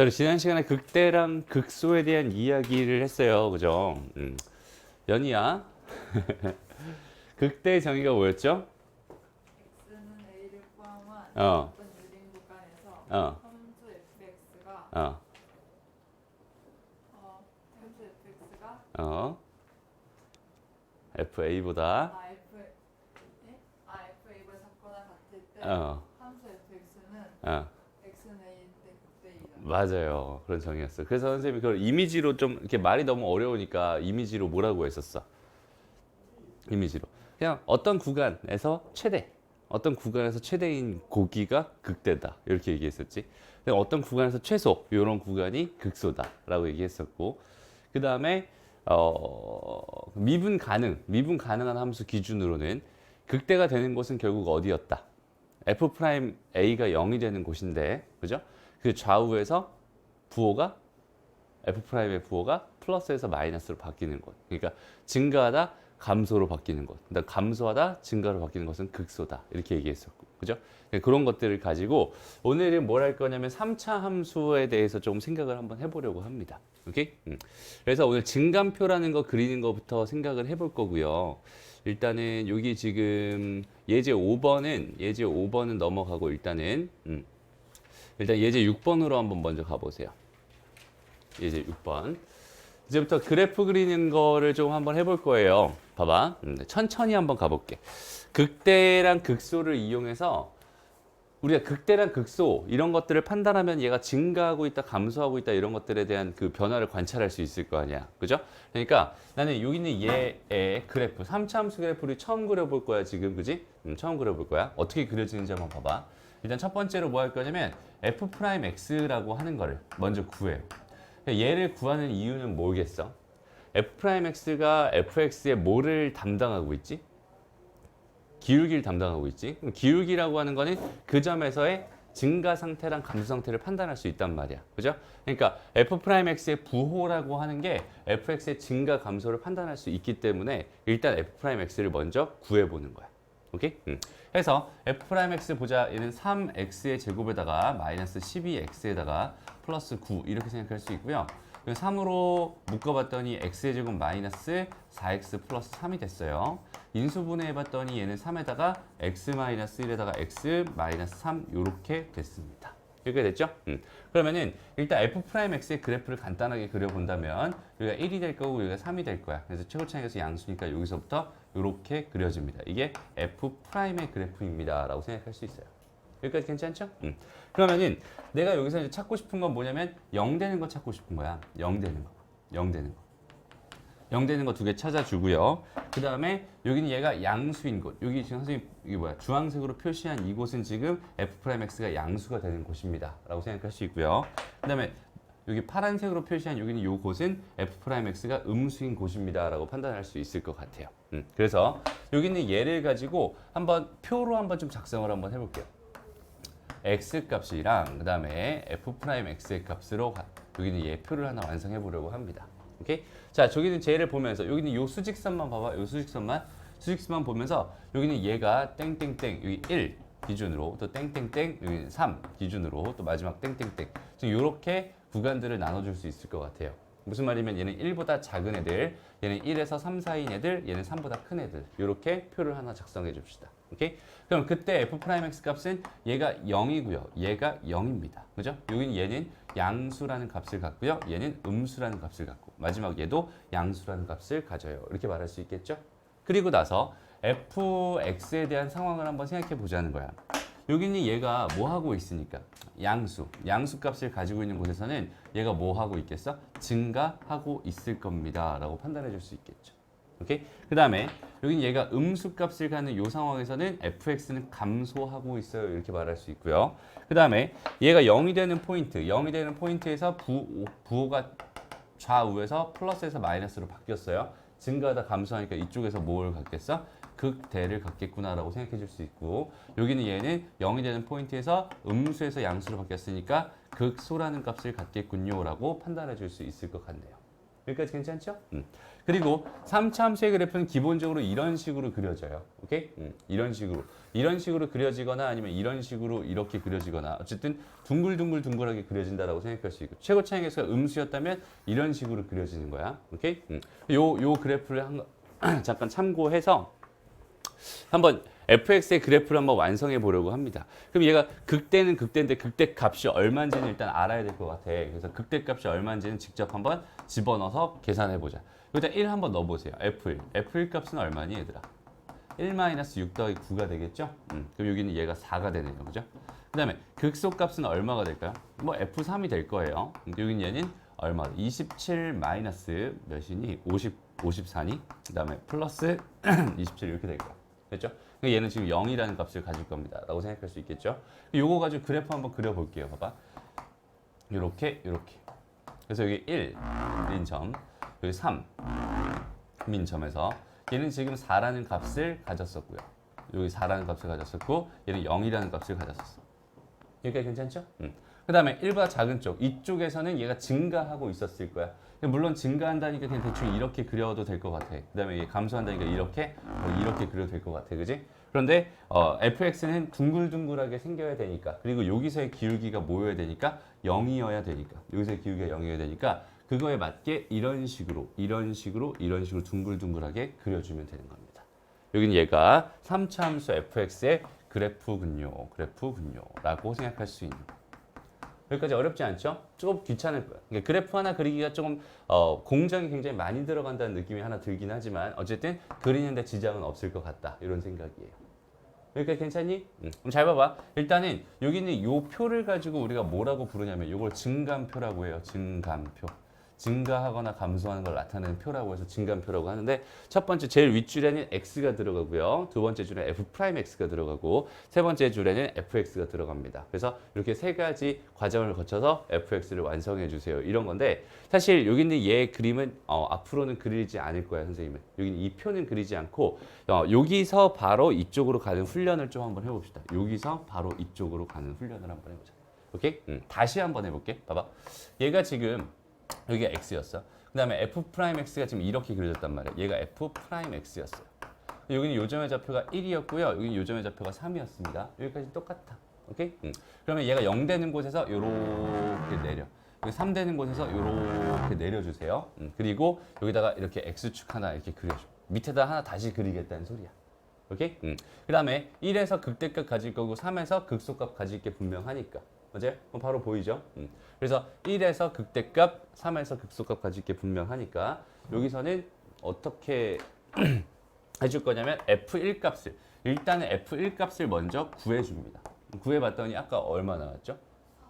우리 지난 시간에 극대랑 극소에 대한 이야기를 했어요. 그죠? 연희야. 극대의 정의가 뭐였죠? x는 a를 포함한 어, 어떤 유림 구간에서 어, 함수 fx가 어, 함수 fx가 어. FA보다, fa보다 작거나 같을 때 어, 함수 fx는 어. x는 a인데 극대이다. 맞아요. 그런 정의였어. 그래서 선생님이 그걸 이미지로 좀 이렇게 말이 너무 어려우니까 이미지로 뭐라고 했었어? 이미지로. 그냥 어떤 구간에서 최대, 어떤 구간에서 최대인 고기가 극대다. 이렇게 얘기했었지. 근데 어떤 구간에서 최소, 이런 구간이 극소다라고 얘기했었고, 그 다음에 미분 가능한 함수 기준으로는 극대가 되는 곳은 결국 어디였다? f 프라임 a가 0이 되는 곳인데, 그죠? 그 좌우에서 부호가 f 프라임의 부호가 플러스에서 마이너스로 바뀌는 것. 그러니까 증가하다 감소로 바뀌는 것. 그러니까 감소하다 증가로 바뀌는 것은 극소다. 이렇게 얘기했었고, 그죠? 그런 것들을 가지고 오늘은 뭘 할 거냐면 3차 함수에 대해서 좀 생각을 한번 해보려고 합니다. 오케이? 그래서 오늘 증감표라는 거 그리는 것부터 생각을 해볼 거고요. 일단은 여기 지금 예제 5번은 넘어가고 일단 예제 6번으로 한번 먼저 가보세요. 예제 6번. 이제부터 그래프 그리는 거를 좀 한번 해볼 거예요. 봐봐. 천천히 한번 가볼게. 극대랑 극소를 이용해서 우리가 극대랑 극소 이런 것들을 판단하면 얘가 증가하고 있다, 감소하고 있다 이런 것들에 대한 그 변화를 관찰할 수 있을 거 아니야. 그죠? 그러니까 나는 여기 있는 얘의 그래프, 3차 함수 그래프를 처음 그려볼 거야, 지금. 그지? 처음 그려볼 거야. 어떻게 그려지는지 한번 봐봐. 일단 첫 번째로 뭐 할 거냐면 f'x라고 하는 거를 먼저 구해요. 얘를 구하는 이유는 뭐겠어? f'x가 fx의 뭐를 담당하고 있지? 기울기를 담당하고 있지. 그럼 기울기라고 하는 거는 그 점에서의 증가 상태랑 감소 상태를 판단할 수 있단 말이야. 그죠? 그러니까 f'x의 부호라고 하는 게 fx의 증가 감소를 판단할 수 있기 때문에 일단 f'x를 먼저 구해보는 거야. 오케이? 그래서 f'x 보자. 얘는 3x의 제곱에다가 마이너스 12x에다가 플러스 9 이렇게 생각할 수 있고요. 3으로 묶어봤더니 x의 제곱 마이너스 4x 플러스 3이 됐어요. 인수분해해봤더니 얘는 3에다가 x 마이너스 1에다가 x 마이너스 3 이렇게 됐습니다. 이렇게 됐죠? 그러면은 일단 f'x의 그래프를 간단하게 그려본다면 여기가 1이 될 거고 여기가 3이 될 거야. 그래서 최고 차이에서 양수니까 여기서부터 이렇게 그려집니다. 이게 f'의 그래프입니다. 라고 생각할 수 있어요. 여기까지 괜찮죠? 그러면은 내가 여기서 이제 찾고 싶은 건 뭐냐면 0 되는 거 찾고 싶은 거야. 0 되는 거. 0 되는 거. 0 되는 거 두 개 찾아주고요. 그 다음에 여기는 얘가 양수인 곳. 여기 지금 선생님 이게 뭐야? 주황색으로 표시한 이곳은 지금 f'x가 양수가 되는 곳입니다. 라고 생각할 수 있고요. 그 다음에 여기 파란색으로 표시한 여기는 이 곳은 f'x가 음수인 곳입니다. 라고 판단할 수 있을 것 같아요. 그래서 여기는 얘를 가지고 한번 표로 한번 좀 작성을 한번 해볼게요. x 값이랑 그 다음에 f'x의 값으로 여기는 얘 표를 하나 완성해 보려고 합니다. 오케이? 자, 저기는 쟤를 보면서 여기는 요 수직선만 봐봐. 요 수직선만 보면서 여기는 얘가 땡땡땡 여기 1 기준으로 또 땡땡땡 여기 3 기준으로 또 마지막 땡땡땡 지금 요렇게 구간들을 나눠줄 수 있을 것 같아요. 무슨 말이면 얘는 1보다 작은 애들, 얘는 1에서 3 사이인 애들, 얘는 3보다 큰 애들 이렇게 표를 하나 작성해 줍시다. 오케이? 그럼 그때 f'x 값은 얘가 0이고요. 얘가 0입니다. 그죠? 여기는 얘는 양수라는 값을 갖고요. 얘는 음수라는 값을 갖고 마지막 얘도 양수라는 값을 가져요. 이렇게 말할 수 있겠죠? 그리고 나서 fx에 대한 상황을 한번 생각해 보자는 거야. 여기는 얘가 뭐 하고 있으니까 양수 값을 가지고 있는 곳에서는 얘가 뭐 하고 있겠어? 증가하고 있을 겁니다. 라고 판단해 줄 수 있겠죠. 오케이? 그 다음에 여기는 얘가 음수 값을 갖는 이 상황에서는 fx는 감소하고 있어요. 이렇게 말할 수 있고요. 그 다음에 얘가 0이 되는 포인트에서 부호가 좌우에서 플러스에서 마이너스로 바뀌었어요. 증가하다 감소하니까 이쪽에서 뭘 갖겠어? 극대를 갖겠구나라고 생각해 줄 수 있고 여기는 얘는 0이 되는 포인트에서 음수에서 양수로 바뀌었으니까 극소라는 값을 갖겠군요 라고 판단해 줄 수 있을 것 같네요. 여기까지 괜찮죠? 그리고 3차 함수의 그래프는 기본적으로 이런 식으로 그려져요. 오케이? 이런 식으로 그려지거나 아니면 이런 식으로 이렇게 그려지거나 어쨌든 둥글둥글둥글하게 그려진다라고 생각할 수 있고 최고 차이 계수가 음수였다면 이런 식으로 그려지는 거야. 오케이? 요 그래프를 잠깐 참고해서 한번 fx의 그래프를 한번 완성해 보려고 합니다. 그럼 얘가 극대는 극대인데 극대 값이 얼마인지는 일단 알아야 될 것 같아. 그래서 극대 값이 얼마인지는 직접 한번 집어넣어서 계산해 보자. 일단 1 한번 넣어보세요. f1. f1 값은 얼마니 얘들아? 1-6 더하기 9가 되겠죠? 그럼 여기는 얘가 4가 되네요. 그죠? 그 다음에 극소 값은 얼마가 될까요? 뭐 f3이 될 거예요. 근데 여기는 얘는 얼마? 27 마이너스 몇이니? 54니? 그 다음에 플러스 27 이렇게 될 거야. 됐죠? 그러니까 얘는 지금 0이라는 값을 가질 겁니다. 라고 생각할 수 있겠죠? 요거 가지고 그래프 한번 그려볼게요. 봐봐. 요렇게. 그래서 여기 1인 점, 여기 3인 점에서 얘는 지금 4라는 값을 가졌었고요. 여기 4라는 값을 가졌었고 얘는 0이라는 값을 가졌었어. 여기까지 괜찮죠? 그 다음에 1보다 작은 쪽, 이쪽에서는 얘가 증가하고 있었을 거야. 물론 증가한다니까 그냥 대충 이렇게 그려도 될 것 같아. 그 다음에 이게 감소한다니까 이렇게 그려도 될 것 같아. 그지? 그런데 fx는 둥글둥글하게 생겨야 되니까 그리고 여기서의 기울기가 뭐여야 되니까 0이어야 되니까 여기서의 기울기가 0이어야 되니까 그거에 맞게 이런 식으로 둥글둥글하게 그려주면 되는 겁니다. 여기는 얘가 3차 함수 fx의 그래프군요. 라고 생각할 수 있는 거예요. 여기까지 어렵지 않죠? 조금 귀찮을 거예요. 그러니까 그래프 하나 그리기가 조금 공정이 굉장히 많이 들어간다는 느낌이 하나 들긴 하지만 어쨌든 그리는데 지장은 없을 것 같다. 이런 생각이에요. 여기까지 괜찮니? 그럼 잘 봐봐. 일단은 여기 있는 이 표를 가지고 우리가 뭐라고 부르냐면 이걸 증감표라고 해요. 증감표. 증가하거나 감소하는 걸 나타내는 표라고 해서 증감표라고 하는데 첫 번째 제일 윗줄에는 x가 들어가고요. 두 번째 줄에 f'x가 들어가고 세 번째 줄에는 fx가 들어갑니다. 그래서 이렇게 세 가지 과정을 거쳐서 fx를 완성해 주세요. 이런 건데 사실 여기 있는 얘 그림은 앞으로는 그리지 않을 거야, 선생님은. 여기는 이 표는 그리지 않고 여기서 바로 이쪽으로 가는 훈련을 좀 한번 해봅시다. 여기서 바로 이쪽으로 가는 훈련을 한번 해보자. 오케이? 다시 한번 해볼게. 봐봐. 얘가 지금 여기가 x였어. 그 다음에 f'x가 지금 이렇게 그려졌단 말이야. 얘가 f'x였어요. 여기는 요점의 좌표가 1이었고요. 여기는 요점의 좌표가 3이었습니다. 여기까지 똑같아. 오케이? 그러면 얘가 0 되는 곳에서 요렇게 내려. 여기 3 되는 곳에서 요렇게 내려주세요. 그리고 여기다가 이렇게 x축 하나 이렇게 그려줘. 밑에다 하나 다시 그리겠다는 소리야. 오케이? 그 다음에 1에서 극대값 가질 거고 3에서 극소값 가질 게 분명하니까. 맞아요? 그럼 바로 보이죠? 그래서 1에서 극대값, 3에서 극소값 가질 게 분명하니까 여기서는 어떻게 해줄 거냐면 F1 값을 일단은 F1 값을 먼저 구해줍니다. 구해봤더니 아까 얼마 나왔죠?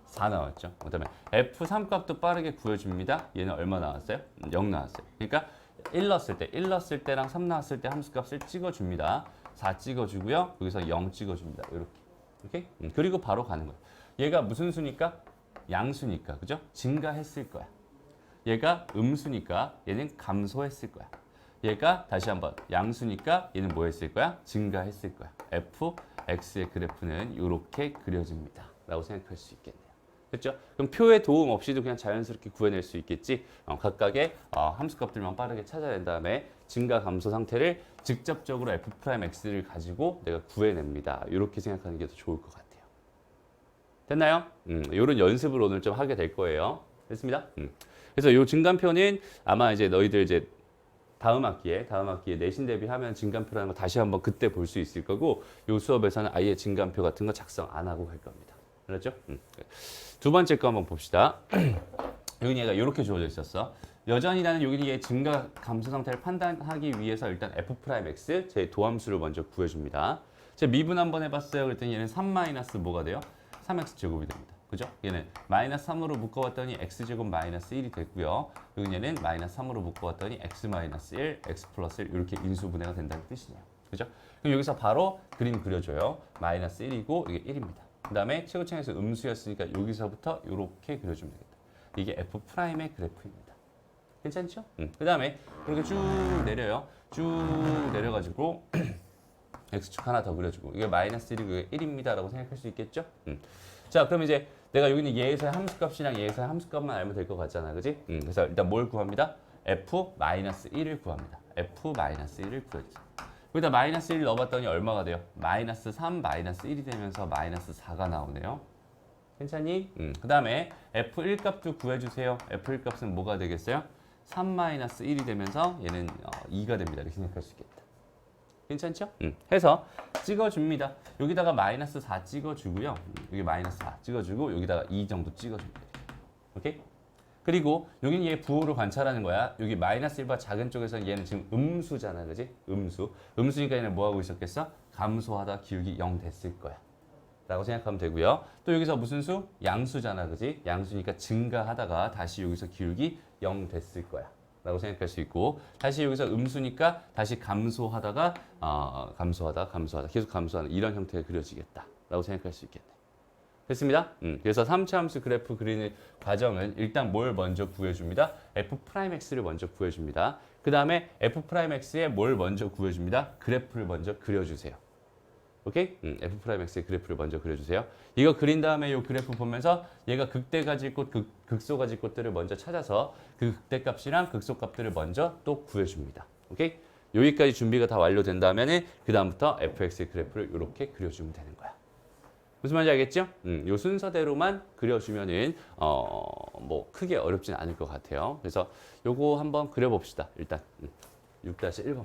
4 나왔죠. 그다음에 F3 값도 빠르게 구해줍니다. 얘는 얼마 나왔어요? 0 나왔어요. 그러니까 1 넣었을 때랑 3 나왔을 때 함수값을 찍어줍니다. 4 찍어주고요. 여기서 0 찍어줍니다. 이렇게. 오케이? 그리고 바로 가는 거예요. 얘가 무슨 수니까? 양수니까. 그죠? 증가했을 거야. 얘가 음수니까 얘는 감소했을 거야. 얘가 다시 한번 양수니까 얘는 뭐 했을 거야? 증가했을 거야. fx의 그래프는 이렇게 그려집니다. 라고 생각할 수 있겠네요. 그렇죠? 그럼 표의 도움 없이도 그냥 자연스럽게 구해낼 수 있겠지. 각각의 함수값들만 빠르게 찾아낸 다음에 증가 감소 상태를 직접적으로 f'x를 가지고 내가 구해냅니다. 이렇게 생각하는 게 더 좋을 것 같아요. 됐나요? 이런 연습을 오늘 좀 하게 될 거예요. 됐습니다. 그래서 이 증감표는 아마 이제 너희들 이제 다음 학기에 내신 대비하면 증감표라는 거 다시 한번 그때 볼 수 있을 거고 이 수업에서는 아예 증감표 같은 거 작성 안 하고 갈 겁니다. 알았죠? 두 번째 거 한번 봅시다. 여기 얘가 이렇게 주어져 있었어. 여전히 나는 여기 얘 증가 감소 상태를 판단하기 위해서 일단 f'x 제 도함수를 먼저 구해줍니다. 제가 미분 한번 해봤어요. 그랬더니 얘는 3 마이너스 뭐가 돼요? 3x 제곱이 됩니다. 그죠? 얘는 마이너스 3으로 묶어봤더니 x제곱 마이너스 1이 됐고요. 여기 얘는 마이너스 3으로 묶어봤더니 x 마이너스 1, x 플러스 1 이렇게 인수분해가 된다는 뜻이네요. 그죠? 그럼 여기서 바로 그림 그려줘요. 마이너스 1이고 이게 1입니다. 그 다음에 최고층에서 음수였으니까 여기서부터 이렇게 그려주면 되겠다. 이게 f'의 그래프입니다. 괜찮죠? 그 다음에 이렇게 쭉 내려요. 쭉 내려가지고 x축 하나 더 그려주고 이게 마이너스 1이고 이게 1입니다 라고 생각할 수 있겠죠? 자 그럼 이제 내가 여기 있는 얘에서의 함수값이랑 얘에서의 함수값만 알면 될 것 같잖아. 그지? 그래서 일단 뭘 구합니다? f-1을 구합니다. f-1을 구해주세요. 여기다 마이너스 1 넣어봤더니 얼마가 돼요? 마이너스 3, 마이너스 1이 되면서 마이너스 4가 나오네요. 괜찮니? 그 다음에 f1 값도 구해주세요. f1 값은 뭐가 되겠어요? 3-1이 되면서 얘는 2가 됩니다. 이렇게 생각할 수 있겠다. 괜찮죠? 해서 찍어줍니다. 여기다가 마이너스 4 찍어주고요. 여기 마이너스 4 찍어주고 여기다가 2 정도 찍어줍니다. 오케이? 그리고 여기는 얘 부호로 관찰하는 거야. 여기 마이너스 1과 작은 쪽에서는 얘는 지금 음수잖아. 그지? 음수. 음수니까 얘는 뭐 하고 있었겠어? 감소하다 기울기 0 됐을 거야. 라고 생각하면 되고요. 또 여기서 무슨 수? 양수잖아. 그지? 양수니까 증가하다가 다시 여기서 기울기 0 됐을 거야. 라고 생각할 수 있고, 다시 여기서 음수니까 다시 감소하다가 감소하다 계속 감소하는 이런 형태가 그려지겠다 라고 생각할 수 있겠네. 됐습니다. 그래서 3차 함수 그래프 그리는 과정은 일단 뭘 먼저 구해줍니다. f'x를 먼저 구해줍니다. 그 다음에 f'x에 뭘 먼저 구해줍니다. 그래프를 먼저 그려주세요. 오케이? f'x의 그래프를 먼저 그려주세요. 이거 그린 다음에 이 그래프 보면서 얘가 극대 가질 곳, 극소 가질 곳들을 먼저 찾아서 그 극대 값이랑 극소 값들을 먼저 또 구해줍니다. 오케이? 여기까지 준비가 다 완료된다면 그 다음부터 fx의 그래프를 이렇게 그려주면 되는 거야. 무슨 말인지 알겠죠? 이 순서대로만 그려주면은 뭐 크게 어렵진 않을 것 같아요. 그래서 요거 한번 그려봅시다. 일단 6-1번.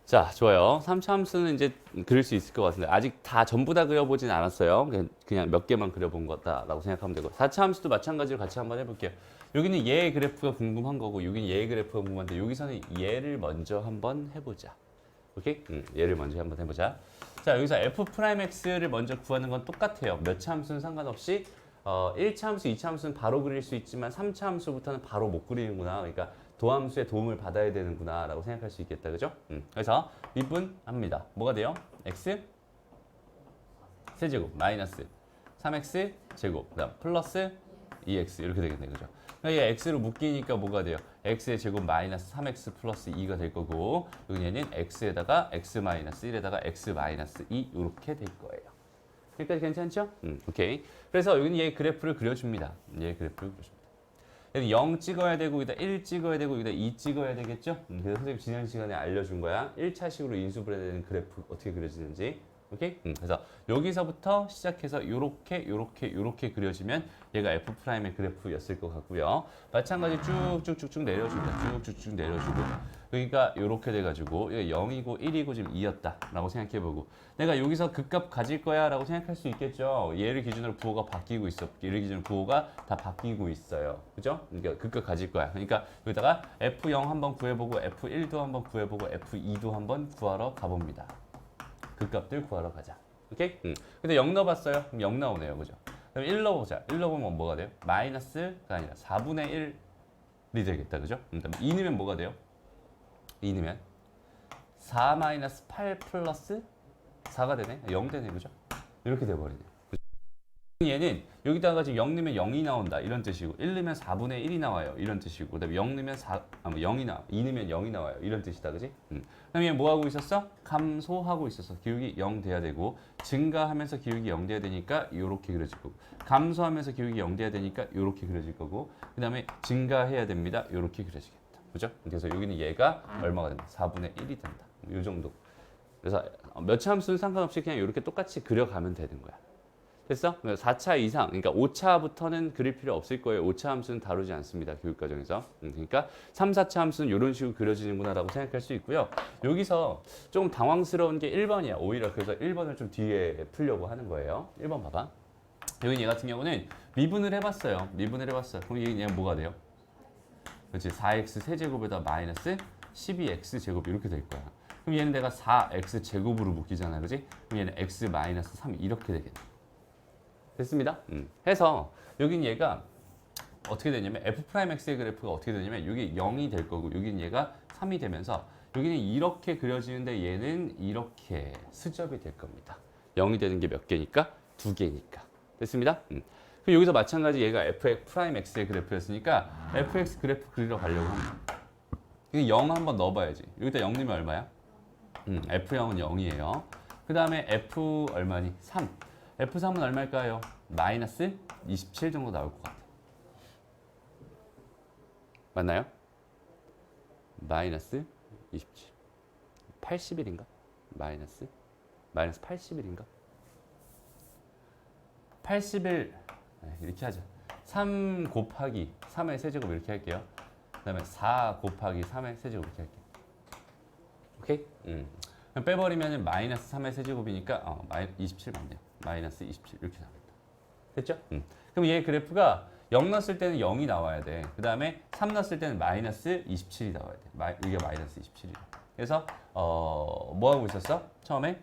자, 좋아요. 3차 함수는 이제 그릴 수 있을 것 같은데 아직 다 전부 다 그려보진 않았어요. 그냥 몇 개만 그려본 거다라고 생각하면 되고 4차 함수도 마찬가지로 같이 한번 해볼게요. 여기는 얘의 그래프가 궁금한 거고 여기는 얘의 그래프가 궁금한데 여기서는 얘를 먼저 한번 해보자. 오케이? 얘를 먼저 한번 해보자. 자, 여기서 f'x를 먼저 구하는 건 똑같아요. 몇 차 함수는 상관없이 1차 함수, 2차 함수는 바로 그릴 수 있지만 3차 함수부터는 바로 못 그리는구나. 그러니까 도함수의 도움을 받아야 되는구나 라고 생각할 수 있겠다. 그죠? 그래서 미분합니다. 뭐가 돼요? x 세제곱 마이너스 3x 제곱 그다음 플러스 2x 이렇게 되겠네. 그죠? 그러니까 얘 x로 묶이니까 뭐가 돼요? x의 제곱 마이너스 3x 플러스 2가 될 거고 여기는 x에다가 x 마이너스 1에다가 x 마이너스 2 이렇게 될 거예요. 여기까지 괜찮죠? 오케이. 그래서 여기는 얘 그래프를 그려줍니다. 얘 그래프를 그려줍니다. 0 찍어야 되고 여기다 1 찍어야 되고 여기다 2 찍어야 되겠죠? 그래서 선생님 지난 시간에 알려준 거야. 1차식으로 인수분해 되는 그래프 어떻게 그려지는지. 오케이? 그래서 여기서부터 시작해서 요렇게 그려지면 얘가 f'의 그래프였을 것 같고요. 마찬가지 쭉쭉쭉쭉 내려줍니다. 쭉쭉쭉 내려주고 그러니까 요렇게 돼가지고 이게 0이고 1이고 지금 2였다라고 생각해보고 내가 여기서 극값 가질 거야 라고 생각할 수 있겠죠. 얘를 기준으로 부호가 바뀌고 있어. 얘를 기준으로 부호가 다 바뀌고 있어요. 그죠? 그러니까 극값 가질 거야. 그러니까 여기다가 f0 한번 구해보고 f1도 한번 구해보고 f2도 한번 구하러 가봅니다. 그 값들 구하러 가자. 오케이? 근데 0 넣어봤어요? 그럼 0 나오네요. 그죠? 그럼 1 넣어보자. 1 넣어보면 뭐가 돼요? 마이너스가 아니라 4분의 1이 되겠다. 그죠? 그다음에 2 넣으면 뭐가 돼요? 2 넣으면 4 마이너스 8 플러스 4가 되네? 0 되네. 그죠? 이렇게 돼버리네요. 얘는 여기다가 지금 0 넣으면 0이 나온다 이런 뜻이고 1 넣으면 4분의 1이 나와요 이런 뜻이고 그다음에 0 넣으면 0이 나와 2 넣으면 0이 나와요 이런 뜻이다. 그지? 그다음에 얘 뭐 하고 있었어? 감소하고 있었어. 기울기 0 돼야 되고 증가하면서 기울기 0 돼야 되니까 이렇게 그려질 거고 감소하면서 기울기 0 돼야 되니까 이렇게 그려질 거고 그다음에 증가해야 됩니다. 이렇게 그려지겠다. 그죠? 그래서 여기는 얘가 얼마가 된다? 4분의 1이 된다. 이 정도. 그래서 몇 차 함수는 상관없이 그냥 이렇게 똑같이 그려가면 되는 거야. 됐어? 4차 이상, 그러니까 5차부터는 그릴 필요 없을 거예요. 5차 함수는 다루지 않습니다. 교육과정에서. 그러니까 3, 4차 함수는 이런 식으로 그려지는구나 라고 생각할 수 있고요. 여기서 조금 당황스러운 게 1번이야. 오히려 그래서 1번을 좀 뒤에 풀려고 하는 거예요. 1번 봐봐. 여기 얘 같은 경우는 미분을 해봤어요. 미분을 해봤어요. 그럼 얘는 뭐가 돼요? 그렇지. 4x 세제곱에다 마이너스 12x 제곱 이렇게 될 거야. 그럼 얘는 내가 4x 제곱으로 묶이잖아. 그지? 그럼 얘는 x 마이너스 3 이렇게 되겠네. 됐습니다. 해서 여긴 얘가 어떻게 되냐면 f'x의 그래프가 어떻게 되냐면 여기 0이 될 거고 여긴 얘가 3이 되면서 여기는 이렇게 그려지는데 얘는 이렇게 수접이 될 겁니다. 0이 되는 게 몇 개니까? 2개니까. 됐습니다. 그럼 여기서 마찬가지 얘가 f'x의 그래프였으니까 fx 그래프 그리러 가려고 합니다. 0 한번 넣어봐야지. 여기다 0 넣으면 얼마야? f0은 0이에요. 그 다음에 f 얼마니? 3. F3은 얼마일까요? 마이너스 27 정도 나올 것 같아요. 맞나요? 마이너스 27. 80일인가? 마이너스 80일인가? 80일 이렇게 하자. 3 곱하기 3의 세제곱 이렇게 할게요. 그 다음에 4 곱하기 3의 세제곱 이렇게 할게요. 오케이? 그럼 빼버리면 마이너스 3의 세제곱이니까 27 맞네요. 마이너스 27 이렇게 나옵니다. 됐죠? 그럼 얘 그래프가 0 넣었을 때는 0이 나와야 돼. 그 다음에 3 넣었을 때는 마이너스 27이 나와야 돼. 여기가 마이너스 27이야. 그래서 뭐 하고 있었어? 처음에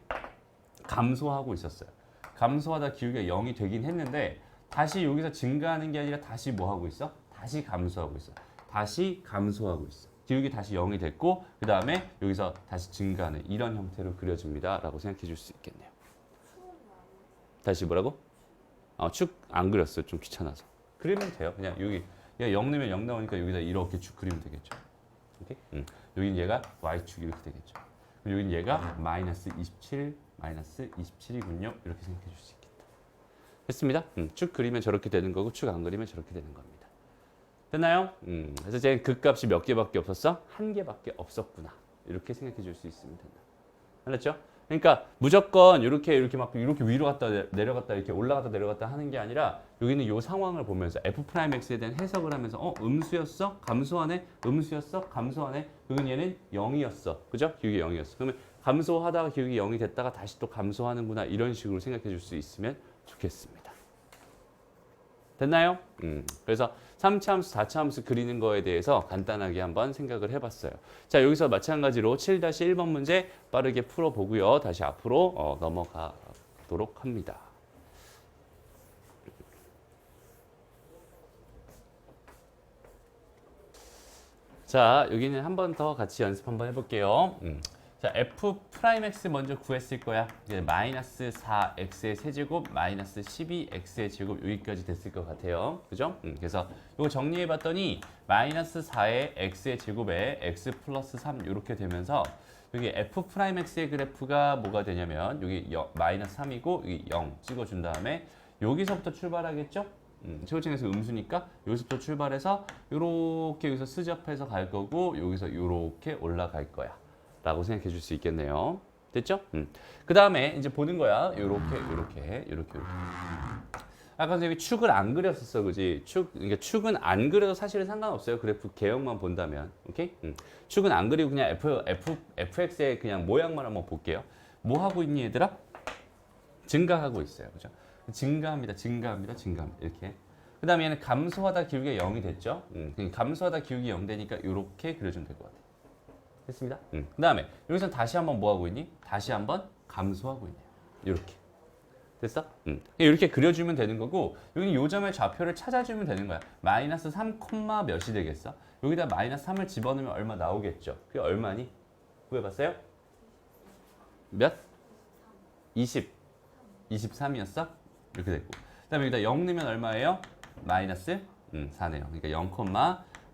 감소하고 있었어요. 감소하다 기울기가 0이 되긴 했는데 다시 여기서 증가하는 게 아니라 다시 뭐 하고 있어? 다시 감소하고 있어. 다시 감소하고 있어. 기울기 다시 0이 됐고 그 다음에 여기서 다시 증가하는 이런 형태로 그려집니다. 라고 생각해 줄 수 있겠네요. 다시 뭐라고? 축 안 그렸어요. 좀 귀찮아서. 그리면 돼요. 그냥 여기 얘가 0 넣으면 0 나오니까 여기다 이렇게 쭉 그리면 되겠죠. 오케이? 여긴 얘가 y축 이렇게 되겠죠. 그리고 여긴 얘가 마이너스 27, 마이너스 27이군요. 이렇게 생각해 줄 수 있겠다. 됐습니다. 쭉 그리면 저렇게 되는 거고 축 안 그리면 저렇게 되는 겁니다. 됐나요? 그래서 제 극값이 몇 개밖에 없었어? 한 개밖에 없었구나. 이렇게 생각해 줄 수 있으면 된다. 알았죠? 그러니까 무조건 이렇게 막 이렇게 위로 갔다 내려갔다 이렇게 올라갔다 내려갔다 하는 게 아니라 여기는 이 상황을 보면서 F'X에 대한 해석을 하면서 음수였어? 감소하네? 음수였어? 감소하네? 그건 얘는 0이었어. 그죠? 기울기 0이었어. 그러면 감소하다가 기울기 0이 됐다가 다시 또 감소하는구나. 이런 식으로 생각해 줄 수 있으면 좋겠습니다. 됐나요? 그래서 3차 함수, 4차 함수 그리는 거에 대해서 간단하게 한번 생각을 해봤어요. 자, 여기서 마찬가지로 7-1번 문제 빠르게 풀어보고요. 다시 앞으로 넘어가도록 합니다. 자, 여기는 한 번 더 같이 연습 한번 해볼게요. 자, F'X 먼저 구했을 거야. 이제 마이너스 4x의 세제곱, 마이너스 12x의 제곱 여기까지 됐을 것 같아요. 그죠? 그래서 이거 정리해봤더니 마이너스 4의 x의 제곱에 x 플러스 3 이렇게 되면서 여기 F'X의 그래프가 뭐가 되냐면 여기 마이너스 3이고 여기 0 찍어준 다음에 여기서부터 출발하겠죠? 최고층에서 음수니까 여기서부터 출발해서 이렇게 여기서 스접해서 갈 거고 여기서 이렇게 올라갈 거야. 라고 생각해 줄 수 있겠네요. 됐죠? 그 다음에 이제 보는 거야. 요렇게. 아까 선생님이 축을 안 그렸었어. 그지? 그러니까 축은 안 그려도 사실은 상관없어요. 그래프 개형만 본다면. 오케이? 축은 안 그리고 그냥 fx의 그냥 모양만 한번 볼게요. 뭐 하고 있니, 얘들아? 증가하고 있어요. 그죠? 증가합니다. 이렇게. 그 다음에 얘는 감소하다 기울기가 0이 됐죠? 감소하다 기울기 0 되니까 이렇게 그려주면 될 것 같아요. 됐습니다. 그 다음에 여기서 다시 한번 뭐 하고 있니? 다시 한번 감소하고 있네요. 이렇게. 됐어? 이렇게 그려주면 되는 거고 여기 요 점의 좌표를 찾아주면 되는 거야. 마이너스 3, 몇이 되겠어? 여기다 마이너스 3을 집어넣으면 얼마 나오겠죠? 그게 얼마니? 구해봤어요? 몇? 20. 23이었어? 이렇게 됐고. 그 다음에 여기다 0 넣으면 얼마예요? 마이너스 4네요. 그러니까 0,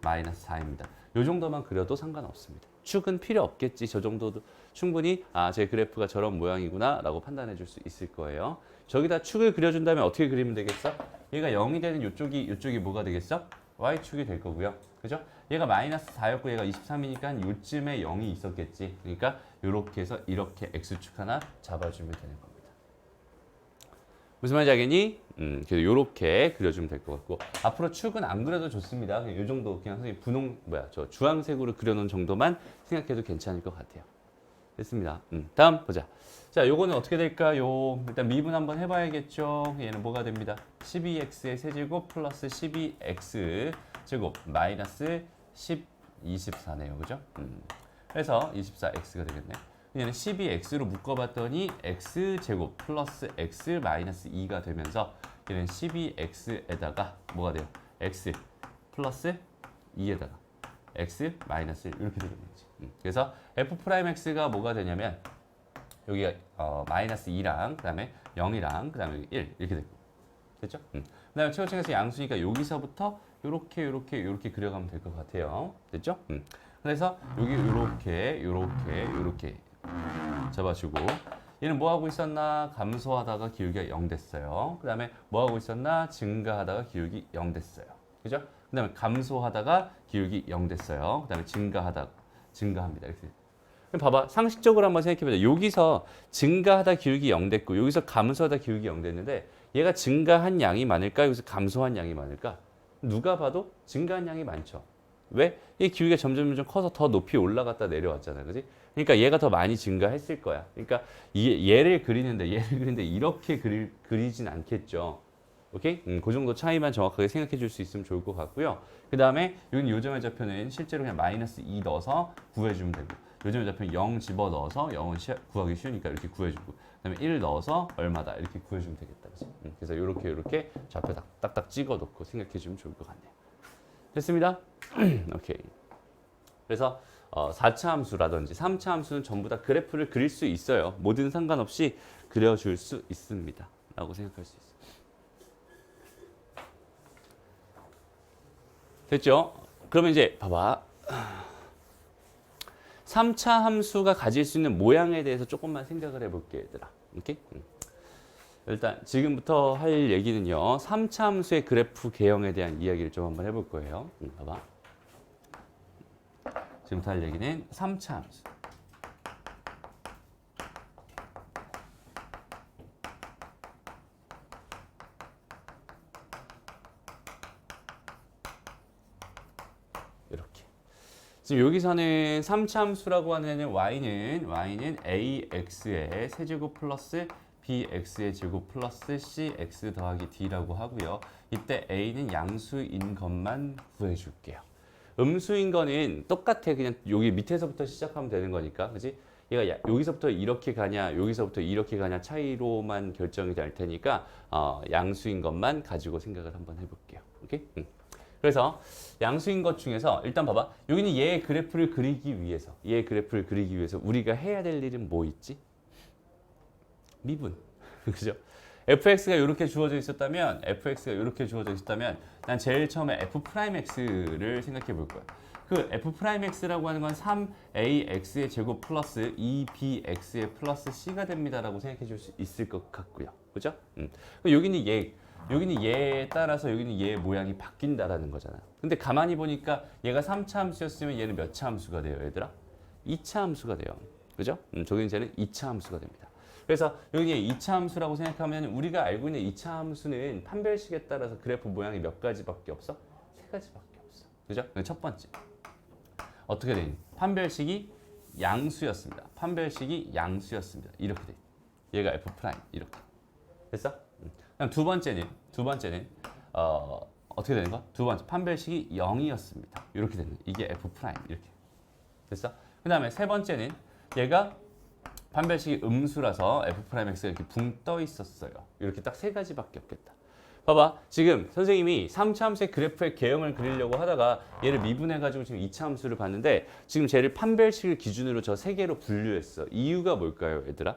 마이너스 4입니다. 요 정도만 그려도 상관없습니다. 축은 필요 없겠지. 저 정도도 충분히 제 그래프가 저런 모양이구나 라고 판단해 줄 수 있을 거예요. 저기다 축을 그려준다면 어떻게 그리면 되겠어? 얘가 0이 되는 요쪽이 뭐가 되겠어? y축이 될 거고요. 그죠? 얘가 마이너스 4였고 얘가 23이니까 요쯤에 0이 있었겠지. 그러니까 이렇게 해서 이렇게 x축 하나 잡아주면 되는 겁니다. 무슨 말인지 알겠니? 그래서 이렇게 그려주면 될 것 같고 앞으로 축은 안 그려도 좋습니다. 그냥 이 정도 그냥 선생님 저 주황색으로 그려놓은 정도만 생각해도 괜찮을 것 같아요. 됐습니다. 다음 보자. 자, 요거는 어떻게 될까요? 일단 미분 한번 해봐야겠죠. 얘는 뭐가 됩니다? 12x의 세제곱 플러스 12x 제곱 마이너스 24네요. 그죠? 그래서 24x가 되겠네. 얘는 12x로 묶어봤더니 x제곱 플러스 x 마이너스 2가 되면서 얘는 12x에다가 뭐가 돼요? x 플러스 2에다가 x 마이너스 1 이렇게 되겠지. 그래서 f'x가 뭐가 되냐면 여기가 마이너스 2랑 그 다음에 0이랑 그 다음에 1 이렇게 되고 됐죠? 그 다음에 최고층에서 양수니까 여기서부터 요렇게 그려가면 될 것 같아요. 됐죠? 그래서 여기 요렇게 잡아주고 얘는 뭐 하고 있었나? 감소하다가 기울기가 0 됐어요. 그 다음에 뭐 하고 있었나? 증가하다가 기울기 0 됐어요. 그죠? 그 다음에 감소하다가 기울기 0 됐어요. 그 다음에 증가합니다. 이렇게. 그럼 봐봐. 상식적으로 한번 생각해보자. 여기서 증가하다 기울기 0 됐고 여기서 감소하다 기울기 0 됐는데 얘가 증가한 양이 많을까? 여기서 감소한 양이 많을까? 누가 봐도 증가한 양이 많죠. 왜? 이 기울기가 점점 커서 더 높이 올라갔다 내려왔잖아. 그지? 그러니까 얘가 더 많이 증가했을 거야. 그러니까 얘를 그리는데 이렇게 그리진 않겠죠. 오케이? 그 정도 차이만 정확하게 생각해 줄 수 있으면 좋을 것 같고요. 그 다음에 여기 요점의 좌표는 실제로 그냥 마이너스 2 넣어서 구해주면 되고 요점의 좌표는 0 집어넣어서 0은 구하기 쉬우니까 이렇게 구해주고 그 다음에 1 넣어서 얼마다 이렇게 구해주면 되겠다. 그치? 그래서 이렇게 좌표 딱딱 찍어놓고 생각해 주면 좋을 것 같네요. 됐습니다. 오케이. 그래서 4차 함수라든지 3차 함수는 전부 다 그래프를 그릴 수 있어요. 뭐든 상관없이 그려줄 수 있습니다. 라고 생각할 수 있어요. 됐죠? 그러면 이제 봐봐. 3차 함수가 가질 수 있는 모양에 대해서 조금만 생각을 해볼게, 얘들아. 오케이? 일단 지금부터 할 얘기는요. 3차 함수의 그래프 개형에 대한 이야기를 좀 한번 해볼 거예요. 봐봐. 지금부터 할 얘기는 3차 함수. 이렇게. 지금 여기서는 3차 함수라고 하는 애는 y는 ax의 세제곱 플러스 bx의 제곱 플러스 cx 더하기 d라고 하고요. 이때 a는 양수인 것만 구해줄게요. 음수인 거는 똑같아. 그냥 여기 밑에서부터 시작하면 되는 거니까. 그지? 얘가 여기서부터 이렇게 가냐, 여기서부터 이렇게 가냐 차이로만 결정이 될 테니까 양수인 것만 가지고 생각을 한번 해볼게요. 오케이? 그래서 양수인 것 중에서 일단 봐봐. 여기는 얘의 그래프를 그리기 위해서 우리가 해야 될 일은 뭐 있지? 미분. 그죠? fx가 이렇게 주어져 있었다면 난 제일 처음에 f'x를 생각해 볼 거야. 그 f'x라고 하는 건 3ax의 제곱 플러스 2bx의 플러스 c가 됩니다라고 생각해 줄 수 있을 것 같고요. 그죠? 여기는 얘에 따라서 여기는 얘의 모양이 바뀐다라는 거잖아. 근데 가만히 보니까 얘가 3차 함수였으면 얘는 몇 차 함수가 돼요, 얘들아? 2차 함수가 돼요. 그죠? 저기는 쟤는 2차 함수가 됩니다. 그래서 여기 2차 함수라고 생각하면 우리가 알고 있는 2차 함수는 판별식에 따라서 그래프 모양이 몇 가지밖에 없어? 3가지밖에 없어. 그죠? 첫 번째. 어떻게 돼 있니? 판별식이 양수였습니다. 이렇게 돼. 얘가 f 프라임 이렇게. 됐어? 그럼 두 번째는 어떻게 되는 거? 두 번째 판별식이 0이었습니다. 이렇게 되는. 이게 f 프라임 이렇게. 됐어? 그다음에 세 번째는 얘가 판별식이 음수라서 f'x가 이렇게 붕 떠 있었어요. 이렇게 딱 3가지밖에 없겠다. 봐봐. 지금 선생님이 3차 함수의 그래프의 개형을 그리려고 하다가 얘를 미분해가지고 지금 2차 함수를 봤는데 지금 쟤를 판별식을 기준으로 저 3개로 분류했어. 이유가 뭘까요, 얘들아?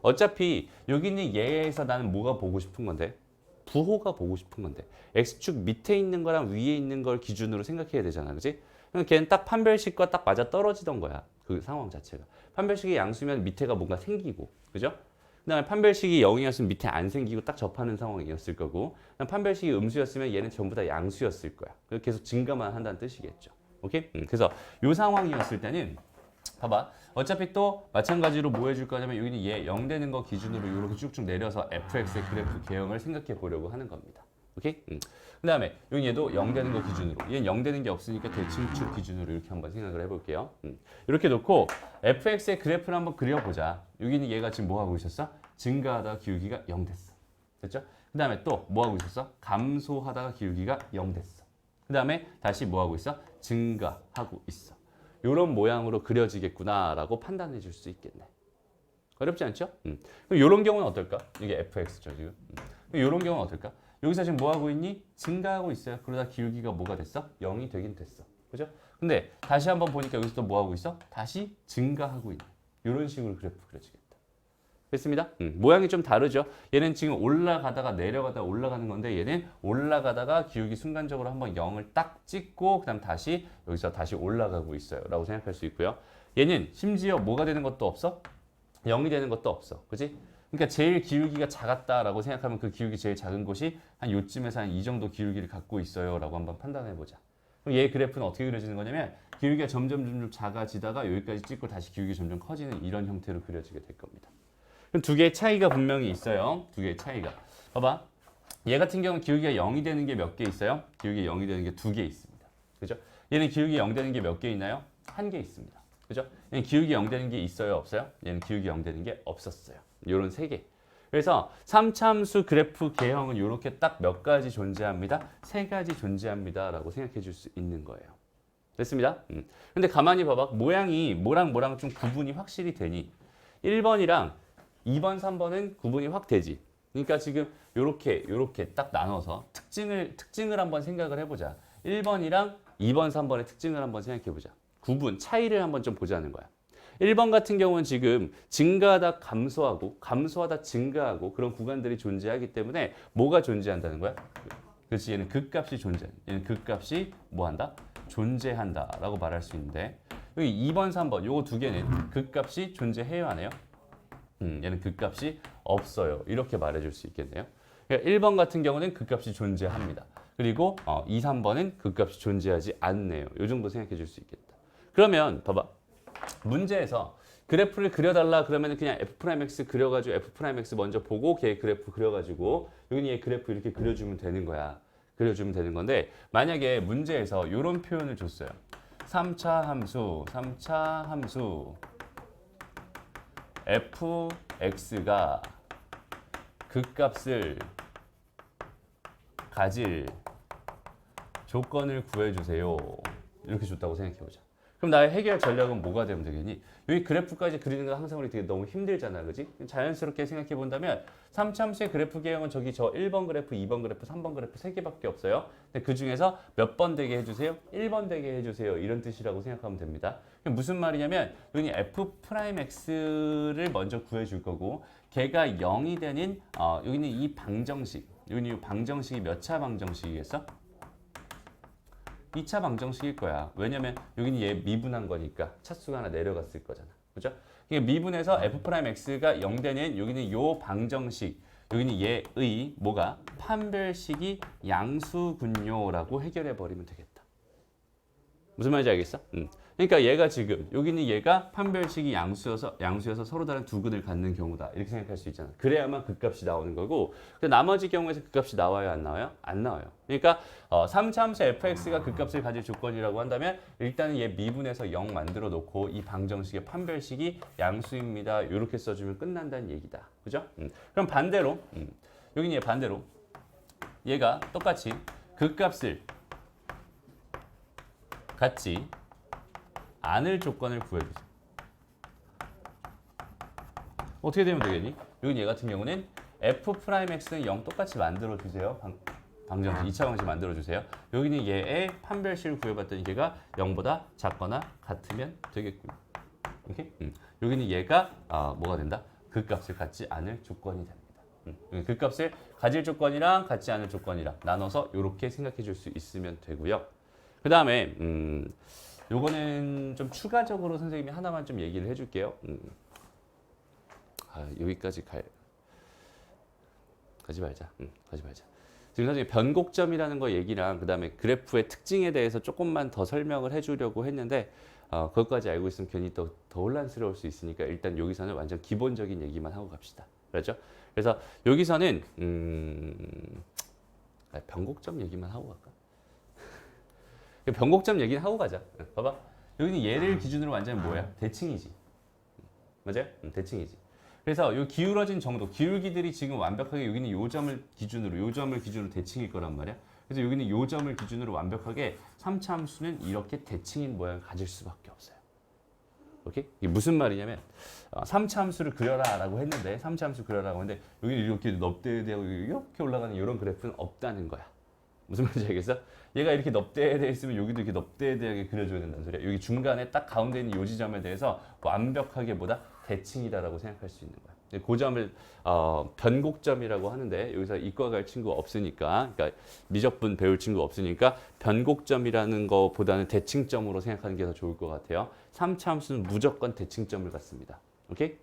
어차피 여기 있는 얘에서 나는 뭐가 보고 싶은 건데? 부호가 보고 싶은 건데. x축 밑에 있는 거랑 위에 있는 걸 기준으로 생각해야 되잖아. 그지? 그럼 걔는 딱 판별식과 딱 맞아 떨어지던 거야. 그 상황 자체가. 판별식이 양수면 밑에가 뭔가 생기고. 그죠? 그 다음에 판별식이 0이었으면 밑에 안 생기고 딱 접하는 상황이었을 거고. 판별식이 음수였으면 얘는 전부 다 양수였을 거야. 계속 증가만 한다는 뜻이겠죠. 오케이? 그래서 이 상황이었을 때는 봐봐. 어차피 또 마찬가지로 뭐 해줄 거냐면 여기는 얘 0 되는 거 기준으로 이렇게 쭉쭉 내려서 fx의 그래프 개형을 생각해 보려고 하는 겁니다. 오케이? 그 다음에 여기 얘도 0 되는 거 기준으로. 얘는 0 되는 게 없으니까 대칭축 기준으로 이렇게 한번 생각을 해볼게요. 이렇게 놓고 fx의 그래프를 한번 그려보자. 여기는 얘가 지금 뭐 하고 있었어? 증가하다가 기울기가 0 됐어. 됐죠? 그 다음에 또 뭐 하고 있었어? 감소하다가 기울기가 0 됐어. 그 다음에 다시 뭐 하고 있어? 증가하고 있어. 이런 모양으로 그려지겠구나라고 판단해 줄 수 있겠네. 어렵지 않죠? 그럼 이런 경우는 어떨까? 이게 fx죠 지금. 이런 경우는 어떨까? 여기서 지금 뭐 하고 있니? 증가하고 있어요. 그러다 기울기가 뭐가 됐어? 0이 되긴 됐어. 그죠? 근데 다시 한번 보니까 여기서 또 뭐 하고 있어? 다시 증가하고 있는. 이런 식으로 그래프 그려지겠다. 됐습니다? 모양이 좀 다르죠? 얘는 지금 올라가다가 내려가다가 올라가는 건데 얘는 올라가다가 기울기 순간적으로 한번 0을 딱 찍고 그다음 다시 여기서 다시 올라가고 있어요. 라고 생각할 수 있고요. 얘는 심지어 뭐가 되는 것도 없어? 0이 되는 것도 없어. 그지? 그러니까 제일 기울기가 작았다라고 생각하면 그 기울기 제일 작은 곳이 한 요쯤에서 한 이 정도 기울기를 갖고 있어요라고 한번 판단해 보자. 그럼 얘 그래프는 어떻게 그려지는 거냐면 기울기가 점점 작아지다가 여기까지 찍고 다시 기울기 점점 커지는 이런 형태로 그려지게 될 겁니다. 그럼 두 개의 차이가 분명히 있어요. 두 개의 차이가. 봐봐. 얘 같은 경우는 기울기가 0이 되는 게 몇 개 있어요? 기울기 0이 되는 게 두 개 있습니다. 그죠? 얘는 기울기 0 되는 게 몇 개 있나요? 한 개 있습니다. 그죠? 얘는 기울기 0 되는 게 있어요? 없어요? 얘는 기울기 0 되는 게 없었어요. 요런 세 개. 그래서 3차함수 그래프 개형은 이렇게 딱 몇 가지 존재합니다. 세 가지 존재합니다. 라고 생각해 줄 수 있는 거예요. 됐습니다. 근데 가만히 봐봐. 모양이 뭐랑 좀 구분이 확실히 되니 1번이랑 2번, 3번은 구분이 확 되지. 그러니까 지금 요렇게 딱 나눠서 특징을 한번 생각을 해보자. 1번이랑 2번, 3번의 특징을 한번 생각해보자. 구분, 차이를 한번 좀 보자는 거야. 1번 같은 경우는 지금 증가하다 감소하다 증가하고 그런 구간들이 존재하기 때문에 뭐가 존재한다는 거야? 그렇지, 얘는 극값이 얘는 극값이 뭐한다? 존재한다라고 말할 수 있는데 여기 2번, 3번 요거 두 개는 극값이 존재해요, 안 해요? 얘는 극값이 없어요. 이렇게 말해줄 수 있겠네요. 그러니까 1번 같은 경우는 극값이 존재합니다. 그리고 2, 3번은 극값이 존재하지 않네요. 이 정도 생각해 줄 수 있겠다. 그러면 봐봐. 문제에서 그래프를 그려달라 그러면 그냥 F'X 그려가지고 F'X 먼저 보고 걔 그래프 그려가지고 여기는 얘 그래프 이렇게 그려주면 되는 거야. 그려주면 되는 건데 만약에 문제에서 이런 표현을 줬어요. 3차 함수 fx가 극값을 가질 조건을 구해주세요. 이렇게 줬다고 생각해보자. 그럼 나의 해결 전략은 뭐가 되면 되겠니? 여기 그래프까지 그리는 건 항상 우리 되게 너무 힘들잖아, 그지? 자연스럽게 생각해 본다면 3차함수의 그래프 개형은 저 1번 그래프, 2번 그래프, 3번 그래프 3개밖에 없어요. 근데 그 중에서 몇 번 되게 해주세요? 1번 되게 해주세요. 이런 뜻이라고 생각하면 됩니다. 무슨 말이냐면 여기 F'X를 먼저 구해줄 거고 걔가 0이 되는 여기는 이 방정식, 여기는 이 방정식이 몇 차 방정식이겠어? 2차 방정식일 거야. 왜냐면 여기는 얘 미분한 거니까 차수가 하나 내려갔을 거잖아. 그죠? 이게 미분해서 F'X가 0 되는 여기는 요 방정식, 여기는 얘의 뭐가? 판별식이 양수군요라고 해결해 버리면 되겠다. 무슨 말인지 알겠어? 그러니까 얘가 지금 여기는 얘가 판별식이 양수여서 서로 다른 두 근을 갖는 경우다. 이렇게 생각할 수 있잖아. 그래야만 극값이 나오는 거고. 근데 나머지 경우에서 극값이 나와요, 안 나와요? 안 나와요. 그러니까 3차함수 fx가 극값을 가질 조건이라고 한다면 일단은 얘 미분해서 0 만들어 놓고 이 방정식의 판별식이 양수입니다. 이렇게 써주면 끝난다는 얘기다. 그죠? 그럼 반대로 여기는 얘 반대로 얘가 똑같이 극값을 갖지 않을 조건을 구해주세요. 어떻게 되면 되겠니? 여기 얘 같은 경우는 F'X는 0 똑같이 만들어주세요. 방정식, 2차 방식 만들어주세요. 여기는 얘의 판별식을 구해봤더니 얘가 0보다 작거나 같으면 되겠고요. 오케이? 여기는 얘가 뭐가 된다? 극값을 갖지 않을 조건이 됩니다. 극값을 가질 조건이랑 갖지 않을 조건이랑 나눠서 이렇게 생각해 줄 수 있으면 되고요. 그 다음에 요거는 좀 추가적으로 선생님이 하나만 좀 얘기를 해줄게요. 여기까지 가지 말자. 지금 선생님 변곡점이라는 거 얘기랑 그 다음에 그래프의 특징에 대해서 조금만 더 설명을 해주려고 했는데 그것까지 알고 있으면 괜히 더 혼란스러울 수 있으니까 일단 여기서는 완전 기본적인 얘기만 하고 갑시다. 그렇죠? 그래서 여기서는 변곡점 얘기만 하고 갈까? 변곡점 얘기는 하고 가자. 봐봐. 여기는 얘를 기준으로 완전 뭐야? 대칭이지. 맞아요? 대칭이지. 그래서 요 기울어진 정도, 기울기들이 지금 완벽하게 여기는 요 점을 기준으로 대칭일 거란 말이야. 그래서 여기는 요 점을 기준으로 완벽하게 3차 함수는 이렇게 대칭인 모양을 가질 수밖에 없어요. 오케이? 이게 무슨 말이냐면 3차 함수를 그려라라고 했는데 3차 함수 그려라고 했는데 여기는 이렇게 넙대대하고 이렇게 올라가는 이런 그래프는 없다는 거야. 무슨 말인지 알겠어? 얘가 이렇게 넙대대해 있으면 여기도 이렇게 넙대대하게 그려줘야 된다는 소리야. 여기 중간에 딱 가운데 있는 요 지점에 대해서 완벽하게 대칭이다라고 생각할 수 있는 거야. 그 점을 변곡점이라고 하는데 여기서 이과 갈 친구 없으니까, 그러니까 미적분 배울 친구 없으니까 변곡점이라는 거보다는 대칭점으로 생각하는 게 더 좋을 것 같아요. 3차 함수는 무조건 대칭점을 갖습니다. 오케이?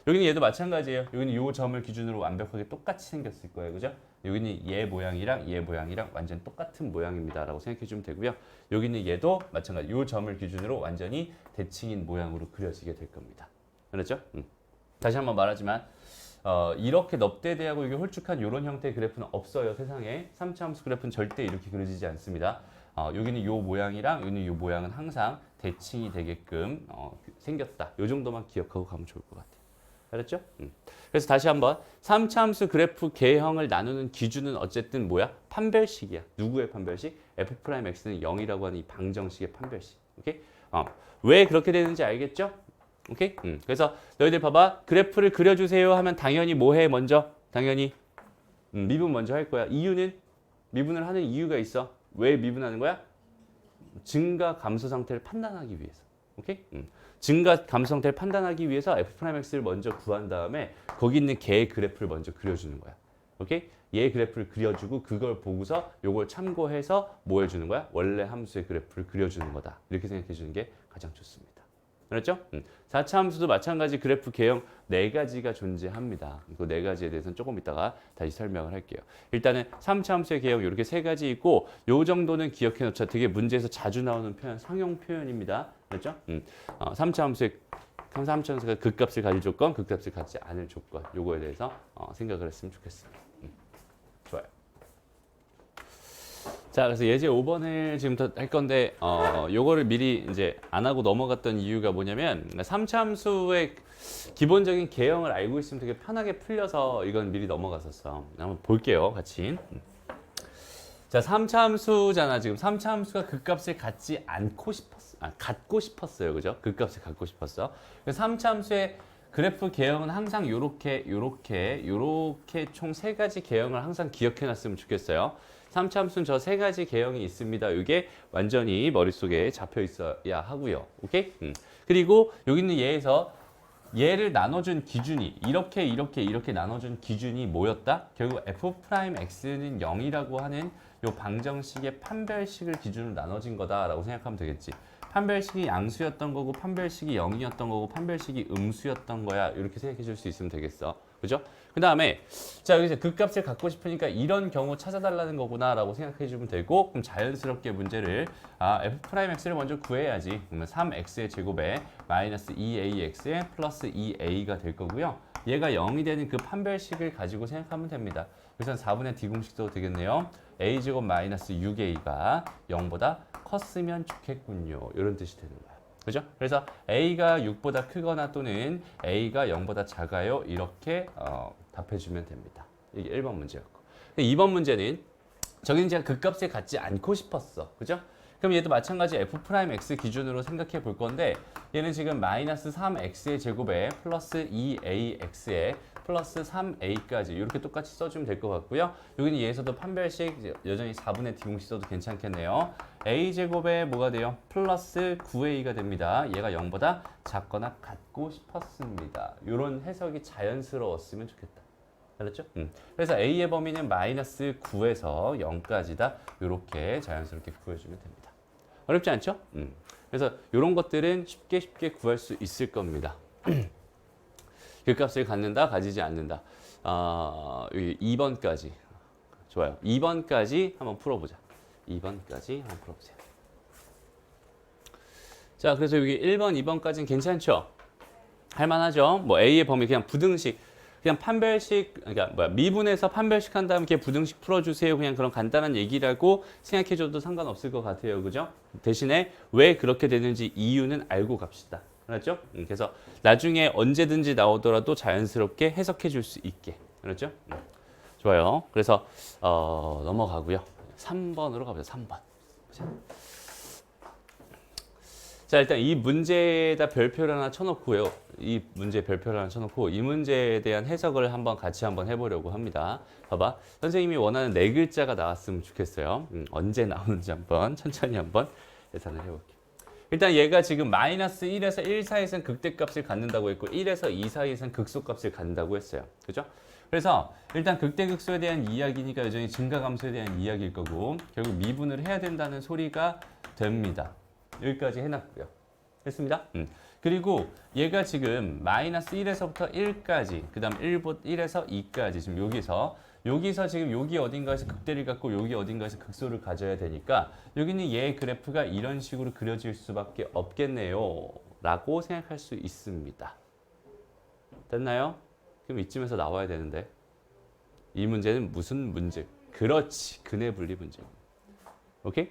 여기는 얘도 마찬가지예요. 여기는 요 점을 기준으로 완벽하게 똑같이 생겼을 거예요. 그죠? 여기는 얘 모양이랑 얘 모양이랑 완전 똑같은 모양입니다라고 생각해 주면 되고요. 여기는 얘도 마찬가지. 요 점을 기준으로 완전히 대칭인 모양으로 그려지게 될 겁니다. 그렇죠? 다시 한번 말하지만 이렇게 넙대대하고 이게 홀쭉한 이런 형태의 그래프는 없어요. 세상에 3차 함수 그래프는 절대 이렇게 그려지지 않습니다. 여기는 요 모양이랑 여기는 요 모양은 항상 대칭이 되게끔 생겼다. 요 정도만 기억하고 가면 좋을 것 같아요. 알았죠? 그래서 다시 한번 3차 함수 그래프 개형을 나누는 기준은 어쨌든 뭐야? 판별식이야. 누구의 판별식? f'x는 0이라고 하는 이 방정식의 판별식. 오케이? 왜 그렇게 되는지 알겠죠? 오케이? 그래서 너희들 봐봐. 그래프를 그려주세요 하면 당연히 뭐 해? 먼저? 당연히 미분 먼저 할 거야. 이유는? 미분을 하는 이유가 있어. 왜 미분하는 거야? 증가 감소 상태를 판단하기 위해서. 오케이? 증가 감소 상태를 판단하기 위해서 f'x를 먼저 구한 다음에 거기 있는 개의 그래프를 먼저 그려주는 거야. 오케이? 얘 그래프를 그려주고 그걸 보고서 요걸 참고해서 뭐 해주는 거야? 원래 함수의 그래프를 그려주는 거다. 이렇게 생각해 주는 게 가장 좋습니다. 그렇죠? 4차 함수도 마찬가지 그래프 개형 4가지가 존재합니다. 그 4가지에 대해서는 조금 이따가 다시 설명을 할게요. 일단은 3차 함수의 개형 이렇게 3가지 있고 요 정도는 기억해 놓자. 되게 문제에서 자주 나오는 표현, 상용 표현입니다. 그렇죠? 3차 함수가 극값을 가질 조건, 극값을 갖지 않을 조건. 요거에 대해서 생각을 했으면 좋겠습니다. 좋아요. 자, 그래서 예제 5번을 지금부터 할 건데, 요거를 미리 이제 안 하고 넘어갔던 이유가 뭐냐면, 3차 함수의 기본적인 개형을 알고 있으면 되게 편하게 풀려서 이건 미리 넘어갔었어. 한번 볼게요, 같이. 자, 3차 함수잖아. 지금 3차 함수가 극값을 갖지 않고 갖고 싶었어요. 그죠? 극값을 갖고 싶었어. 그래서 3차 함수의 그래프 개형은 항상 요렇게 총 3가지 개형을 항상 기억해 놨으면 좋겠어요. 3차 함수는 저 3가지 개형이 있습니다. 이게 완전히 머릿속에 잡혀 있어야 하고요. 오케이? 그리고 여기 있는 얘에서 얘를 나눠준 기준이 이렇게 나눠준 기준이 뭐였다? 결국 f'x는 0이라고 하는 요 방정식의 판별식을 기준으로 나눠진 거다라고 생각하면 되겠지. 판별식이 양수였던 거고 판별식이 0이었던 거고 판별식이 음수였던 거야. 이렇게 생각해 줄 수 있으면 되겠어. 그죠? 그 다음에 자 여기서 극값을 갖고 싶으니까 이런 경우 찾아달라는 거구나 라고 생각해 주면 되고 그럼 자연스럽게 문제를 f'x를 먼저 구해야지. 그러면 3x의 제곱에 마이너스 2ax에 플러스 2a가 될 거고요. 얘가 0이 되는 그 판별식을 가지고 생각하면 됩니다. 그래서 4분의 d 공식 써도 되겠네요. a제곱 마이너스 6a가 0보다 컸으면 좋겠군요. 이런 뜻이 되는 거야. 그죠? 그래서 a가 6보다 크거나 또는 a가 0보다 작아요. 이렇게 답해주면 됩니다. 이게 1번 문제였고. 2번 문제는 저기는 제가 극값을 갖지 않고 싶었어. 그죠? 그럼 얘도 마찬가지 f'x 기준으로 생각해 볼 건데 얘는 지금 마이너스 3x의 제곱에 플러스 2ax에 플러스 3a까지 이렇게 똑같이 써주면 될 것 같고요. 여기는 얘에서도 판별식 여전히 4분의 d 공식 써도 괜찮겠네요. a제곱에 뭐가 돼요? 플러스 9a가 됩니다. 얘가 0보다 작거나 같고 싶었습니다. 이런 해석이 자연스러웠으면 좋겠다. 알았죠? 그래서 a의 범위는 마이너스 9에서 0까지다. 이렇게 자연스럽게 구해주면 됩니다. 어렵지 않죠? 그래서 이런 것들은 쉽게 구할 수 있을 겁니다. 극값을 갖는다, 가지지 않는다. 2번까지. 좋아요. 2번까지 한번 풀어보자. 2번까지 한번 풀어보세요. 자, 그래서 여기 1번, 2번까지는 괜찮죠? 할만하죠? 뭐 A의 범위 그냥 부등식, 그냥 판별식, 그러니까 미분해서 판별식 한 다음에 부등식 풀어주세요. 그냥 그런 간단한 얘기라고 생각해줘도 상관없을 것 같아요. 그죠? 대신에 왜 그렇게 되는지 이유는 알고 갑시다. 알았죠? 그래서 나중에 언제든지 나오더라도 자연스럽게 해석해 줄 수 있게. 알았죠? 좋아요. 그래서 넘어가고요. 3번으로 가보자. 3번. 자, 일단 이 문제에다 별표를 하나 쳐놓고요. 이 문제 별표를 하나 쳐놓고 이 문제에 대한 해석을 같이 한번 해보려고 합니다. 봐봐. 선생님이 원하는 4글자가 나왔으면 좋겠어요. 언제 나오는지 한번 천천히 한번 계산을 해볼게요. 일단 얘가 지금 마이너스 1에서 1 사이에서는 극대값을 갖는다고 했고 1에서 2 사이에서는 극소값을 갖는다고 했어요. 그죠? 그래서 일단 극대극소에 대한 이야기니까 여전히 증가감소에 대한 이야기일 거고 결국 미분을 해야 된다는 소리가 됩니다. 여기까지 해놨고요. 됐습니다. 그리고 얘가 지금 마이너스 1에서부터 1까지, 그 다음 1에서 2까지 지금 여기서 지금 여기 어딘가에서 극대를 갖고 여기 어딘가에서 극소를 가져야 되니까 여기는 얘의 그래프가 이런 식으로 그려질 수밖에 없겠네요. 라고 생각할 수 있습니다. 됐나요? 그럼 이쯤에서 나와야 되는데 이 문제는 무슨 문제? 그렇지. 근해 분리 문제. 오케이?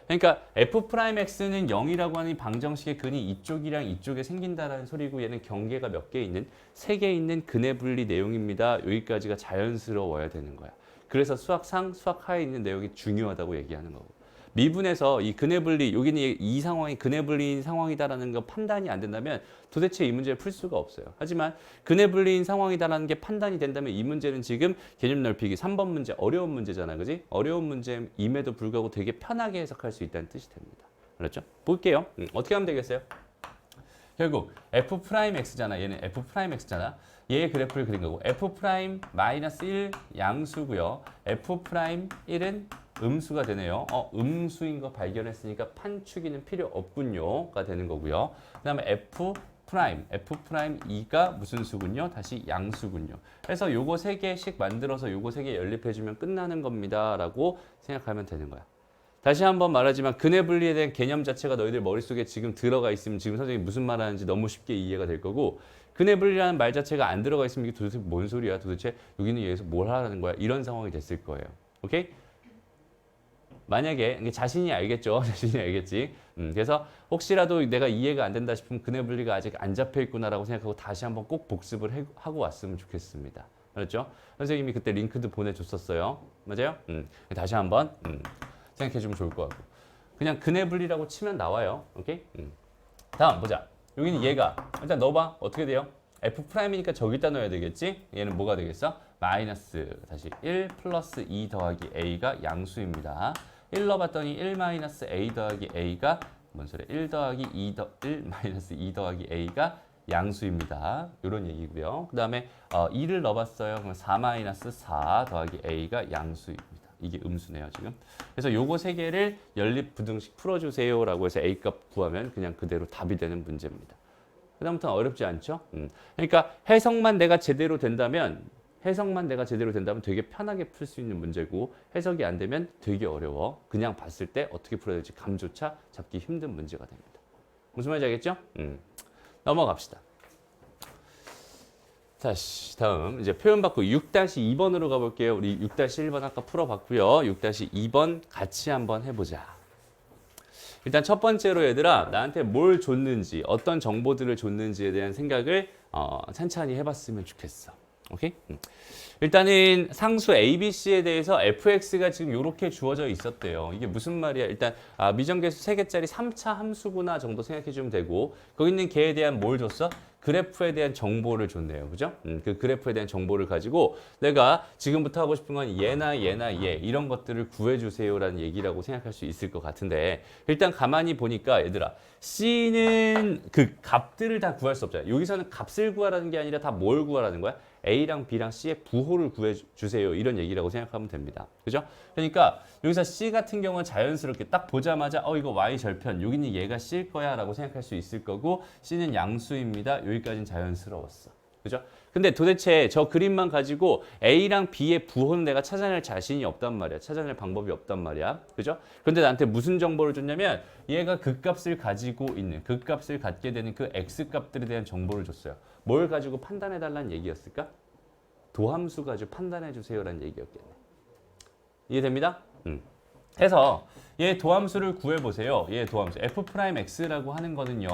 그러니까 f'x는 0이라고 하는 이 방정식의 근이 이쪽이랑 이쪽에 생긴다라는 소리고 얘는 경계가 몇 개 있는 3개 있는 근해 분리 내용입니다. 여기까지가 자연스러워야 되는 거야. 그래서 수학상 수학하에 있는 내용이 중요하다고 얘기하는 거고. 미분에서 이 근해 분리 여기는 이 상황이 근해 분리인 상황이다라는 거 판단이 안 된다면 도대체 이 문제를 풀 수가 없어요. 하지만 근해 분리인 상황이다라는 게 판단이 된다면 이 문제는 지금 개념 넓히기 3번 문제 어려운 문제잖아. 그지? 어려운 문제임에도 불구하고 되게 편하게 해석할 수 있다는 뜻이 됩니다. 알았죠? 볼게요. 어떻게 하면 되겠어요? 결국 f'x잖아. 얘는 f'x잖아. 얘의 그래프를 그린 거고 f'-1 양수고요. f'1은 음수가 되네요. 음수인 거 발견했으니까 판추기는 필요 없군요가 되는 거고요. 그 다음에 f'2가 무슨 수군요? 다시 양수군요. 그래서 요거 3개씩 만들어서 요거 3개 연립해주면 끝나는 겁니다. 라고 생각하면 되는 거야. 다시 한번 말하지만 근해 분리에 대한 개념 자체가 너희들 머릿속에 지금 들어가 있으면 지금 선생님이 무슨 말 하는지 너무 쉽게 이해가 될 거고 근해 분리라는 말 자체가 안 들어가 있으면 이게 도대체 뭔 소리야? 도대체 여기는 여기서 뭘 하라는 거야? 이런 상황이 됐을 거예요. 오케이? 만약에 자신이 알겠죠. 자신이 알겠지. 그래서 혹시라도 내가 이해가 안 된다 싶으면 근해 분리가 아직 안 잡혀 있구나라고 생각하고 다시 한번 꼭 복습을 하고 왔으면 좋겠습니다. 알았죠? 선생님이 그때 링크도 보내줬었어요. 맞아요? 다시 한번 생각해주면 좋을 것 같고 그냥 근해 분리라고 치면 나와요. 오케이? 다음 보자. 여기는 얘가 일단 넣어봐. 어떻게 돼요? f'이니까 저기다 넣어야 되겠지? 얘는 뭐가 되겠어? 마이너스 다시 1 플러스 2 더하기 a가 양수입니다. 1 넣어봤더니 1 마이너스 a 더하기 a가 뭔 소리야? 1 더하기 1 마이너스 2 더하기 a가 양수입니다. 이런 얘기고요. 그 다음에 2를 넣어봤어요. 그럼 4 마이너스 4 더하기 a가 양수입니다. 이게 음수네요 지금. 그래서 요거 3개를 연립부등식 풀어주세요라고 해서 a 값 구하면 그냥 그대로 답이 되는 문제입니다. 그다음부터는 어렵지 않죠? 그러니까 해석만 내가 제대로 된다면 되게 편하게 풀 수 있는 문제고 해석이 안 되면 되게 어려워. 그냥 봤을 때 어떻게 풀어야 될지 감조차 잡기 힘든 문제가 됩니다. 무슨 말인지 알겠죠? 넘어갑시다. 다시 다음 이제 표현 바꾸고 6-2번으로 가볼게요. 우리 6-1번 아까 풀어봤고요. 6-2번 같이 한번 해보자. 일단 첫 번째로 얘들아 나한테 뭘 줬는지 어떤 정보들을 줬는지에 대한 생각을 찬찬히 해봤으면 좋겠어. 오케이? 일단은 상수 ABC에 대해서 fx가 지금 이렇게 주어져 있었대요. 이게 무슨 말이야? 일단 미정계수 3개짜리 3차 함수구나 정도 생각해주면 되고 거기 있는 걔에 대한 뭘 줬어? 그래프에 대한 정보를 줬네요. 그죠? 그 그래프에 대한 정보를 가지고 내가 지금부터 하고 싶은 건 얘나 얘 이런 것들을 구해주세요라는 얘기라고 생각할 수 있을 것 같은데 일단 가만히 보니까 얘들아 C는 그 값들을 다 구할 수 없잖아요. 여기서는 값을 구하라는 게 아니라 다 뭘 구하라는 거야? A랑 B랑 C의 부호를 구해주세요. 이런 얘기라고 생각하면 됩니다. 그죠? 그러니까 여기서 C 같은 경우는 자연스럽게 딱 보자마자 이거 Y 절편, 여기는 얘가 C일 거야 라고 생각할 수 있을 거고 C는 양수입니다. 여기까지는 자연스러웠어. 그죠? 근데 도대체 저 그림만 가지고 A랑 B의 부호는 내가 찾아낼 자신이 없단 말이야. 찾아낼 방법이 없단 말이야. 그죠? 그런데 나한테 무슨 정보를 줬냐면 얘가 극값을 가지고 있는, 극값을 갖게 되는 그 X값들에 대한 정보를 줬어요. 뭘 가지고 판단해달라는 얘기였을까? 도함수 가지고 판단해주세요라는 얘기였겠네. 이해됩니다? 해서 얘 도함수를 구해보세요. 얘 도함수 f'x라고 하는 거는요.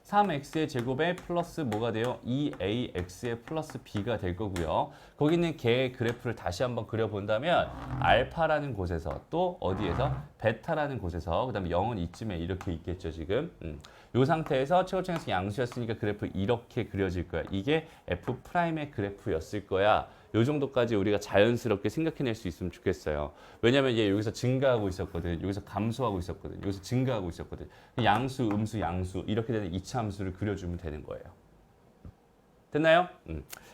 3x의 제곱에 플러스 뭐가 돼요? 2ax의 플러스 b가 될 거고요. 거기 있는 걔의 그래프를 다시 한번 그려본다면 알파라는 곳에서 또 어디에서? 베타라는 곳에서 그 다음에 0은 이쯤에 이렇게 있겠죠 지금. 이 상태에서 최고층에서 양수였으니까 그래프 이렇게 그려질 거야. 이게 f'의 그래프였을 거야. 요 정도까지 우리가 자연스럽게 생각해낼 수 있으면 좋겠어요. 왜냐면 얘 여기서 증가하고 있었거든. 여기서 감소하고 있었거든. 여기서 증가하고 있었거든. 양수, 음수, 양수 이렇게 되는 이차 함수를 그려주면 되는 거예요. 됐나요?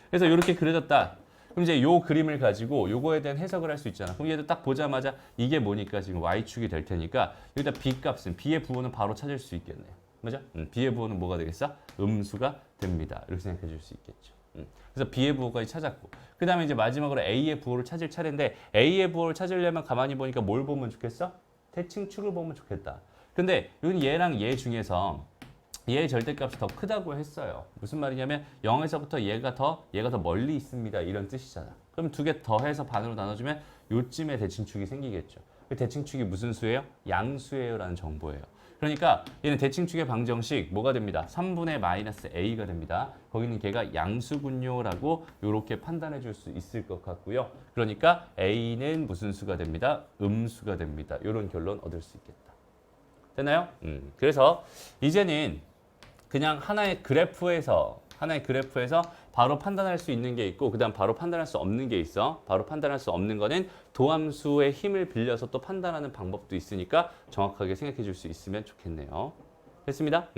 그래서 이렇게 그려졌다. 그럼 이제 요 그림을 가지고 요거에 대한 해석을 할 수 있잖아. 그럼 얘도 딱 보자마자 이게 뭐니까 지금 y축이 될 테니까 여기다 b 값은 b의 부호는 바로 찾을 수 있겠네요. 맞아? B의 부호는 뭐가 되겠어? 음수가 됩니다. 이렇게 생각해 줄 수 있겠죠. 그래서 B의 부호까지 찾았고 그 다음에 이제 마지막으로 A의 부호를 찾을 차례인데 A의 부호를 찾으려면 가만히 보니까 뭘 보면 좋겠어? 대칭축을 보면 좋겠다. 근데 이건 얘랑 얘 중에서 얘의 절대값이 더 크다고 했어요. 무슨 말이냐면 0에서부터 얘가 더 멀리 있습니다. 이런 뜻이잖아. 그럼 두 개 더해서 반으로 나눠주면 요쯤에 대칭축이 생기겠죠. 그 대칭축이 무슨 수예요? 양수예요 라는 정보예요. 그러니까 얘는 대칭축의 방정식 뭐가 됩니다? 3분의 마이너스 a가 됩니다. 거기는 걔가 양수군요 라고 이렇게 판단해 줄 수 있을 것 같고요. 그러니까 a는 무슨 수가 됩니다? 음수가 됩니다. 이런 결론 얻을 수 있겠다. 됐나요? 그래서 이제는 그냥 하나의 그래프에서 바로 판단할 수 있는 게 있고 그다음 바로 판단할 수 없는 게 있어. 바로 판단할 수 없는 거는 도함수의 힘을 빌려서 또 판단하는 방법도 있으니까 정확하게 생각해 줄 수 있으면 좋겠네요. 됐습니다.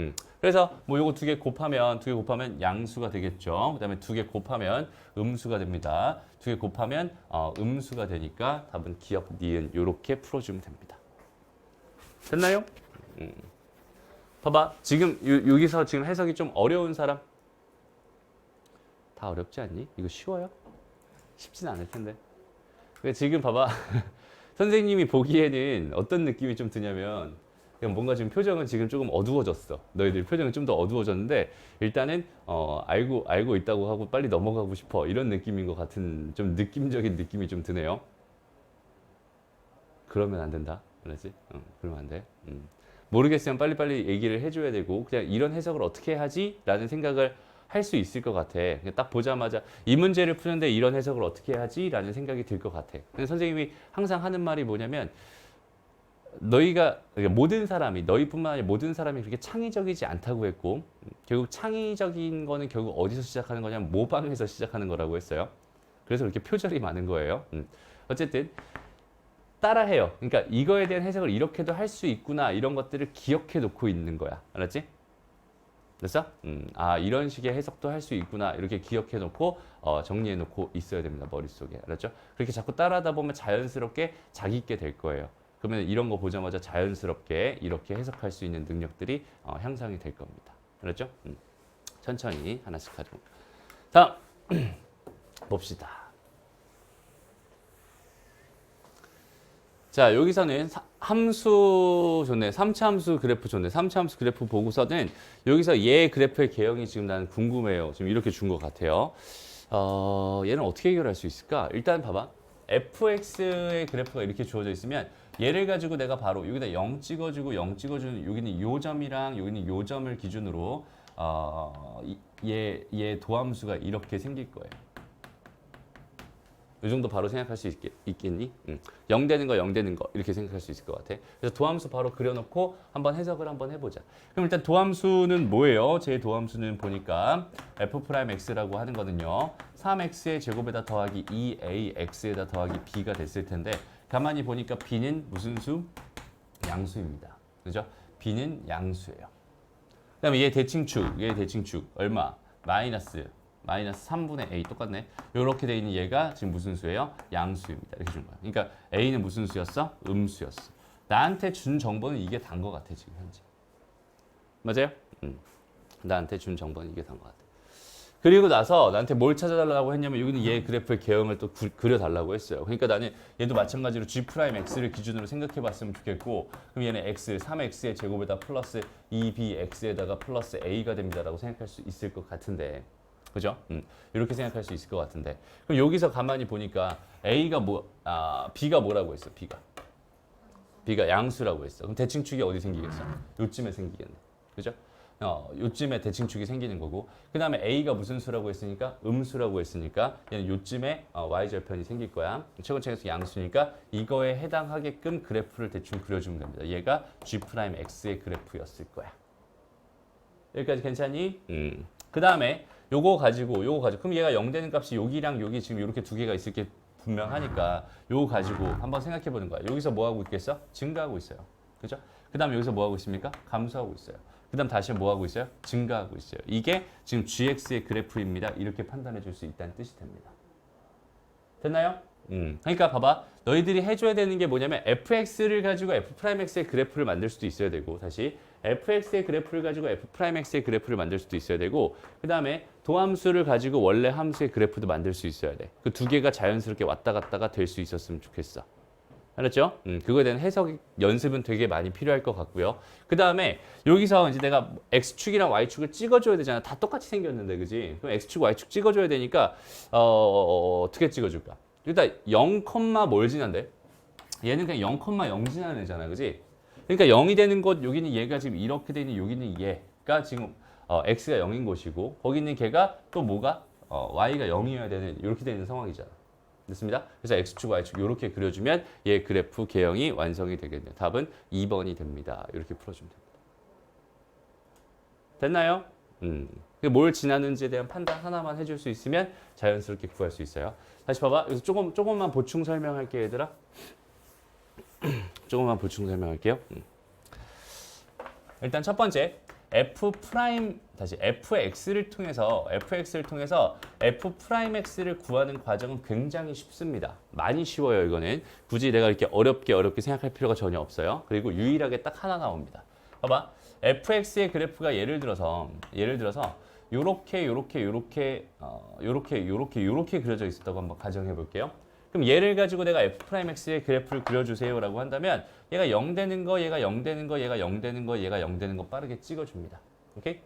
그래서 뭐 요거 두 개 곱하면 양수가 되겠죠. 그다음에 두 개 곱하면 음수가 됩니다. 두 개 곱하면 음수가 되니까 답은 기역 니은 요렇게 풀어주면 됩니다. 됐나요? 봐봐. 지금 여기서 지금 해석이 좀 어려운 사람? 다 어렵지 않니? 이거 쉬워요? 쉽진 않을 텐데. 그러니까 지금 봐봐. 선생님이 보기에는 어떤 느낌이 좀 드냐면 그냥 뭔가 지금 표정은 지금 조금 어두워졌어. 너희들 표정은 좀 더 어두워졌는데 일단은 알고 있다고 하고 빨리 넘어가고 싶어. 이런 느낌인 것 같은 좀 느낌적인 느낌이 좀 드네요. 그러면 안 된다. 알았지? 그러면 안 돼. 모르겠으면 빨리빨리 얘기를 해줘야 되고 그냥 이런 해석을 어떻게 하지? 라는 생각을 할 수 있을 것 같아. 그냥 딱 보자마자 이 문제를 푸는데 이런 해석을 어떻게 하지? 라는 생각이 들 것 같아. 근데 선생님이 항상 하는 말이 뭐냐면 그러니까 모든 사람이 너희뿐만 아니라 모든 사람이 그렇게 창의적이지 않다고 했고 결국 창의적인 거는 결국 어디서 시작하는 거냐면 모방에서 시작하는 거라고 했어요. 그래서 그렇게 표절이 많은 거예요. 어쨌든 따라해요. 그러니까 이거에 대한 해석을 이렇게도 할 수 있구나 이런 것들을 기억해 놓고 있는 거야. 알았지? 됐어? 이런 식의 해석도 할 수 있구나 이렇게 기억해 놓고 정리해 놓고 있어야 됩니다. 머릿속에. 알았죠? 그렇게 자꾸 따라하다 보면 자연스럽게 자기게 될 거예요. 그러면 이런 거 보자마자 자연스럽게 이렇게 해석할 수 있는 능력들이 향상이 될 겁니다. 알았죠? 천천히 하나씩 하죠. 다음 봅시다. 자, 여기서는 함수 좋네. 3차 함수 그래프 좋네. 3차 함수 그래프 보고서는 여기서 얘 그래프의 개형이 지금 나는 궁금해요. 지금 이렇게 준 것 같아요. 얘는 어떻게 해결할 수 있을까? 일단 봐봐. fx의 그래프가 이렇게 주어져 있으면 얘를 가지고 내가 바로 여기다 0 찍어주고 0 찍어주는 여기는 요 점이랑 여기는 요 점을 기준으로 얘 도함수가 이렇게 생길 거예요. 이 정도 바로 생각할 수 있겠니? 0 되는 거, 0 되는 거 이렇게 생각할 수 있을 것 같아. 그래서 도함수 바로 그려놓고 한번 해석을 한번 해보자. 그럼 일단 도함수는 뭐예요? 제 도함수는 보니까 f'x라고 하는 거는요. 3x의 제곱에다 더하기 2ax에다 더하기 b가 됐을 텐데 가만히 보니까 b는 무슨 수? 양수입니다. 그죠? b는 양수예요. 그 다음에 얘 대칭축 얼마? 마이너스 3분의 a 똑같네. 이렇게 돼 있는 얘가 지금 무슨 수예요? 양수입니다. 이렇게 준 거야. 그러니까 a는 무슨 수였어? 음수였어. 나한테 준 정보는 이게 단 것 같아 지금 현재. 맞아요? 나한테 준 정보는 이게 단 것 같아. 그리고 나서 나한테 뭘 찾아달라고 했냐면 여기는 얘 그래프의 개형을 또 그려달라고 했어요. 그러니까 나는 얘도 마찬가지로 G'X를 기준으로 생각해봤으면 좋겠고 그럼 얘는 X, 3X의 제곱에다 플러스 2BX에다가 플러스 A가 됩니다라고 생각할 수 있을 것 같은데 그죠? 이렇게 생각할 수 있을 것 같은데 그럼 여기서 가만히 보니까 B가 뭐라고 했어? B가 양수라고 했어. 그럼 대칭축이 어디 생기겠어? 요쯤에 생기겠네. 그죠? 요쯤에 대칭축이 생기는 거고 그 다음에 A가 무슨 수라고 했으니까 음수라고 했으니까 얘는 요쯤에 Y절편이 생길 거야. 최고층에서 양수니까 이거에 해당하게끔 그래프를 대충 그려주면 됩니다. 얘가 G'X의 그래프였을 거야. 여기까지 괜찮니? 그 다음에 요거 가지고 그럼 얘가 0 되는 값이 여기랑 여기 지금 이렇게 두 개가 있을 게 분명하니까 요거 가지고 한번 생각해 보는 거야. 여기서 뭐 하고 있겠어? 증가하고 있어요. 그죠? 그 다음에 여기서 뭐 하고 있습니까? 감소하고 있어요. 그 다음 다시 뭐 하고 있어요? 증가하고 있어요. 이게 지금 gx의 그래프입니다. 이렇게 판단해 줄 수 있다는 뜻이 됩니다. 됐나요? 그러니까 봐봐. 너희들이 해줘야 되는 게 뭐냐면 fx를 가지고 f'x의 그래프를 만들 수도 있어야 되고 다시 fx의 그래프를 가지고 f'x의 그래프를 만들 수도 있어야 되고 그 다음에 도함수를 가지고 원래 함수의 그래프도 만들 수 있어야 돼. 그 두 개가 자연스럽게 왔다 갔다가 될 수 있었으면 좋겠어. 알았죠? 그거에 대한 해석 연습은 되게 많이 필요할 것 같고요. 그 다음에 여기서 이제 내가 x축이랑 y축을 찍어줘야 되잖아. 다 똑같이 생겼는데, 그지? 그럼 x축, y축 찍어줘야 되니까 어떻게 찍어줄까? 일단 0, 뭘 지난대? 얘는 그냥 0,0 지나는 애잖아, 그지? 그러니까 0이 되는 곳, 여기는 얘가 지금 이렇게 돼 있는 여기는 얘가 지금 x가 0인 곳이고 거기 있는 걔가 또 뭐가 y가 0이어야 되는 이렇게 되는 상황이잖아. 됐습니다. 그래서 x축, y축 이렇게 그려주면 얘 그래프 개형이 완성이 되겠네요. 답은 2번이 됩니다. 이렇게 풀어주면 됩니다. 됐나요? 뭘 지나는지에 대한 판단 하나만 해줄 수 있으면 자연스럽게 구할 수 있어요. 다시 봐봐. 여기서 조금만 보충 설명할게요, 얘들아. 조금만 보충 설명할게요. 일단 첫 번째 fx를 통해서 f'x를 구하는 과정은 굉장히 쉽습니다. 많이 쉬워요. 이거는 굳이 내가 이렇게 어렵게 생각할 필요가 전혀 없어요. 그리고 유일하게 딱 하나 나옵니다. 봐봐. fx의 그래프가 예를 들어서 요렇게 그려져 있었다고 한번 가정해 볼게요. 그럼 얘를 가지고 내가 f'x의 그래프를 그려주세요라고 한다면 얘가 0 되는 거, 얘가 0 되는 거, 얘가 0 되는 거, 얘가 0 되는 거 빠르게 찍어줍니다. 오케이?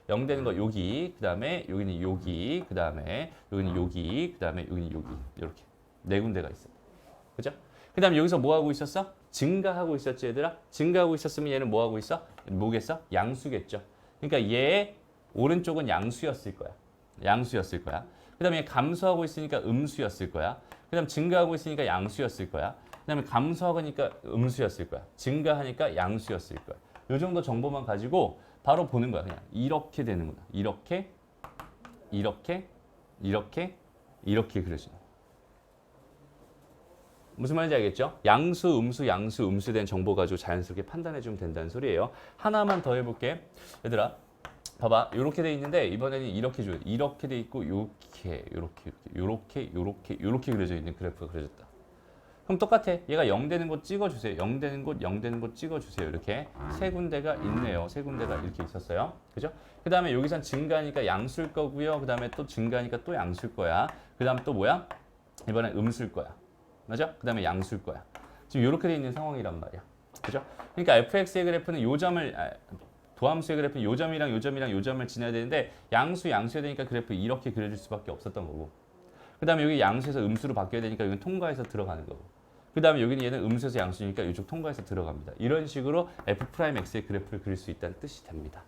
0 되는 거 여기, 그 다음에 여기는 여기, 그 다음에 여기는 여기, 그 다음에 여기는 여기 이렇게 네 군데가 있어. 그죠? 그 다음에 여기서 뭐 하고 있었어? 증가하고 있었지, 얘들아? 증가하고 있었으면 얘는 뭐 하고 있어? 뭐겠어? 양수겠죠. 그러니까 얘의 오른쪽은 양수였을 거야. 그 다음에 감소하고 있으니까 음수였을 거야. 그 다음 증가하고 있으니까 양수였을 거야. 그 다음에 감소하니까 음수였을 거야. 증가하니까 양수였을 거야. 이 정도 정보만 가지고 바로 보는 거야. 그냥 이렇게 되는구나. 이렇게 그려지는 거야. 무슨 말인지 알겠죠? 양수, 음수 된 정보 가지고 자연스럽게 판단해주면 된다는 소리예요. 하나만 더 해볼게. 얘들아, 봐봐. 이렇게 돼 있는데 이번에는 이렇게 돼 있고 이렇게 그려져 있는 그래프가 그려졌다. 그럼 똑같아. 얘가 0 되는 곳 찍어주세요. 0 되는 곳 찍어주세요. 이렇게 세 군데가 있네요. 세 군데가 이렇게 있었어요. 그죠? 그 다음에 여기선 증가하니까 양수일 거고요. 그 다음에 또 증가하니까 또 양수일 거야. 그 다음 또 뭐야? 이번엔 음수일 거야. 맞아? 그 다음에 양수일 거야. 지금 이렇게 돼 있는 상황이란 말이야. 그죠? 그러니까 fx의 그래프는 도함수의 그래프는 요 점을 지나야 되는데 양수여야 되니까 그래프 이렇게 그려줄 수밖에 없었던 거고. 그 다음에 여기 양수에서 음수로 바뀌어야 되니까 여기는 통과해서 들어가는 거고. 그 다음에 여기는 얘는 음수에서 양수니까 이쪽 통과해서 들어갑니다. 이런 식으로 f'x의 그래프를 그릴 수 있다는 뜻이 됩니다.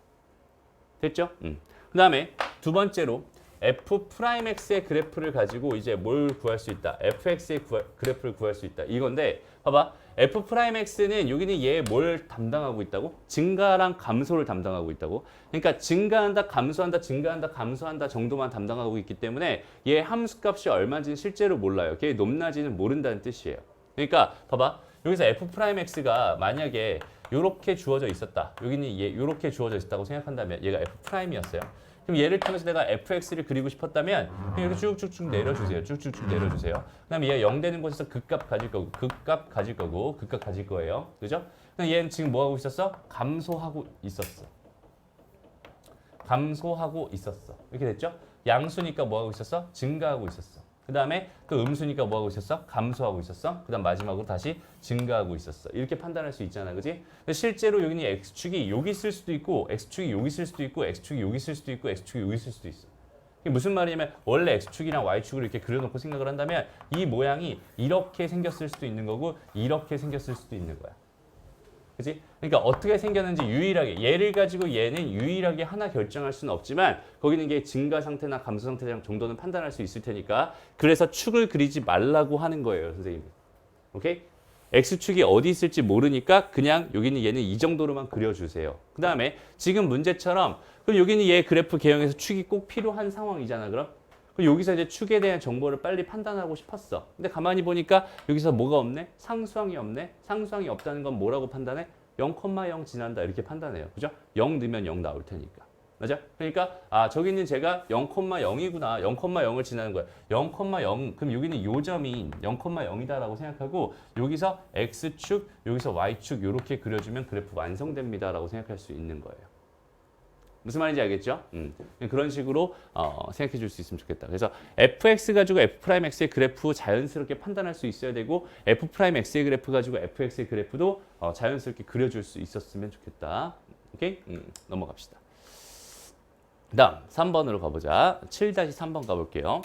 됐죠? 그 다음에 두 번째로 f'x의 그래프를 가지고 이제 뭘 구할 수 있다. fx의 그래프를 구할 수 있다. 이건데 봐봐. f'x는 여기는 얘 뭘 담당하고 있다고? 증가랑 감소를 담당하고 있다고. 그러니까 증가한다, 감소한다, 증가한다, 감소한다 정도만 담당하고 있기 때문에 얘 함수값이 얼마인지는 실제로 몰라요. 걔 높낮이는 모른다는 뜻이에요. 그러니까 봐봐. 여기서 f'x가 만약에 이렇게 주어져 있었다. 여기는 얘 이렇게 주어져 있었다고 생각한다면 얘가 f'이었어요. 그럼 얘를 통해서 내가 fx를 그리고 싶었다면 그냥 이렇게 쭉쭉쭉 내려주세요. 그 다음에 얘가 0 되는 곳에서 극값 가질 거예요. 그죠? 그럼 얘는 지금 뭐 하고 있었어? 감소하고 있었어. 이렇게 됐죠? 양수니까 뭐 하고 있었어? 증가하고 있었어. 그 다음에 또 음수니까 뭐 하고 있었어? 감소하고 있었어. 그 다음 마지막으로 다시 증가하고 있었어. 이렇게 판단할 수 있잖아, 그지? 근데 실제로 여기는 x축이 여기 있을 수도 있고, x축이 여기 있을 수도 있고, x축이 여기 있을 수도 있고, x축이 여기 있을 수도 있어. 이게 무슨 말이냐면 원래 x축이랑 y축을 이렇게 그려놓고 생각을 한다면 이 모양이 이렇게 생겼을 수도 있는 거고, 이렇게 생겼을 수도 있는 거야. 그치? 그러니까 어떻게 생겼는지 유일하게 얘를 가지고 얘는 유일하게 하나 결정할 수는 없지만 거기는 게 증가 상태나 감소 상태 정도는 판단할 수 있을 테니까 그래서 축을 그리지 말라고 하는 거예요, 선생님. 오케이? x축이 어디 있을지 모르니까 그냥 여기는 얘는 이 정도로만 그려주세요. 그 다음에 지금 문제처럼 그럼 여기는 얘 그래프 개형에서 축이 꼭 필요한 상황이잖아, 그럼? 그럼 여기서 이제 축에 대한 정보를 빨리 판단하고 싶었어. 근데 가만히 보니까 여기서 뭐가 없네? 상수항이 없네? 상수항이 없다는 건 뭐라고 판단해? 0,0 지난다 이렇게 판단해요. 그죠? 0 넣으면 0 나올 테니까. 맞아? 그러니까 저기 있는 제가 0,0이구나. 0,0을 지나는 거야. 0,0 그럼 여기는 요 점이 0,0이다라고 생각하고 여기서 x축, 여기서 y축 이렇게 그려주면 그래프 완성됩니다라고 생각할 수 있는 거예요. 무슨 말인지 알겠죠? 그런 식으로 생각해 줄 수 있으면 좋겠다. 그래서 fx 가지고 f'x의 그래프 자연스럽게 판단할 수 있어야 되고 f'x의 그래프 가지고 fx의 그래프도 자연스럽게 그려줄 수 있었으면 좋겠다. 오케이? 넘어갑시다. 다음 3번으로 가보자. 7-3번 가볼게요.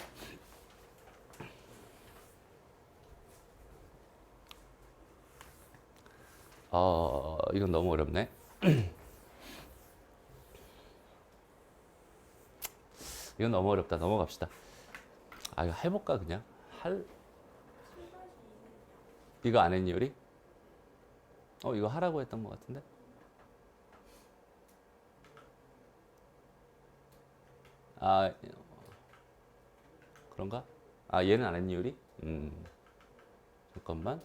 이건 너무 어렵네. 이건 너무 어렵다. 넘어갑시다. 이거 해볼까 그냥? 이거 안 했니 우리? 이거 하라고 했던 것 같은데? 그런가? 얘는 안 했니 우리? 잠깐만.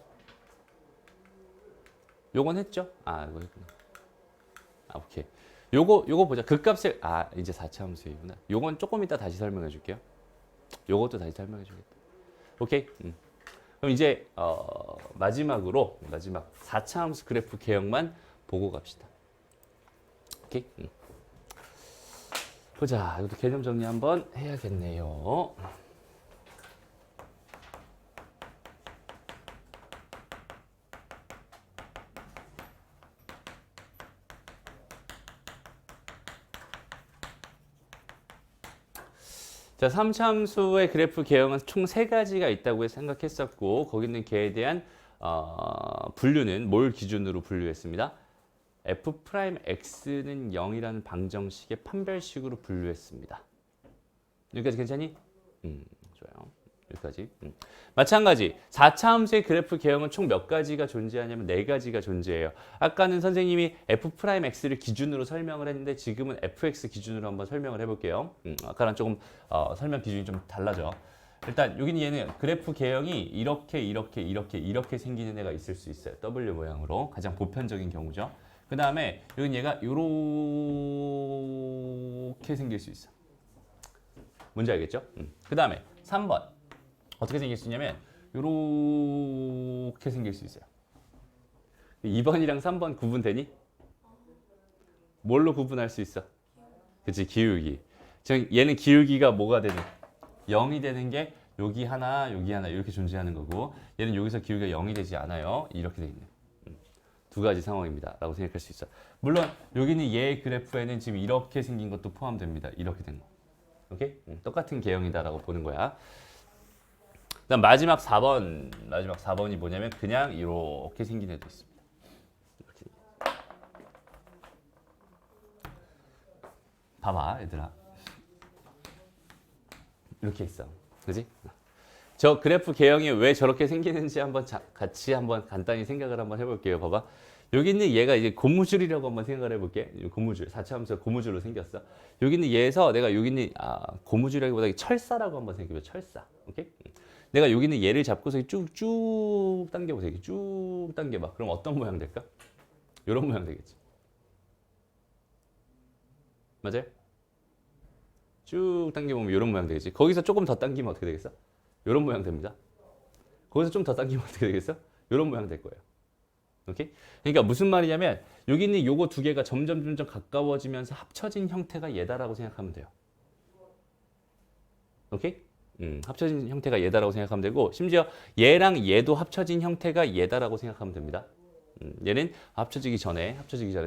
요건 했죠? 이거 했구나. 오케이. 요거 보자. 극값을 이제 4차 함수이구나. 요건 조금 이따 다시 설명해 줄게요. 요것도 다시 설명해 주겠다. 오케이. 그럼 이제 마지막 4차 함수 그래프 개형만 보고 갑시다. 오케이. 보자. 이것도 개념 정리 한번 해야겠네요. 자, 3차 함수의 그래프 개형은 총 3가지가 있다고 생각했었고 거기 있는 개에 대한 분류는 뭘 기준으로 분류했습니다. f'x는 0이라는 방정식의 판별식으로 분류했습니다. 여기까지 괜찮니? 좋아요. 여기까지. 마찬가지 4차 함수의 그래프 개형은 총 몇 가지가 존재하냐면 4가지가 존재해요. 아까는 선생님이 f'x를 기준으로 설명을 했는데 지금은 fx 기준으로 한번 설명을 해볼게요. 아까랑 조금 설명 기준이 좀 달라져. 일단 여기는 얘는 그래프 개형이 이렇게 생기는 애가 있을 수 있어요. W 모양으로 가장 보편적인 경우죠. 그 다음에 여기는 얘가 이렇게 생길 수 있어. 뭔지 알겠죠? 그 다음에 3번 어떻게 생길 수 있냐면 이렇게 생길 수 있어요. 2번이랑 3번 구분되니? 뭘로 구분할 수 있어? 그치, 기울기. 즉 얘는 기울기가 뭐가 되는? 0이 되는 게 여기 하나 이렇게 존재하는 거고 얘는 여기서 기울기가 0이 되지 않아요. 이렇게 돼 있는 두 가지 상황입니다. 라고 생각할 수 있어. 물론 여기는 얘의 그래프에는 지금 이렇게 생긴 것도 포함됩니다. 이렇게 된 거. 오케이? 똑같은 개형이다라고 보는 거야. 그다음 마지막 4번이 뭐냐면 그냥 이렇게 생긴 애도 있습니다. 이렇게. 봐봐, 얘들아. 이렇게 있어. 그지? 저 그래프 개형이 왜 저렇게 생기는지 같이 한번 간단히 생각을 한번 해볼게요. 봐봐. 여기 있는 얘가 이제 고무줄이라고 한번 생각을 해볼게. 고무줄. 4차 함수가 고무줄로 생겼어. 여기 있는 얘에서 내가 여기 있는 고무줄이라기보다 철사라고 한번 생각해봐. 철사. 오케이? 내가 여기 있는 얘를 잡고서 쭉 당겨보세요. 쭉 당겨봐. 그럼 어떤 모양 될까? 이런 모양 되겠지. 맞아요? 쭉 당겨보면 이런 모양 되겠지. 거기서 조금 더 당기면 어떻게 되겠어? 이런 모양 됩니다. 거기서 좀 더 당기면 어떻게 되겠어? 이런 모양 될 거예요. 오케이? 그러니까 무슨 말이냐면 여기 있는 요거 두 개가 점점 가까워지면서 합쳐진 형태가 얘다라고 생각하면 돼요. 오케이? 합쳐진 형태가 얘다라고 생각하면 되고 심지어 얘랑 얘도 합쳐진 형태가 얘다라고 생각하면 됩니다. 얘는 합쳐지기 전에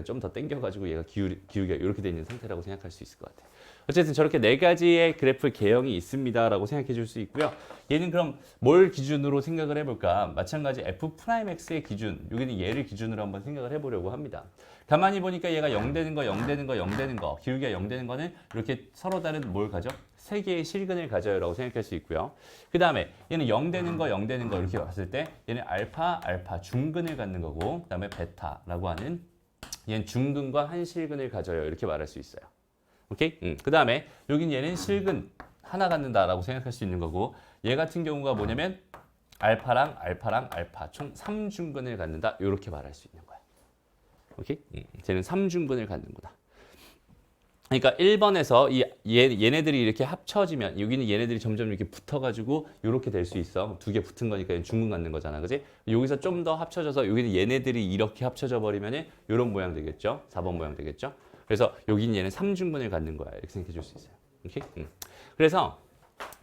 좀 더 당겨가지고 얘가 기울기가 이렇게 돼 있는 상태라고 생각할 수 있을 것 같아요. 어쨌든 저렇게 4가지의 그래프 개형이 있습니다라고 생각해 줄 수 있고요. 얘는 그럼 뭘 기준으로 생각을 해볼까? 마찬가지 f'x의 기준, 여기는 얘를 기준으로 한번 생각을 해보려고 합니다. 가만히 보니까 얘가 0 되는 거, 0 되는 거, 0 되는 거, 기울기가 0 되는 거는 이렇게 서로 다른 뭘 가져? 3개의 실근을 가져요라고 생각할 수 있고요. 그 다음에 얘는 0 되는 거, 0 되는 거 이렇게 봤을 때 얘는 알파 중근을 갖는 거고 그 다음에 베타라고 하는 얘는 중근과 한 실근을 가져요. 이렇게 말할 수 있어요. 오케이? 그 다음에 여긴 얘는 실근 하나 갖는다라고 생각할 수 있는 거고 얘 같은 경우가 뭐냐면 알파 총 3중근을 갖는다. 이렇게 말할 수 있는 거야. 오케이? 쟤는 3중근을 갖는구나. 그러니까 1번에서 얘네들이 이렇게 합쳐지면 여기는 얘네들이 점점 이렇게 붙어가지고 이렇게 될 수 있어. 두 개 붙은 거니까 얘는 중근 갖는 거잖아, 그지? 여기서 좀 더 합쳐져서 여기는 얘네들이 이렇게 합쳐져 버리면은 이런 모양 되겠죠. 4번 모양 되겠죠. 그래서 여기는 얘는 3중근을 갖는 거야. 이렇게 생각해 줄 수 있어요. 오케이? 그래서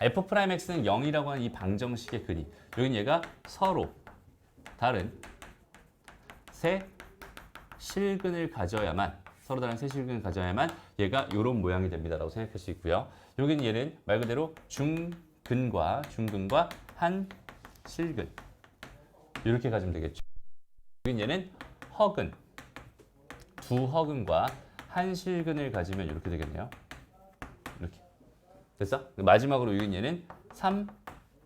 F'X는 0이라고 하는 이 방정식의 근이 여긴 얘가 서로 다른 세 실근을 가져야만 서로 다른 세 실근을 가져야만 얘가 이런 모양이 됩니다라고 생각할 수 있고요. 여기는 얘는 말 그대로 중근과 한 실근 이렇게 가지면 되겠죠. 여긴 얘는 허근 두 허근과 한 실근을 가지면 이렇게 되겠네요. 이렇게 됐어? 마지막으로 여긴 얘는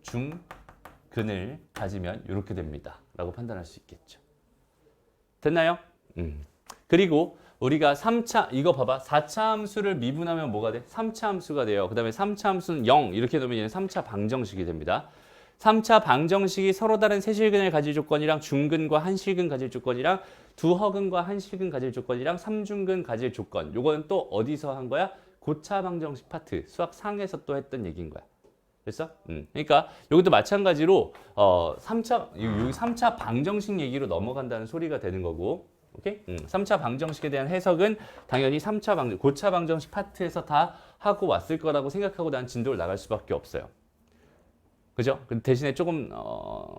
3중근을 가지면 이렇게 됩니다. 라고 판단할 수 있겠죠. 됐나요? 그리고 우리가 3차 이거 봐봐. 4차 함수를 미분하면 뭐가 돼? 3차 함수가 돼요. 그 다음에 3차 함수는 0 이렇게 놓으면 얘는 3차 방정식이 됩니다. 3차 방정식이 서로 다른 세 실근을 가질 조건이랑 중근과 한 실근 가질 조건이랑 두 허근과 한 실근 가질 조건이랑 3중근 가질 조건. 요거는 또 어디서 한 거야? 고차 방정식 파트. 수학 상에서 또 했던 얘기인 거야. 됐어? 그러니까 여기도 마찬가지로 3차 여기 3차 방정식 얘기로 넘어간다는 소리가 되는 거고. 오케이? 3차 방정식에 대한 해석은 당연히 3차 고차 방정식 파트에서 다 하고 왔을 거라고 생각하고 난 진도를 나갈 수밖에 없어요. 그죠? 대신에 조금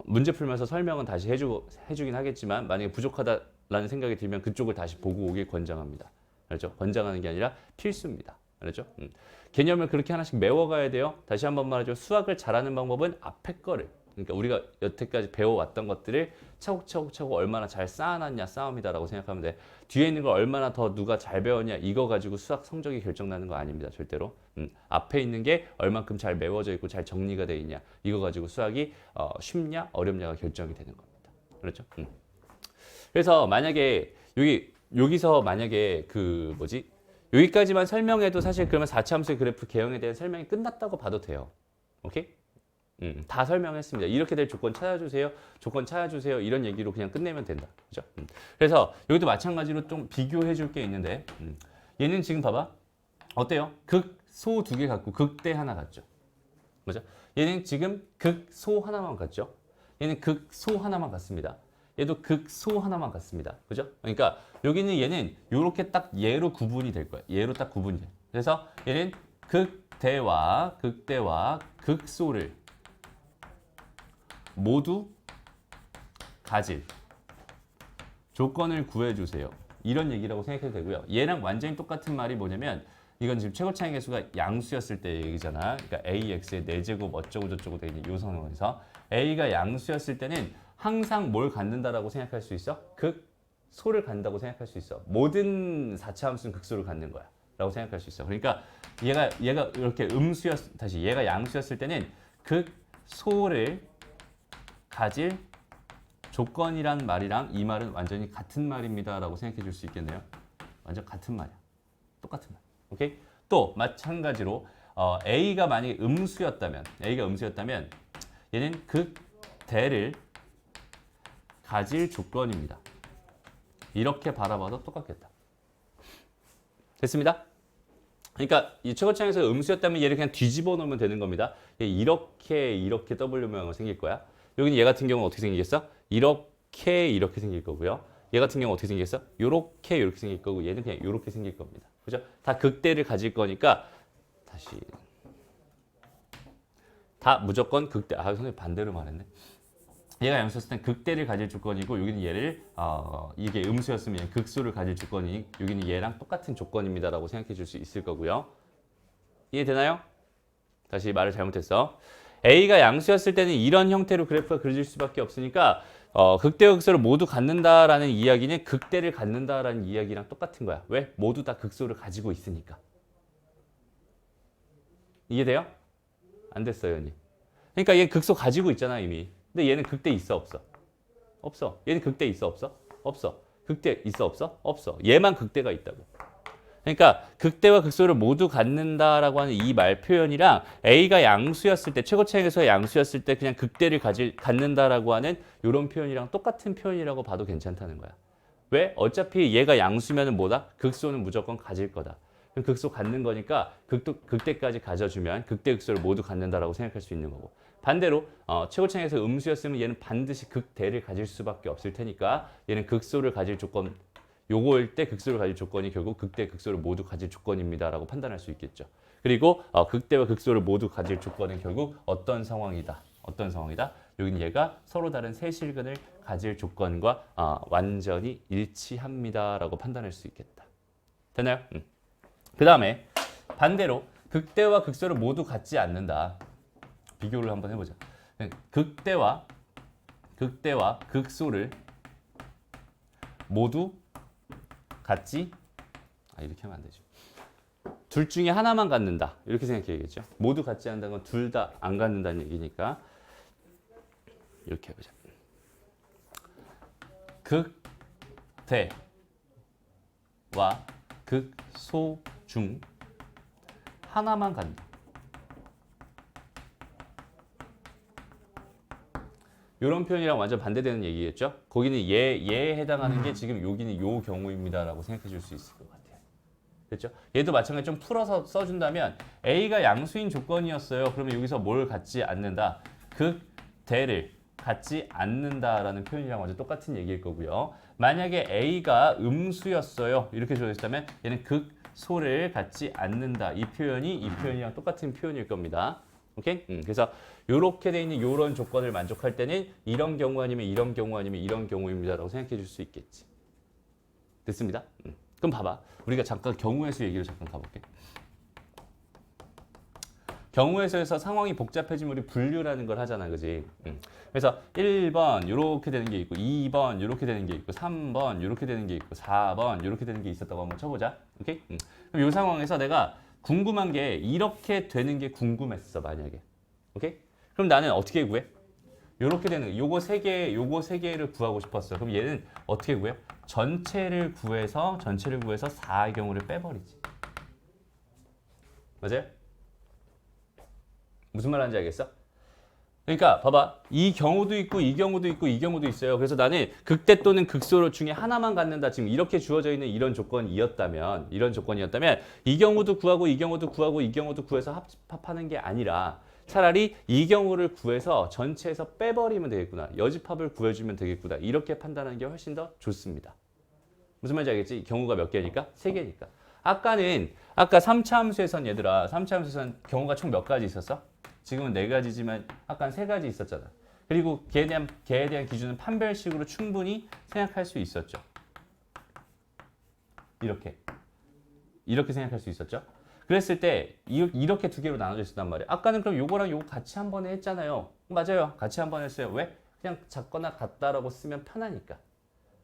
문제 풀면서 설명은 다시 해주긴 하겠지만 만약에 부족하다라는 생각이 들면 그쪽을 다시 보고 오길 권장합니다. 알죠? 권장하는 게 아니라 필수입니다. 알죠? 개념을 그렇게 하나씩 메워가야 돼요. 다시 한번 말하죠. 수학을 잘하는 방법은 앞에 거를 그러니까 우리가 여태까지 배워왔던 것들을 차곡차곡 얼마나 잘 쌓아놨냐 싸움이다라고 생각하면 돼. 뒤에 있는 걸 얼마나 더 누가 잘 배웠냐 이거 가지고 수학 성적이 결정나는 거 아닙니다. 절대로. 앞에 있는 게 얼만큼 잘 메워져 있고 잘 정리가 돼 있냐 이거 가지고 수학이 쉽냐 어렵냐가 결정이 되는 겁니다. 그렇죠? 그래서 만약에 여기서 만약에 그 뭐지 여기까지만 설명해도 사실 그러면 4차 함수의 그래프 개형에 대한 설명이 끝났다고 봐도 돼요. 오케이? 다 설명했습니다. 이렇게 될 조건 찾아주세요. 조건 찾아주세요. 이런 얘기로 그냥 끝내면 된다. 그죠? 그래서 여기도 마찬가지로 좀 비교해 줄 게 있는데 얘는 지금 봐봐. 어때요? 극소 두 개 같고 극대 하나 같죠? 그죠? 얘는 지금 극소 하나만 같죠? 얘는 극소 하나만 같습니다. 얘도 극소 하나만 같습니다. 그죠? 그러니까 여기는 얘는 이렇게 딱 얘로 구분이 될 거야. 얘로 딱 구분이 돼. 그래서 얘는 극대와 극소를 모두 가질 조건을 구해주세요. 이런 얘기라고 생각해도 되고요. 얘랑 완전히 똑같은 말이 뭐냐면 이건 지금 최고차의 개수가 양수였을 때 얘기잖아. 그러니까 AX의 4제곱 어쩌고 저쩌고 되어 있는 이 상황에서 A가 양수였을 때는 항상 뭘 갖는다라고 생각할 수 있어? 극소를 갖는다고 생각할 수 있어. 모든 4차 함수는 극소를 갖는 거야. 라고 생각할 수 있어. 그러니까 얘가 이렇게 얘가 양수였을 때는 극소를 가질 조건이란 말이랑 이 말은 완전히 같은 말입니다라고 생각해 줄 수 있겠네요. 완전 같은 말이야. 똑같은 말. 오케이? 또 마찬가지로 A가 만약에 음수였다면 얘는 극대를 가질 조건입니다. 이렇게 바라봐도 똑같겠다. 됐습니다? 그러니까 이 최고차에서 음수였다면 얘를 그냥 뒤집어 놓으면 되는 겁니다. 이렇게 W 모양으로 생길 거야. 여기는 얘 같은 경우는 어떻게 생기겠어? 이렇게 생길 거고요. 얘 같은 경우는 어떻게 생기겠어? 이렇게 생길 거고 얘는 그냥 이렇게 생길 겁니다. 그죠? 다 극대를 가질 거니까 다시 다 무조건 극대. 선생님 반대로 말했네. 얘가 양수였을 땐 극대를 가질 조건이고 여기는 얘를 이게 음수였으면 극수를 가질 조건이 여기는 얘랑 똑같은 조건입니다라고 생각해 줄 수 있을 거고요. 이해되나요? 다시 말을 잘못했어. A가 양수였을 때는 이런 형태로 그래프가 그려질 수밖에 없으니까 극대와 극소를 모두 갖는다라는 이야기는 극대를 갖는다라는 이야기랑 똑같은 거야. 왜? 모두 다 극소를 가지고 있으니까. 이해돼요? 안 됐어요, 언니. 그러니까 얘 극소 가지고 있잖아, 이미. 근데 얘는 극대 있어, 없어? 없어. 얘는 극대 있어, 없어? 없어. 극대 있어, 없어? 없어. 얘만 극대가 있다고. 그러니까 극대와 극소를 모두 갖는다라고 하는 이 말 표현이랑 A가 양수였을 때 최고차에서 양수였을 때 그냥 극대를 갖는다라고 하는 이런 표현이랑 똑같은 표현이라고 봐도 괜찮다는 거야. 왜? 어차피 얘가 양수면은 뭐다? 극소는 무조건 가질 거다. 그럼 극소 갖는 거니까 극대까지 가져주면 극대 극소를 모두 갖는다라고 생각할 수 있는 거고. 반대로 최고차항에서 음수였으면 얘는 반드시 극대를 가질 수밖에 없을 테니까 얘는 극소를 가질 조건, 요거일 때 극소를 가질 조건이 결국 극대 극소를 모두 가질 조건입니다라고 판단할 수 있겠죠. 그리고 극대와 극소를 모두 가질 조건은 결국 어떤 상황이다. 어떤 상황이다? 여기는 얘가 서로 다른 세실근을 가질 조건과 완전히 일치합니다라고 판단할 수 있겠다. 되나요? 그 다음에 반대로 극대와 극소를 모두 갖지 않는다. 비교를 한번 해보자. 극대와 극소를 모두 갖지, 이렇게 하면 안 되죠. 둘 중에 하나만 갖는다. 이렇게 생각해야겠죠. 모두 갖지 않는다는 건 둘 다 안 갖는다는 얘기니까 이렇게 해보자. 극대와 극소 중 하나만 갖는다. 이런 표현이랑 완전 반대되는 얘기겠죠. 거기는 얘에 해당하는 게 지금 여기는 요 경우입니다라고 생각해 줄 수 있을 것 같아요. 그렇죠? 얘도 마찬가지 좀 풀어서 써준다면 A가 양수인 조건이었어요. 그러면 여기서 뭘 갖지 않는다? 극대를 갖지 않는다라는 표현이랑 완전 똑같은 얘기일 거고요. 만약에 A가 음수였어요. 이렇게 주어졌다면 얘는 극소를 갖지 않는다. 이 표현이랑 똑같은 표현일 겁니다. 오케이? 그래서 이렇게 돼 있는 이런 조건을 만족할 때는 이런 경우 아니면 이런 경우 아니면 이런 경우입니다라고 생각해 줄 수 있겠지. 됐습니다. 그럼 봐봐. 우리가 잠깐 경우의 수 얘기를 잠깐 가볼게. 경우의 수에서 상황이 복잡해지면 우리 분류라는 걸 하잖아. 그지? 그래서 1번 이렇게 되는 게 있고 2번 이렇게 되는 게 있고 3번 이렇게 되는 게 있고 4번 이렇게 되는 게 있었다고 한번 쳐보자. 오케이? 그럼 이 상황에서 내가 궁금한 게 이렇게 되는 게 궁금했어. 만약에. 오케이? 그럼 나는 어떻게 구해? 요렇게 되는 요거 세 개를 구하고 싶었어. 그럼 얘는 어떻게 구해? 전체를 구해서 4의 경우를 빼버리지. 맞아요? 무슨 말 하는지 알겠어? 그러니까 봐봐. 이 경우도 있고 이 경우도 있고 이 경우도 있어요. 그래서 나는 극대 또는 극소 중에 하나만 갖는다. 지금 이렇게 주어져 있는 이런 조건이었다면 이 경우도 구하고 이 경우도 구하고 이 경우도 구해서 합하는 게 아니라 차라리 이 경우를 구해서 전체에서 빼버리면 되겠구나. 여집합을 구해주면 되겠구나. 이렇게 판단하는 게 훨씬 더 좋습니다. 무슨 말인지 알겠지? 경우가 몇 개니까? 3개니까. 아까 3차 함수에선 얘들아, 3차 함수에선 경우가 총 몇 가지 있었어? 지금은 4가지지만 아까는 3가지 있었잖아. 그리고 걔에 대한 기준은 판별식으로 충분히 생각할 수 있었죠. 이렇게 생각할 수 있었죠. 그랬을 때 이렇게 두 개로 나눠져 있었단 말이야. 아까는 그럼 요거랑 요거 같이 한 번에 했잖아요. 맞아요. 같이 한 번에 했어요. 왜? 그냥 작거나 같다라고 쓰면 편하니까.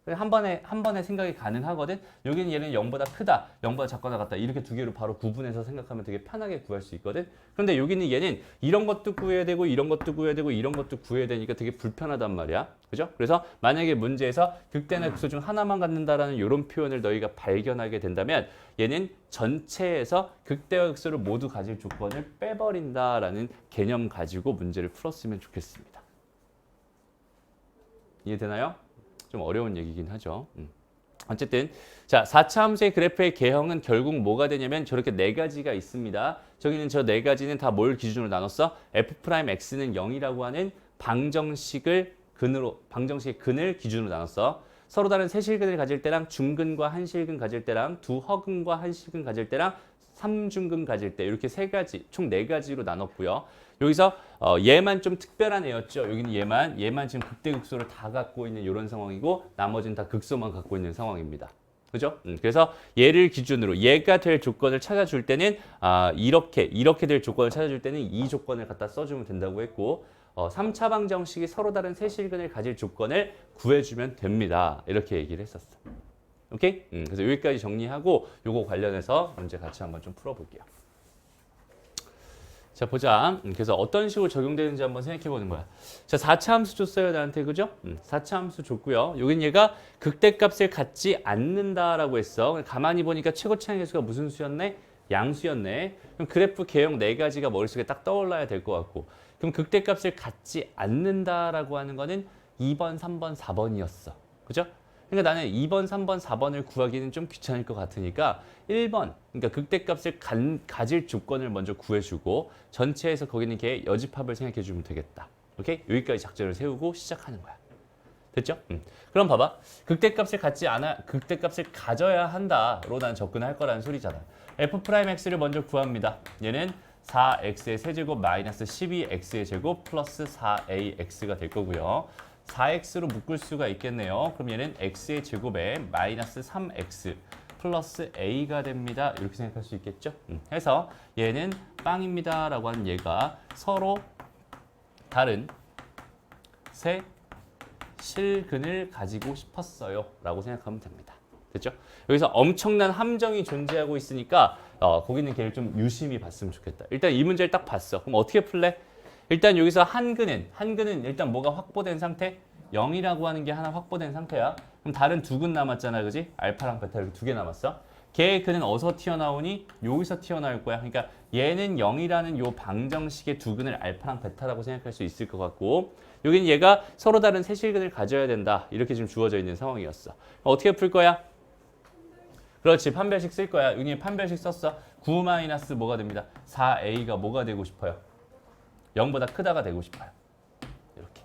한 번에 생각이 가능하거든. 여기는 얘는 0보다 크다, 0보다 작거나 같다. 이렇게 두 개로 바로 구분해서 생각하면 되게 편하게 구할 수 있거든. 그런데 여기는 얘는 이런 것도 구해야 되고 이런 것도 구해야 되고 이런 것도 구해야 되니까 되게 불편하단 말이야. 그죠? 그래서 만약에 문제에서 극대나 극소 중 하나만 갖는다라는 이런 표현을 너희가 발견하게 된다면 얘는 전체에서 극대와 극소를 모두 가질 조건을 빼버린다라는 개념 가지고 문제를 풀었으면 좋겠습니다. 이해되나요? 좀 어려운 얘기긴 하죠. 어쨌든 자 4차 함수의 그래프의 개형은 결국 뭐가 되냐면 저렇게 4가지가 있습니다. 저기는 저 4가지는 다 뭘 기준으로 나눴어? f'x는 0이라고 하는 방정식의 근을 기준으로 나눴어. 서로 다른 세실근을 가질 때랑 중근과 한실근 가질 때랑 두 허근과 한실근 가질 때랑 3중근 가질 때 이렇게 3가지 총 4가지로 나눴고요. 여기서 얘만 좀 특별한 애였죠. 여기는 얘만 지금 극대극소를 다 갖고 있는 이런 상황이고 나머지는 다 극소만 갖고 있는 상황입니다. 그죠? 그래서 얘를 기준으로 얘가 될 조건을 찾아줄 때는 이렇게 될 조건을 찾아줄 때는 이 조건을 갖다 써주면 된다고 했고 3차 방정식이 서로 다른 세실근을 가질 조건을 구해주면 됩니다. 이렇게 얘기를 했었어. 오케이? 그래서 여기까지 정리하고 요거 관련해서 문제 같이 한번 좀 풀어볼게요. 자, 보자. 그래서 어떤 식으로 적용되는지 한번 생각해 보는 거야. 자, 4차 함수 줬어요, 나한테. 그죠? 4차 함수 줬고요. 여긴 얘가 극대값을 갖지 않는다라고 했어. 가만히 보니까 최고차항의 수가 무슨 수였네? 양수였네. 그럼 그래프 개형 4가지가 머릿속에 딱 떠올라야 될 것 같고. 그럼 극대값을 갖지 않는다라고 하는 거는 2번, 3번, 4번이었어. 그죠? 그러니까 나는 2번, 3번, 4번을 구하기는 좀 귀찮을 것 같으니까 1번, 그러니까 극대값을 가질 조건을 먼저 구해주고 전체에서 거기는 걔 여집합을 생각해주면 되겠다. 오케이? 여기까지 작전을 세우고 시작하는 거야. 됐죠? 그럼 봐봐. 극대값을 갖지 않아, 극대값을 가져야 한다로 난 접근할 거라는 소리잖아. f'x를 먼저 구합니다. 얘는 4x의 세제곱 마이너스 12x의 제곱 플러스 4ax가 될 거고요. 4x로 묶을 수가 있겠네요. 그럼 얘는 x의 제곱에 마이너스 3x 플러스 a가 됩니다. 이렇게 생각할 수 있겠죠? 해서 얘는 빵입니다 라고 하는 얘가 서로 다른 세 실근을 가지고 싶었어요 라고 생각하면 됩니다. 됐죠? 여기서 엄청난 함정이 존재하고 있으니까 거기 있는 걔를 좀 유심히 봤으면 좋겠다. 일단 이 문제를 딱 봤어. 그럼 어떻게 풀래? 일단 여기서 한근은 일단 뭐가 확보된 상태? 0이라고 하는 게 하나 확보된 상태야. 그럼 다른 두 근 남았잖아, 그지? 알파랑 베타 이렇게 두 개 남았어. 걔의 근은 어디서 튀어나오니? 여기서 튀어나올 거야. 그러니까 얘는 0이라는 요 방정식의 두 근을 알파랑 베타라고 생각할 수 있을 것 같고, 여기는 얘가 서로 다른 세실근을 가져야 된다. 이렇게 지금 주어져 있는 상황이었어. 어떻게 풀 거야? 그렇지, 판별식 쓸 거야. 여기 판별식 썼어. 9 마이너스 뭐가 됩니다? 4a가 뭐가 되고 싶어요? 0보다 크다가 되고 싶어요. 이렇게.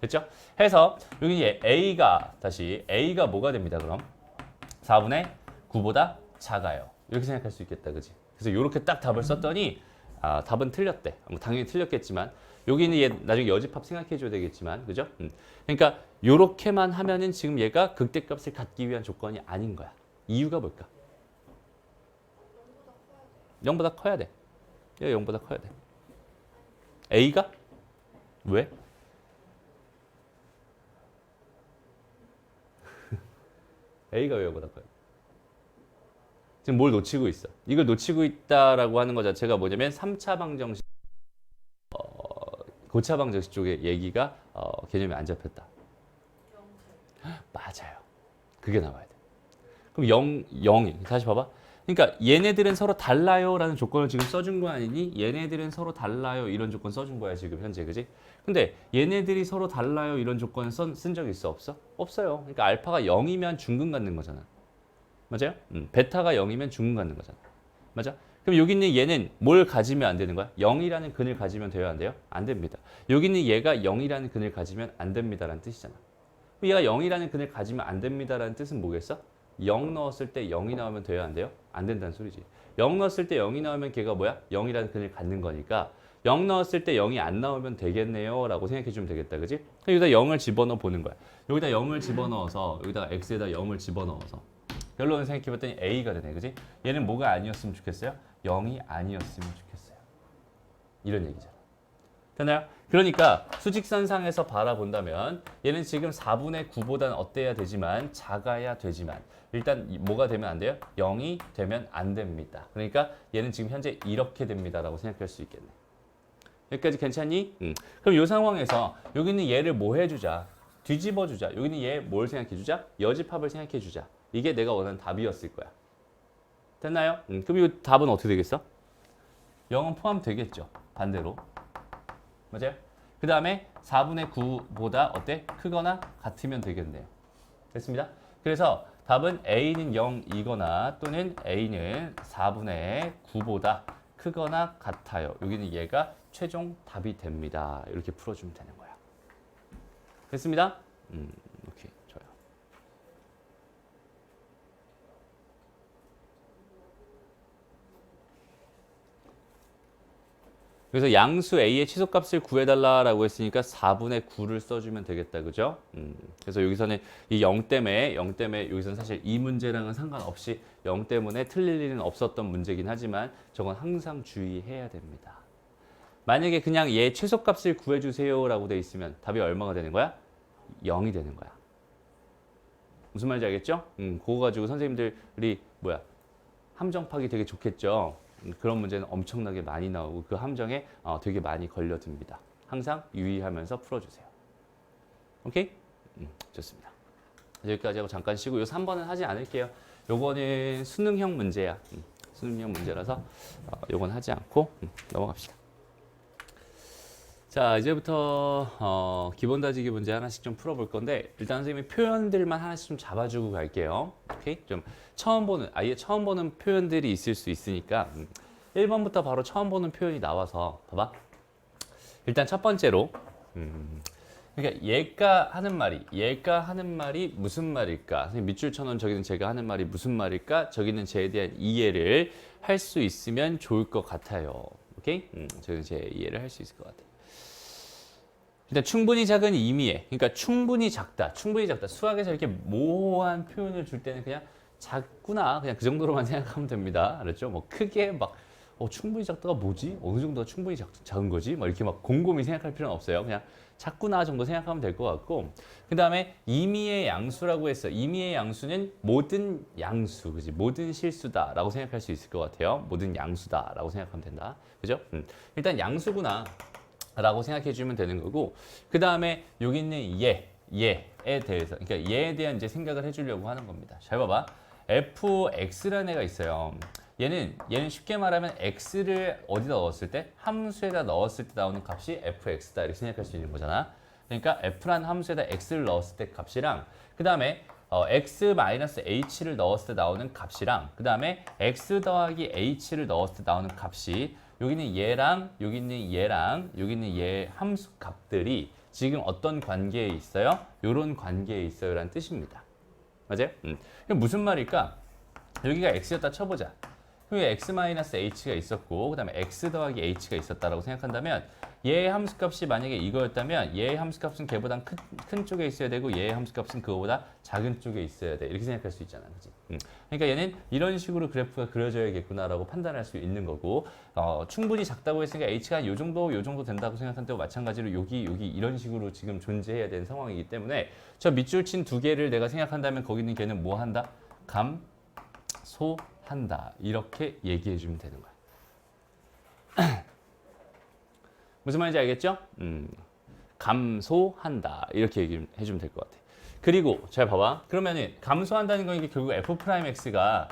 됐죠? 해서 여기 A가 뭐가 됩니다, 그럼? 4분의 9보다 작아요. 이렇게 생각할 수 있겠다, 그지? 그래서 이렇게 딱 답을 썼더니 답은 틀렸대. 당연히 틀렸겠지만 여기는 얘 나중에 여집합 생각해줘야 되겠지만, 그죠? 그러니까 이렇게만 하면은 지금 얘가 극대값을 갖기 위한 조건이 아닌 거야. 이유가 뭘까? 0보다 커야 돼. 얘가 0보다 커야 돼. A가? 왜? A가 왜 0보다 커요? 지금 뭘 놓치고 있어? 이걸 놓치고 있다라고 하는 것 자체가 뭐냐면 3차 방정식, 고차 방정식 쪽에 얘기가 개념이 안 잡혔다. 맞아요. 그게 나와야 돼. 그럼 0이 다시 봐봐. 그러니까 얘네들은 서로 달라요라는 조건을 지금 써준 거 아니니? 얘네들은 서로 달라요 이런 조건 써준 거야 지금 현재, 그지? 근데 얘네들이 서로 달라요 이런 조건 쓴 적 있어 없어? 없어요. 그러니까 알파가 0이면 중근 갖는 거잖아. 맞아요? 베타가 0이면 중근 갖는 거잖아. 맞아? 그럼 여기 있는 얘는 뭘 가지면 안 되는 거야? 0이라는 근을 가지면 돼요, 안 돼요? 안 됩니다. 여기 있는 얘가 0이라는 근을 가지면 안 됩니다라는 뜻이잖아. 얘가 0이라는 근을 가지면 안 됩니다라는 뜻은 뭐겠어? 0 넣었을 때 0이 나오면 돼요, 안 돼요? 안 된다는 소리지. 0 넣었을 때 0이 나오면 걔가 뭐야? 0이라는 근을 갖는 거니까 0 넣었을 때 0이 안 나오면 되겠네요 라고 생각해 주면 되겠다, 그지? 여기다 0을 집어넣어 보는 거야. 여기다 0을 집어넣어서 여기다 x에다 0을 집어넣어서 결론을 생각해 봤더니 a가 되네, 그지? 얘는 뭐가 아니었으면 좋겠어요? 0이 아니었으면 좋겠어요. 이런 얘기잖아. 되나요? 그러니까 수직선상에서 바라본다면 얘는 지금 4분의 9보다는 어때야 되지만 작아야 되지만 일단 뭐가 되면 안 돼요? 0이 되면 안 됩니다. 그러니까 얘는 지금 현재 이렇게 됩니다라고 생각할 수 있겠네. 여기까지 괜찮니? 그럼 이 상황에서 여기 있는 얘를 뭐 해주자? 뒤집어주자. 여기 있는 얘 뭘 생각해주자? 여집합을 생각해주자. 이게 내가 원하는 답이었을 거야. 됐나요? 그럼 이 답은 어떻게 되겠어? 0은 포함되겠죠. 반대로. 맞아요? 그 다음에 4분의 9보다 어때? 크거나 같으면 되겠네요. 됐습니다. 그래서 답은 A는 0이거나 또는 A는 4분의 9보다 크거나 같아요. 여기는 얘가 최종 답이 됩니다. 이렇게 풀어주면 되는 거야. 됐습니다? 오케이, 좋아요. 그래서 양수 A의 치소값을 구해달라고 했으니까 4분의 9를 써주면 되겠다, 그죠? 그래서 여기서는 이 0 때문에 여기서는 사실 이 문제랑은 상관없이 0 때문에 틀릴 일은 없었던 문제긴 하지만 저건 항상 주의해야 됩니다. 만약에 그냥 얘 최소값을 구해주세요라고 돼 있으면 답이 얼마가 되는 거야? 0이 되는 거야. 무슨 말인지 알겠죠? 그거 가지고 선생님들이 함정 파기 되게 좋겠죠? 그런 문제는 엄청나게 많이 나오고 그 함정에 되게 많이 걸려듭니다. 항상 유의하면서 풀어주세요. 오케이? 좋습니다. 여기까지 하고 잠깐 쉬고 요 3번은 하지 않을게요. 요거는 수능형 문제야. 수능형 문제라서 요건 하지 않고 넘어갑시다. 자, 이제부터 기본 다지기 문제 하나씩 좀 풀어볼 건데 일단 선생님이 표현들만 하나씩 좀 잡아주고 갈게요. 오케이? 좀 아예 처음 보는 표현들이 있을 수 있으니까 1번부터 바로 처음 보는 표현이 나와서 봐봐. 일단 첫 번째로 그러니까 얘가 하는 말이 무슨 말일까? 선생님 밑줄 쳐놓은 저기는 제가 하는 말이 무슨 말일까? 저기는 제에 대한 이해를 할 수 있으면 좋을 것 같아요. 오케이? 저기는 제 이해를 할 수 있을 것 같아요. 일단 충분히 작은 의미에, 그러니까 충분히 작다. 수학에서 이렇게 모호한 표현을 줄 때는 그냥 작구나, 그냥 그 정도로만 생각하면 됩니다. 알았죠? 뭐 크게 막 충분히 작다가 뭐지? 어느 정도가 충분히 작은 거지? 막 이렇게 막 곰곰이 생각할 필요는 없어요. 그냥 작구나 정도 생각하면 될 것 같고, 그 다음에 임의의 양수라고 했어. 임의의 양수는 모든 양수, 그지? 모든 실수다라고 생각할 수 있을 것 같아요. 모든 양수다라고 생각하면 된다, 그죠? 일단 양수구나. 라고 생각해 주면 되는 거고, 그 다음에 여기 있는 얘에 대해서, 그러니까 얘에 대한 이제 생각을 해주려고 하는 겁니다. 잘 봐봐. fx라는 애가 있어요. 얘는 쉽게 말하면 x를 어디다 넣었을 때, 함수에다 넣었을 때 나오는 값이 fx다 이렇게 생각할 수 있는 거잖아. 그러니까 f라는 함수에다 x를 넣었을 때 값이랑, 그 다음에 x-h를 넣었을 때 나오는 값이랑, 그 다음에 x 더하기 h를 넣었을 때 나오는 값이, 여기는 얘랑 여기 있는 얘랑 여기 있는 얘 함수 값들이 지금 어떤 관계에 있어요? 이런 관계에 있어요 라는 뜻입니다. 맞아요? 이게 무슨 말일까? 여기가 x였다 쳐보자. 그럼 x-h가 있었고, 그 다음에 x 더하기 h가 있었다라고 생각한다면, 얘의 함수값이 만약에 이거였다면 얘의 함수값은 걔보다 큰 쪽에 있어야 되고 얘의 함수값은 그거보다 작은 쪽에 있어야 돼. 이렇게 생각할 수 있잖아. 그치? 그러니까 얘는 이런 식으로 그래프가 그려져야겠구나라고 판단할 수 있는 거고, 충분히 작다고 했으니까 h가 요 정도 된다고 생각한 때와 마찬가지로 여기 이런 식으로 지금 존재해야 되는 상황이기 때문에 저 밑줄 친 두 개를 내가 생각한다면 거기 있는 걔는 뭐 한다? 감소한다. 이렇게 얘기해 주면 되는 거야. 무슨 말인지 알겠죠? 감소한다. 이렇게 얘기해 주면 될 것 같아. 그리고 잘 봐봐. 그러면은 감소한다는 건 이게 결국 f'x가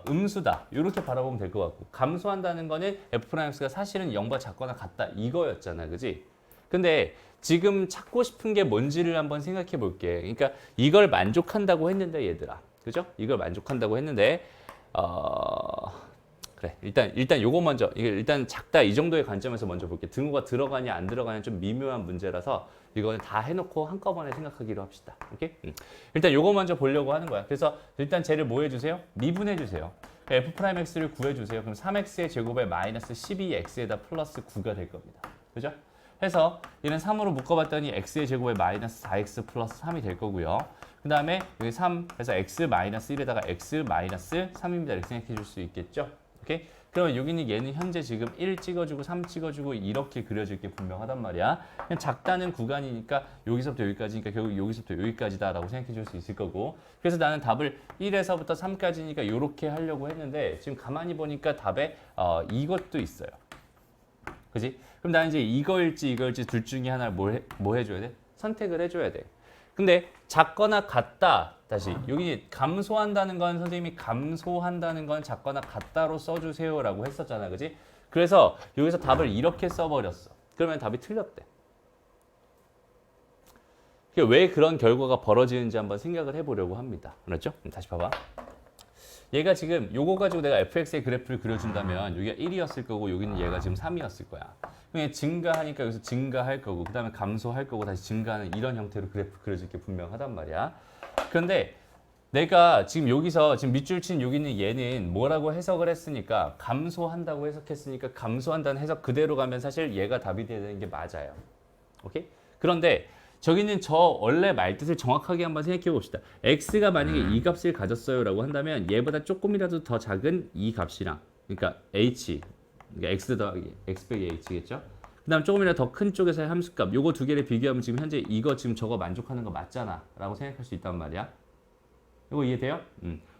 음수다. 이렇게 바라보면 될 것 같고, 감소한다는 거는 f'x가 사실은 0보다 작거나 같다. 이거였잖아. 그지? 근데 지금 찾고 싶은 게 뭔지를 한번 생각해 볼게. 그러니까 이걸 만족한다고 했는데 얘들아. 그죠? 이걸 만족한다고 했는데 그래. 일단 요거 먼저, 일단 작다 이 정도의 관점에서 먼저 볼게. 등호가 들어가냐 안 들어가냐 좀 미묘한 문제라서 이거는 다 해놓고 한꺼번에 생각하기로 합시다. 오케이? 일단 요거 먼저 보려고 하는 거야. 그래서 일단 쟤를 뭐 해주세요? 미분해 주세요. f'x를 구해주세요. 그럼 3x의 제곱에 마이너스 12x에다 플러스 9가 될 겁니다. 그죠? 해서 얘는 3으로 묶어봤더니 x의 제곱에 마이너스 4x 플러스 3이 될 거고요. 그 다음에 여기 3 해서 x 마이너스 1에다가 x 마이너스 3입니다. 이렇게 생각해 줄 수 있겠죠? 오케이? 그러면 여기는 얘는 현재 지금 1 찍어주고 3 찍어주고 이렇게 그려질 게 분명하단 말이야. 그냥 작다는 구간이니까 여기서부터 여기까지니까 결국 여기서부터 여기까지다라고 생각해 줄 수 있을 거고, 그래서 나는 답을 1에서부터 3까지니까 이렇게 하려고 했는데 지금 가만히 보니까 답에 이것도 있어요. 그지? 그럼 나는 이제 이거일지 둘 중에 하나를 뭐 해줘야 돼? 선택을 해줘야 돼. 근데 작거나 같다, 다시 여기 감소한다는 건 선생님이 감소한다는 건 작거나 같다로 써주세요라고 했었잖아, 그지? 그래서 여기서 답을 이렇게 써버렸어. 그러면 답이 틀렸대. 왜 그런 결과가 벌어지는지 한번 생각을 해보려고 합니다. 그렇죠? 다시 봐봐. 얘가 지금 요거 가지고 내가 fx의 그래프를 그려준다면 여기가 1이었을 거고 여기는 얘가 지금 3이었을 거야. 그냥 증가하니까 여기서 증가할 거고 그 다음에 감소할 거고 다시 증가하는 이런 형태로 그래프 그려질 게 분명하단 말이야. 그런데 내가 지금 여기서 지금 밑줄 친 여기 있는 얘는 뭐라고 해석을 했으니까 감소한다고 해석했으니까 감소한다는 해석 그대로 가면 사실 얘가 답이 돼야 되는 게 맞아요. 오케이? 그런데 저기는 저 원래 말뜻을 정확하게 한번 생각해 봅시다. x가 만약에 이 값을 가졌어요 라고 한다면 얘보다 조금이라도 더 작은 이 값이랑, 그러니까 h, 그러니까 x 더하기 x 빼기 h겠죠. 그 다음 조금이라도 더 큰 쪽에서의 함수값, 요거 두 개를 비교하면 지금 현재 이거 지금 저거 만족하는 거 맞잖아 라고 생각할 수 있단 말이야. 이거 이해돼요?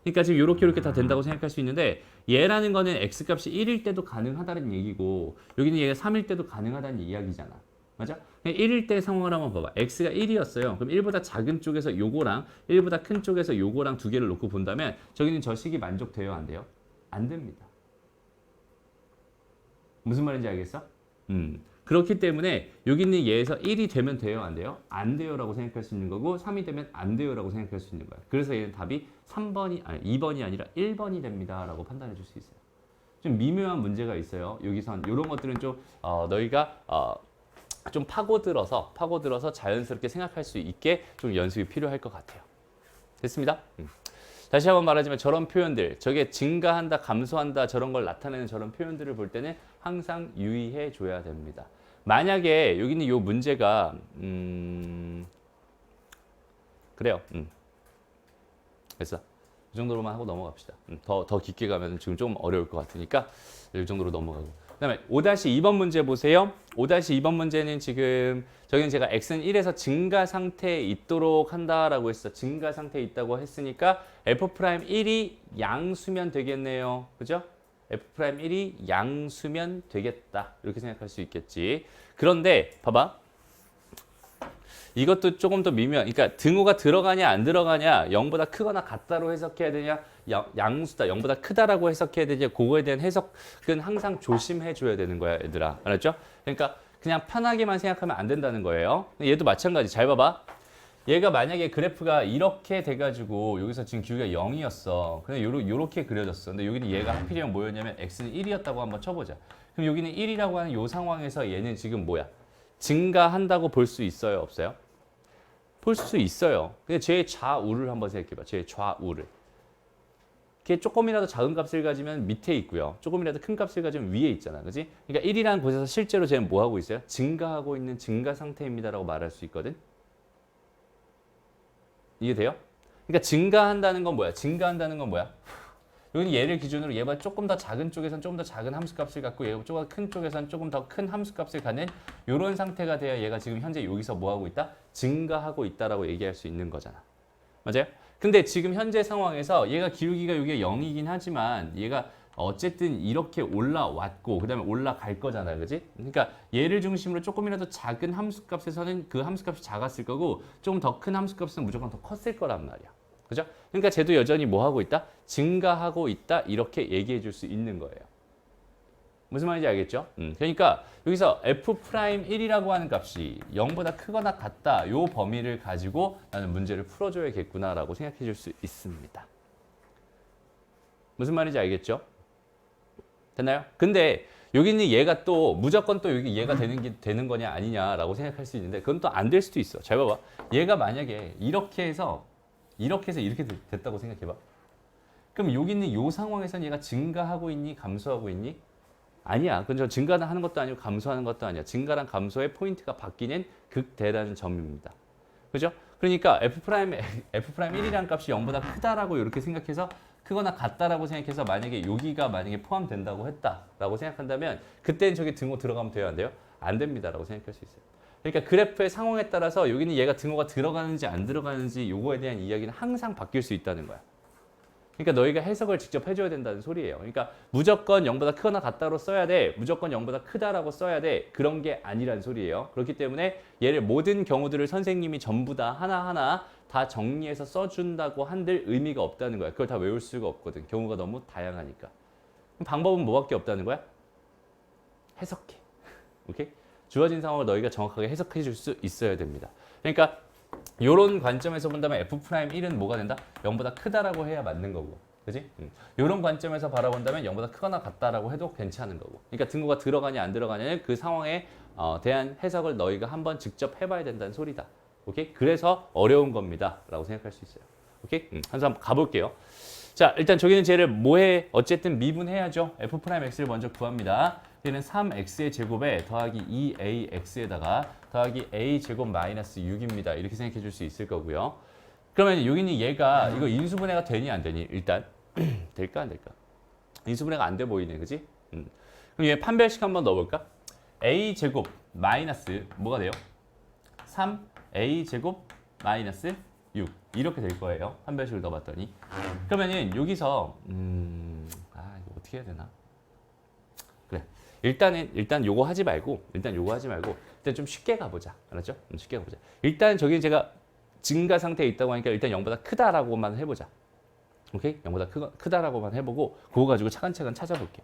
그러니까 지금 요렇게 다 된다고 생각할 수 있는데, 얘라는 거는 x값이 1일 때도 가능하다는 얘기고 여기는 얘가 3일 때도 가능하다는 이야기잖아. 맞아? 1일 때 상황을 한번 봐봐. x가 1이었어요. 그럼 1보다 작은 쪽에서 요거랑 1보다 큰 쪽에서 요거랑 두 개를 놓고 본다면 저기는 저 식이 만족돼요? 안 돼요? 안 됩니다. 무슨 말인지 알겠어? 그렇기 때문에 여기 있는 얘에서 1이 되면 돼요, 안 돼요? 안 돼요라고 생각할 수 있는 거고 3이 되면 안 돼요라고 생각할 수 있는 거야. 그래서 얘는 답이 2번이 아니라 1번이 됩니다라고 판단해 줄 수 있어요. 좀 미묘한 문제가 있어요. 여기선 이런 것들은 좀 너희가 좀 파고들어서 자연스럽게 생각할 수 있게 좀 연습이 필요할 것 같아요. 됐습니다. 다시 한번 말하지만 저런 표현들, 저게 증가한다, 감소한다 저런 걸 나타내는 저런 표현들을 볼 때는 항상 유의해 줘야 됩니다. 만약에 여기 있는 이 문제가 그래요. 됐어. 이 정도로만 하고 넘어갑시다. 더 깊게 가면 지금 좀 어려울 것 같으니까 이 정도로 넘어가고. 그다음에 5-2번 문제 보세요. 5-2번 문제는 지금 저기는 제가 x는 1에서 증가 상태에 있도록 한다라고 했어. 증가 상태에 있다고 했으니까 f'1이 양수면 되겠네요. 그죠? f'1이 양수면 되겠다. 이렇게 생각할 수 있겠지. 그런데 봐봐. 이것도 조금 더 미묘한, 그러니까 등호가 들어가냐 안 들어가냐 0보다 크거나 같다로 해석해야 되냐 양수다 0보다 크다라고 해석해야 되냐 그거에 대한 해석은 항상 조심해 줘야 되는 거야 얘들아. 알았죠? 그러니까 그냥 편하게만 생각하면 안 된다는 거예요. 얘도 마찬가지. 잘 봐봐. 얘가 만약에 그래프가 이렇게 돼가지고 여기서 지금 기울기가 0이었어. 근데 요렇게 그려졌어. 근데 여기는 얘가 하필이면 뭐였냐면 x는 1이었다고 한번 쳐보자. 그럼 여기는 1이라고 하는 요 상황에서 얘는 지금 뭐야? 증가한다고 볼 수 있어요? 없어요? 볼 수 있어요. 근데 제 좌우를 한번 생각해봐. 제 좌우를. 이게 조금이라도 작은 값을 가지면 밑에 있고요. 조금이라도 큰 값을 가지면 위에 있잖아. 그지? 그러니까 1이라는 곳에서 실제로 쟤는 뭐 하고 있어요? 증가하고 있는 증가 상태입니다라고 말할 수 있거든. 이해돼요? 그러니까 증가한다는 건 뭐야? 증가한다는 건 뭐야? 여기는 얘를 기준으로 얘보다 조금 더 작은 쪽에선 조금 더 작은 함수값을 갖고 얘보다 조금 더 큰 쪽에선 조금 더 큰 함수값을 갖는 이런 상태가 돼야 얘가 지금 현재 여기서 뭐 하고 있다? 증가하고 있다라고 얘기할 수 있는 거잖아. 맞아요? 근데 지금 현재 상황에서 얘가 기울기가 여기가 0이긴 하지만 얘가 어쨌든 이렇게 올라왔고 그 다음에 올라갈 거잖아. 그지? 그러니까 얘를 중심으로 조금이라도 작은 함수값에서는 그 함수값이 작았을 거고 조금 더 큰 함수값은 무조건 더 컸을 거란 말이야. 그죠? 그러니까 쟤도 여전히 뭐 하고 있다? 증가하고 있다. 이렇게 얘기해 줄 수 있는 거예요. 무슨 말인지 알겠죠? 그러니까 여기서 f'1이라고 하는 값이 0보다 크거나 같다. 요 범위를 가지고 나는 문제를 풀어줘야겠구나라고 생각해 줄 수 있습니다. 무슨 말인지 알겠죠? 됐나요? 근데 여기 있는 얘가 또 무조건 또 여기 얘가 되는 거냐 아니냐라고 생각할 수 있는데 그건 또 안 될 수도 있어. 잘 봐봐. 얘가 만약에 이렇게 해서 이렇게 됐다고 생각해봐. 그럼 여기 있는 이 상황에서는 얘가 증가하고 있니? 감소하고 있니? 아니야. 그건 저 증가는 하는 것도 아니고 감소하는 것도 아니야. 증가랑 감소의 포인트가 바뀌는 극대라는 점입니다. 그죠? 그러니까 f'1이라는 값이 0보다 크다라고 이렇게 생각해서 크거나 같다라고 생각해서 만약에 여기가 포함된다고 했다라고 생각한다면 그때는 저기 등호 들어가면 돼요? 안 돼요? 안 됩니다라고 생각할 수 있어요. 그러니까 그래프의 상황에 따라서 여기는 얘가 등호가 들어가는지 안 들어가는지 요거에 대한 이야기는 항상 바뀔 수 있다는 거야. 그러니까 너희가 해석을 직접 해줘야 된다는 소리예요. 그러니까 무조건 0보다 크거나 같다로 써야 돼. 무조건 0보다 크다라고 써야 돼. 그런 게 아니란 소리예요. 그렇기 때문에 얘를 모든 경우들을 선생님이 전부 다 하나하나 다 정리해서 써준다고 한들 의미가 없다는 거야. 그걸 다 외울 수가 없거든. 경우가 너무 다양하니까. 그럼 방법은 뭐밖에 없다는 거야? 해석해. 오케이? 주어진 상황을 너희가 정확하게 해석해 줄 수 있어야 됩니다. 그러니까 이런 관점에서 본다면 f'1은 뭐가 된다? 0보다 크다라고 해야 맞는 거고. 그지? 이런 관점에서 바라본다면 0보다 크거나 같다라고 해도 괜찮은 거고. 그러니까 등호가 들어가냐 안 들어가냐는 그 상황에 대한 해석을 너희가 한번 직접 해봐야 된다는 소리다. 오케이? 그래서 어려운 겁니다. 라고 생각할 수 있어요. 오케이? 한번 가볼게요. 자, 일단 저기는 쟤를 뭐해? 어쨌든 미분해야죠. f'x를 먼저 구합니다. 얘는 3x의 제곱에 더하기 2ax에다가 더하기 a 제곱 마이너스 6입니다. 이렇게 생각해 줄 수 있을 거고요. 그러면 여기는 얘가 이거 인수분해가 되니 안 되니? 일단 될까 안 될까? 인수분해가 안 돼 보이네. 그지? 그럼 얘 판별식 한번 넣어볼까? a 제곱 마이너스 뭐가 돼요? 3a 제곱 마이너스 6 이렇게 될 거예요. 판별식을 넣어봤더니 그러면은 여기서 이거 어떻게 해야 되나? 그래. 일단 요거 하지 말고 일단 좀 쉽게 가보자. 알았죠? 쉽게 가보자. 일단 저기 제가 증가 상태에 있다고 하니까 일단 0보다 크다라고만 해보자. 오케이? 0보다 크다라고만 해보고 그거 가지고 차근차근 찾아볼게.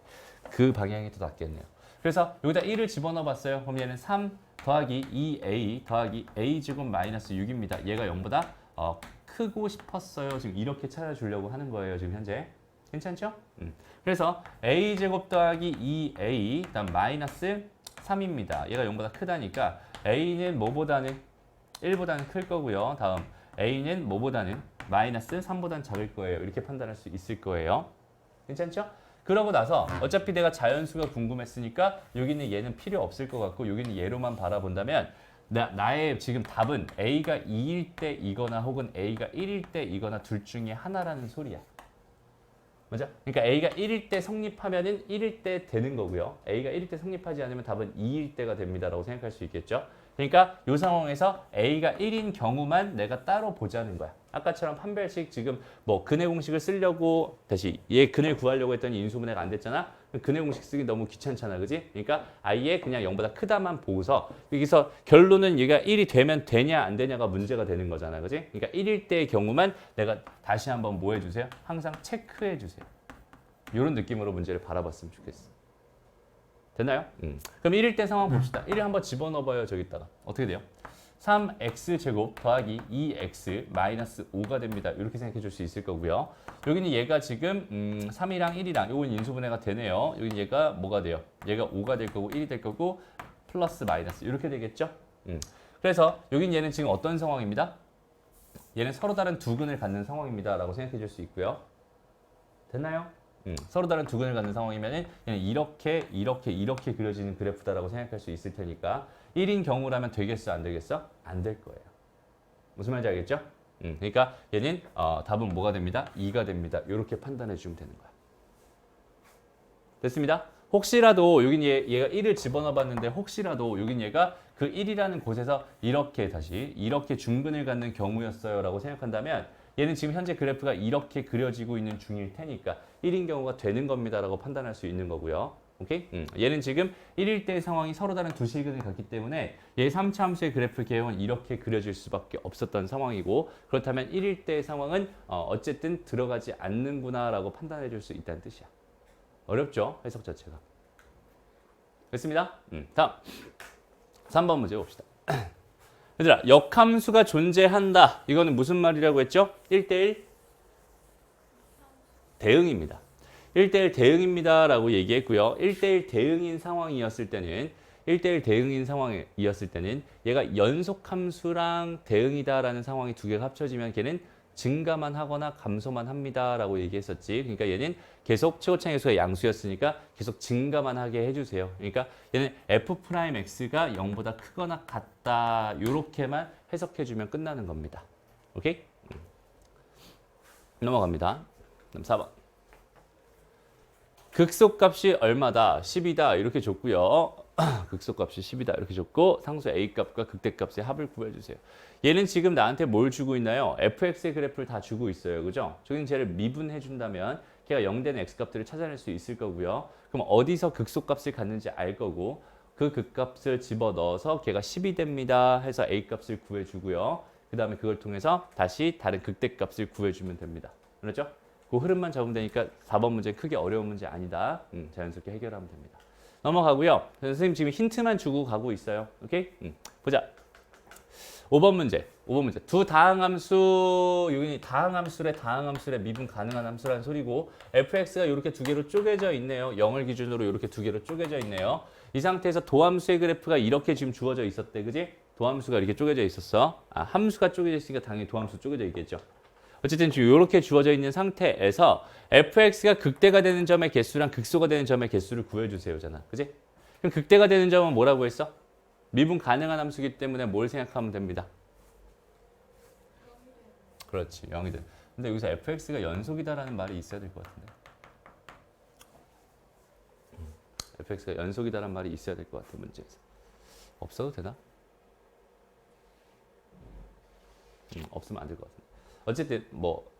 그 방향이 더 낫겠네요. 그래서 여기다 1을 집어넣어 봤어요. 그럼 얘는 3 더하기 2a 더하기 a제곱 마이너스 6입니다. 얘가 0보다 크고 싶었어요. 지금 이렇게 찾아주려고 하는 거예요. 지금 현재. 괜찮죠? 그래서 a제곱 더하기 2a 그다음 마이너스 3입니다. 얘가 0보다 크다니까 a는 뭐보다는 1보다는 클 거고요. 다음 a는 뭐보다는 마이너스 3보다는 작을 거예요. 이렇게 판단할 수 있을 거예요. 괜찮죠? 그러고 나서 어차피 내가 자연수가 궁금했으니까 여기는 얘는 필요 없을 것 같고 여기는 얘로만 바라본다면 나의 지금 답은 a가 2일 때 이거나 혹은 a가 1일 때 이거나 둘 중에 하나라는 소리야. 맞아? 그러니까 a가 1일 때 성립하면은 1일 때 되는 거고요. a가 1일 때 성립하지 않으면 답은 2일 때가 됩니다라고 생각할 수 있겠죠. 그러니까 이 상황에서 a가 1인 경우만 내가 따로 보자는 거야. 아까처럼 판별식 지금 뭐 근해 공식을 쓰려고 다시 얘 근해 구하려고 했더니 인수분해가 안 됐잖아. 근해 공식 쓰기 너무 귀찮잖아. 그지? 그러니까 아예 그냥 0보다 크다만 보고서 여기서 결론은 얘가 1이 되면 되냐 안 되냐가 문제가 되는 거잖아. 그지? 그러니까 1일 때의 경우만 내가 다시 한번 뭐 해주세요? 항상 체크해 주세요. 이런 느낌으로 문제를 바라봤으면 좋겠어. 됐나요? 그럼 1일 때 상황 봅시다. 1을 한번 집어넣어봐요. 저기다가. 어떻게 돼요? 3x제곱 더하기 2x 마이너스 5가 됩니다. 이렇게 생각해 줄 수 있을 거고요. 여기는 얘가 지금 3이랑 1이랑 요건 인수분해가 되네요. 여기는 얘가 뭐가 돼요? 얘가 5가 될 거고 1이 될 거고 플러스 마이너스 이렇게 되겠죠? 그래서 여긴 얘는 지금 어떤 상황입니다? 얘는 서로 다른 두 근을 갖는 상황입니다. 라고 생각해 줄 수 있고요. 됐나요? 서로 다른 두 근을 갖는 상황이면은 이렇게 그려지는 그래프다라고 생각할 수 있을 테니까 1인 경우라면 되겠어 안 되겠어? 안 될 거예요. 무슨 말인지 알겠죠? 그러니까 얘는 답은 뭐가 됩니다? 2가 됩니다. 이렇게 판단해 주면 되는 거야. 됐습니다. 혹시라도 여긴 얘가 1을 집어넣어 봤는데 혹시라도 여긴 얘가 그 1이라는 곳에서 이렇게 중근을 갖는 경우였어요 라고 생각한다면 얘는 지금 현재 그래프가 이렇게 그려지고 있는 중일 테니까 1인 경우가 되는 겁니다 라고 판단할 수 있는 거고요. 오케이? 얘는 지금 1일 때의 상황이 서로 다른 두 실근을 갖기 때문에 얘 3차 함수의 그래프 개형은 이렇게 그려질 수밖에 없었던 상황이고 그렇다면 1일 때의 상황은 어쨌든 들어가지 않는구나 라고 판단해 줄 수 있다는 뜻이야. 어렵죠? 해석 자체가. 됐습니다. 다음 3번 문제 봅시다. 얘들아, 역함수가 존재한다. 이거는 무슨 말이라고 했죠? 1대1 대응입니다. 1대1 대응입니다 라고 얘기했고요. 1대1 대응인 상황이었을 때는 얘가 연속함수랑 대응이다라는 상황이 두 개가 합쳐지면 걔는 증가만 하거나 감소만 합니다 라고 얘기했었지. 그러니까 얘는 계속 최고차항의 양수였으니까 계속 증가만 하게 해주세요. 그러니까 얘는 f'x가 0보다 크거나 같다 이렇게만 해석해주면 끝나는 겁니다. 오케이? 넘어갑니다. 그다음 4번. 극소값이 얼마다? 10이다 이렇게 줬고요. 극소값이 10이다 이렇게 줬고 상수 A값과 극대값의 합을 구해주세요. 얘는 지금 나한테 뭘 주고 있나요? fx의 그래프를 다 주고 있어요. 그죠? 저기는 쟤를 미분해 준다면 걔가 0되는 x값들을 찾아낼 수 있을 거고요. 그럼 어디서 극소값을 갖는지 알 거고 그 극값을 집어넣어서 걔가 10이 됩니다 해서 A값을 구해주고요. 그 다음에 그걸 통해서 다시 다른 극대값을 구해주면 됩니다. 그렇죠? 그 흐름만 잡으면 되니까 4번 문제 크게 어려운 문제 아니다. 자연스럽게 해결하면 됩니다. 넘어가고요. 선생님 지금 힌트만 주고 가고 있어요. 오케이? 보자. 5번 문제. 두 다항함수, 여기 다항함수래 미분 가능한 함수라는 소리고 fx가 이렇게 두 개로 쪼개져 있네요. 0을 기준으로 이렇게 두 개로 쪼개져 있네요. 이 상태에서 도함수의 그래프가 이렇게 지금 주어져 있었대. 그지? 도함수가 이렇게 쪼개져 있었어. 함수가 쪼개져 있으니까 당연히 도함수 쪼개져 있겠죠. 어쨌든 지금 이렇게 주어져 있는 상태에서 fx가 극대가 되는 점의 개수랑 극소가 되는 점의 개수를 구해주세요잖아. 그지? 그럼 극대가 되는 점은 뭐라고 했어? 미분 가능한 함수이기 때문에 뭘 생각하면 됩니다. 그렇지, 0이든. 근데 여기서 fx가 연속이다라는 말이 있어야 될 것 같은데. fx가 연속이다라는 말이 있어야 될 것 같아, 문제에서. 없어도 되나? 없으면 안 될 것 같은데. 어쨌든 뭐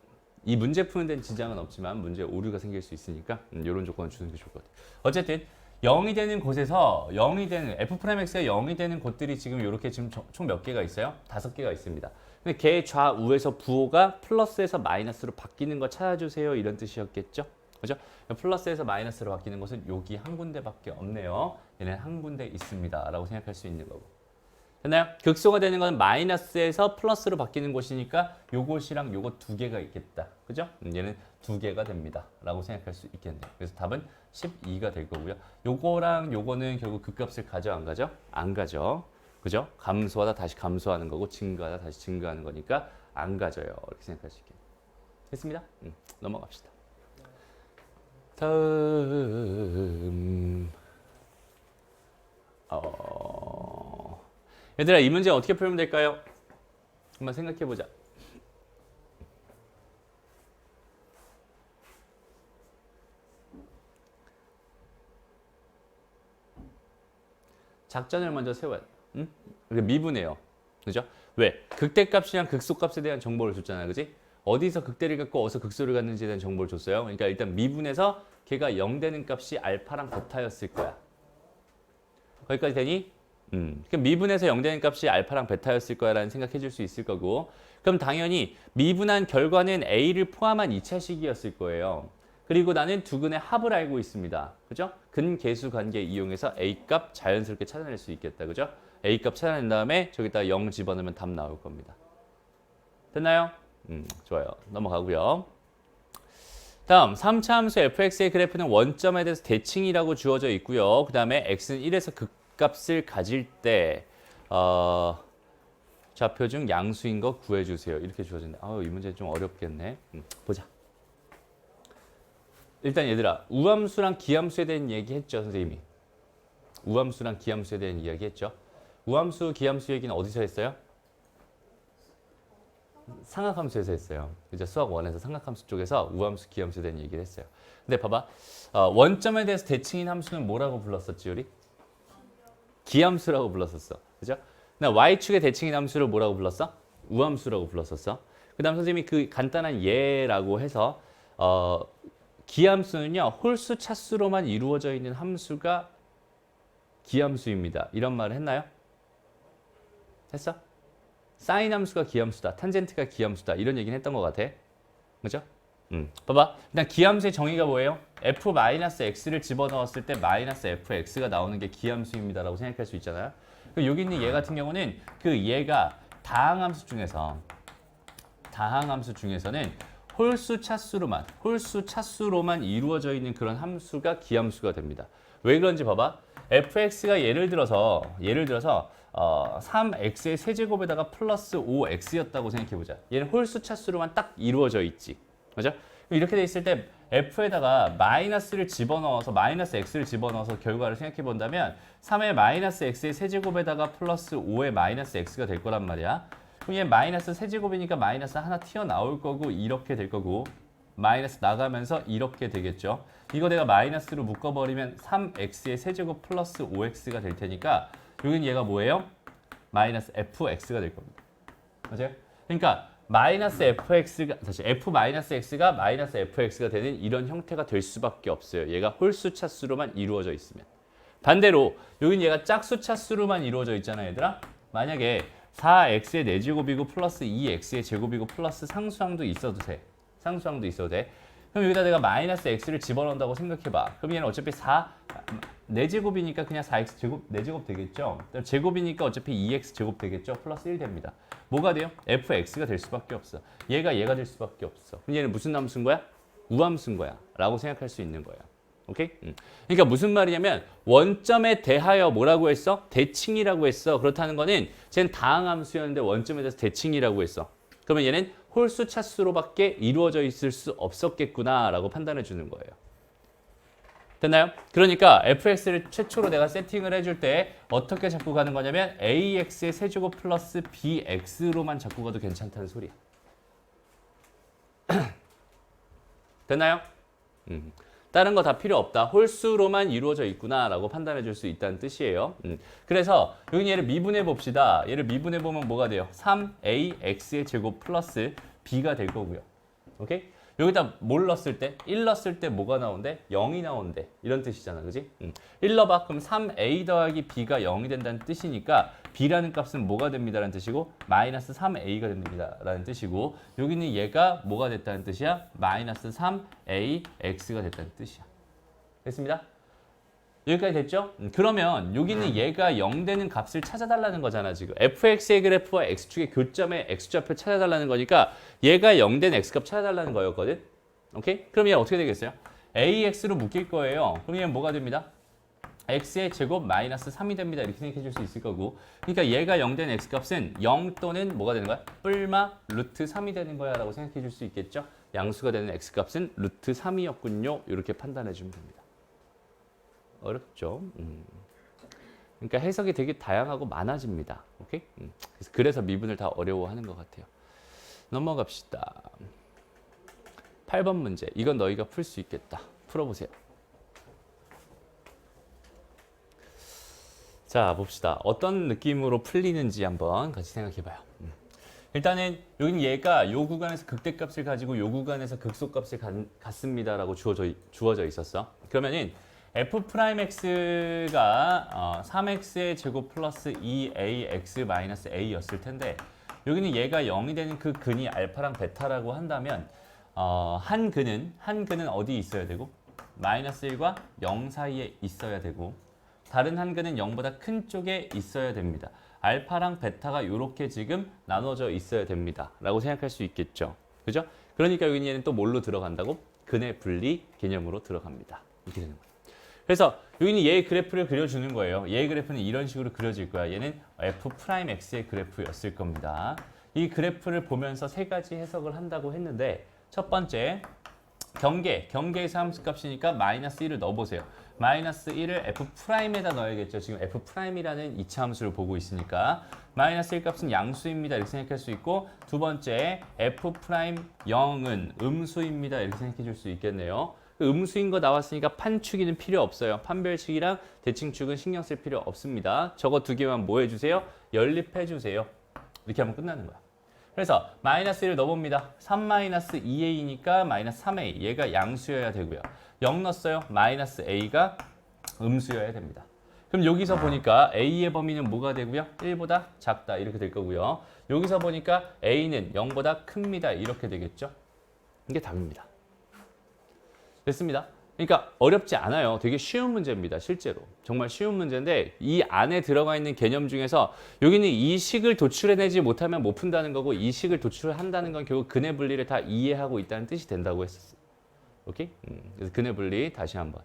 이 문제 푸는 데는 지장은 없지만 문제에 오류가 생길 수 있으니까 이런 조건을 주는 게 좋을 것 같아요. 어쨌든 0이 되는 곳에서 f'x가 0이 되는 곳들이 지금 이렇게 지금 총 몇 개가 있어요? 5개가 있습니다. 근데 걔 좌우에서 부호가 플러스에서 마이너스로 바뀌는 거 찾아주세요. 이런 뜻이었겠죠? 그죠? 플러스에서 마이너스로 바뀌는 것은 여기 한 군데밖에 없네요. 얘는 한 군데 있습니다. 라고 생각할 수 있는 거고. 됐나요? 극소가 되는 건 마이너스에서 플러스로 바뀌는 곳이니까 요것이랑 요것 두 개가 있겠다. 그죠? 얘는 두 개가 됩니다. 라고 생각할 수 있겠네요. 그래서 답은 12가 될 거고요. 요거랑 요거는 결국 극값을 가져 안 가죠? 안 가죠. 그죠? 감소하다 다시 감소하는 거고 증가하다 다시 증가하는 거니까 안 가져요. 이렇게 생각할 수 있겠네요. 됐습니다. 넘어갑시다. 다음 얘들아 이 문제 어떻게 풀면 될까요? 한번 생각해 보자. 작전을 먼저 세워야 돼. 이게 미분해요. 그죠? 왜? 극대값이랑 극소값에 대한 정보를 줬잖아요. 그지? 어디서 극대를 갖고 어디서 극소를 갖는지에 대한 정보를 줬어요. 그러니까 일단 미분해서 걔가 0 되는 값이 알파랑 베타였을 거야. 거기까지 되니? 그럼 미분해서 0 되는 값이 알파랑 베타였을 거야라는 생각해 줄 수 있을 거고, 그럼 당연히 미분한 결과는 A를 포함한 2차식이었을 거예요. 그리고 나는 두 근의 합을 알고 있습니다. 그죠? 근계수 관계 이용해서 A 값 자연스럽게 찾아낼 수 있겠다. 그죠? A 값 찾아낸 다음에 저기다 0 집어넣으면 답 나올 겁니다. 됐나요? 좋아요. 넘어가고요. 다음 3차 함수 fx의 그래프는 원점에 대해서 대칭이라고 주어져 있고요. 그 다음에 x는 1에서 극값을 가질 때 좌표 중 양수인 거 구해주세요. 이렇게 주어졌네. 이 문제 좀 어렵겠네. 보자. 일단 얘들아 우함수랑 기함수에 대한 얘기 했죠, 선생님이. 우함수랑 기함수에 대한 이야기 했죠. 우함수, 기함수 얘기는 어디서 했어요? 삼각함수에서 했어요. 이제 수학 1에서 삼각함수 쪽에서 우함수, 기함수에 대한 얘기를 했어요. 근데 봐봐. 원점에 대해서 대칭인 함수는 뭐라고 불렀었지, 우리? 기함수라고 불렀었어. 그죠? 나 y축의 대칭인 함수를 뭐라고 불렀어? 우함수라고 불렀었어. 그 다음 선생님이 그 간단한 예라고 해서 기함수는요. 홀수 차수로만 이루어져 있는 함수가 기함수입니다. 이런 말을 했나요? 했어? 사인 함수가 기함수다. 탄젠트가 기함수다. 이런 얘기는 했던 것 같아. 그죠? 봐봐. 일단 기함수의 정의가 뭐예요? f-x를 집어넣었을 때 마이너스 fx가 나오는 게 기함수입니다. 라고 생각할 수 있잖아요. 그리고 여기 있는 얘 같은 경우는 그 얘가 다항함수 중에서는 홀수 차수로만 이루어져 있는 그런 함수가 기함수가 됩니다. 왜 그런지 봐봐. fx가 예를 들어서 3x의 세제곱에다가 플러스 5x였다고 생각해보자. 얘는 홀수 차수로만 딱 이루어져 있지. 그죠? 이렇게 돼 있을 때 f에다가 마이너스를 집어넣어서 마이너스 x를 집어넣어서 결과를 생각해 본다면 3의 마이너스 x의 세제곱에다가 플러스 5의 마이너스 x가 될 거란 말이야. 그럼 얘 마이너스 세제곱이니까 마이너스 하나 튀어나올 거고 이렇게 될 거고 마이너스 나가면서 이렇게 되겠죠. 이거 내가 마이너스로 묶어버리면 3x의 세제곱 플러스 5x가 될 테니까 여긴 얘가 뭐예요? 마이너스 fx가 될 겁니다. 맞아요? 그러니까 마이너스 fx가 다시 f 마이너스 x가 마이너스 fx가 되는 이런 형태가 될 수밖에 없어요. 얘가 홀수 차수로만 이루어져 있으면. 반대로 여긴 얘가 짝수 차수로만 이루어져 있잖아, 얘들아. 만약에 4x의 4제곱이고 플러스 2x의 제곱이고 플러스 상수항도 있어도 돼. 그럼 여기다 내가 마이너스 x를 집어넣는다고 생각해봐. 그럼 얘는 어차피 4제곱이니까 그냥 4x 제곱, 4제곱 되겠죠? 제곱이니까 어차피 2x 제곱 되겠죠? 플러스 1 됩니다. 뭐가 돼요? fx가 될 수밖에 없어. 얘가 될 수밖에 없어. 그럼 얘는 무슨 함수인 거야? 우함수인 거야. 라고 생각할 수 있는 거야. 오케이? 그러니까 무슨 말이냐면 원점에 대하여 뭐라고 했어? 대칭이라고 했어. 그렇다는 거는 쟤는 다항함수였는데 원점에 대해서 대칭이라고 했어. 그러면 얘는 홀수 차수로밖에 이루어져 있을 수 없었겠구나 라고 판단해 주는 거예요. 됐나요? 그러니까 fx를 최초로 내가 세팅을 해줄 때 어떻게 잡고 가는 거냐면 ax의 세제곱 플러스 bx로만 잡고 가도 괜찮다는 소리야. 됐나요? 다른 거 다 필요 없다. 홀수로만 이루어져 있구나 라고 판단해 줄 수 있다는 뜻이에요. 그래서 여기 얘를 미분해 봅시다. 얘를 미분해 보면 뭐가 돼요? 3ax의 제곱 플러스 b가 될 거고요. 오케이? 여기다 뭘 넣었을 때? 1 넣었을 때 뭐가 나온대? 0이 나온대. 이런 뜻이잖아. 그지? 1 넣어봐. 그럼 3a 더하기 b가 0이 된다는 뜻이니까 b라는 값은 뭐가 됩니다. 라는 뜻이고 마이너스 3a가 됩니다. 라는 뜻이고 여기는 얘가 뭐가 됐다는 뜻이야? 마이너스 3ax가 됐다는 뜻이야. 됐습니다. 여기까지 됐죠? 그러면 여기는 얘가 0 되는 값을 찾아달라는 거잖아 지금. fx의 그래프와 x축의 교점의 x좌표 찾아달라는 거니까 얘가 0 된 x값 찾아달라는 거였거든. 오케이? 그럼 얘 어떻게 되겠어요? ax로 묶일 거예요. 그럼 얘는 뭐가 됩니다? x의 제곱 마이너스 3이 됩니다. 이렇게 생각해 줄 수 있을 거고. 그러니까 얘가 0 된 x값은 0 또는 뭐가 되는 거야? 뿔마 루트 3이 되는 거야 라고 생각해 줄 수 있겠죠? 양수가 되는 x값은 루트 3이었군요. 이렇게 판단해 주면 됩니다. 어렵죠. 그러니까 해석이 되게 다양하고 많아집니다. 오케이? 그래서 미분을 다 어려워하는 것 같아요. 넘어갑시다. 8번 문제. 이건 너희가 풀 수 있겠다. 풀어보세요. 자, 봅시다. 어떤 느낌으로 풀리는지 한번 같이 생각해봐요. 일단은 여기는 얘가 요 구간에서 극대값을 가지고 요 구간에서 극소값을 갖습니다라고 주어져 있었어. 그러면은 f'x가 3x의 제곱 플러스 2ax 마이너스 a였을 텐데 여기는 얘가 0이 되는 그 근이 알파랑 베타라고 한다면 한 근은 어디 있어야 되고 마이너스 1과 0 사이에 있어야 되고 다른 한 근은 0보다 큰 쪽에 있어야 됩니다. 알파랑 베타가 이렇게 지금 나눠져 있어야 됩니다. 라고 생각할 수 있겠죠. 그죠? 그러니까 여기는 얘는 또 뭘로 들어간다고? 근의 분리 개념으로 들어갑니다. 이렇게 되는 거예요. 그래서 여기는 얘의 그래프를 그려주는 거예요. 얘의 그래프는 이런 식으로 그려질 거야. 얘는 f'x의 그래프였을 겁니다. 이 그래프를 보면서 세 가지 해석을 한다고 했는데 첫 번째, 경계에서 함수값이니까 마이너스 1을 넣어보세요. 마이너스 1을 f'에다 넣어야겠죠. 지금 f'이라는 이차 함수를 보고 있으니까 마이너스 1 값은 양수입니다. 이렇게 생각할 수 있고 두 번째, f'0은 음수입니다. 이렇게 생각해 줄 수 있겠네요. 음수인 거 나왔으니까 판축이는 필요 없어요. 판별식이랑 대칭축은 신경 쓸 필요 없습니다. 저거 두 개만 뭐 해주세요? 연립해 주세요. 이렇게 하면 끝나는 거야. 그래서 마이너스 1을 넣어봅니다. 3 마이너스 2a니까 마이너스 3a. 얘가 양수여야 되고요. 0 넣었어요. 마이너스 a가 음수여야 됩니다. 그럼 여기서 보니까 a의 범위는 뭐가 되고요? 1보다 작다 이렇게 될 거고요. 여기서 보니까 a는 0보다 큽니다. 이렇게 되겠죠? 이게 답입니다. 됐습니다. 그러니까 어렵지 않아요. 되게 쉬운 문제입니다. 실제로. 정말 쉬운 문제인데 이 안에 들어가 있는 개념 중에서 여기는 이 식을 도출해내지 못하면 못 푼다는 거고 이 식을 도출한다는 건 결국 근의 분리를 다 이해하고 있다는 뜻이 된다고 했었어요. 오케이? 그래서 근의 분리 다시 한번.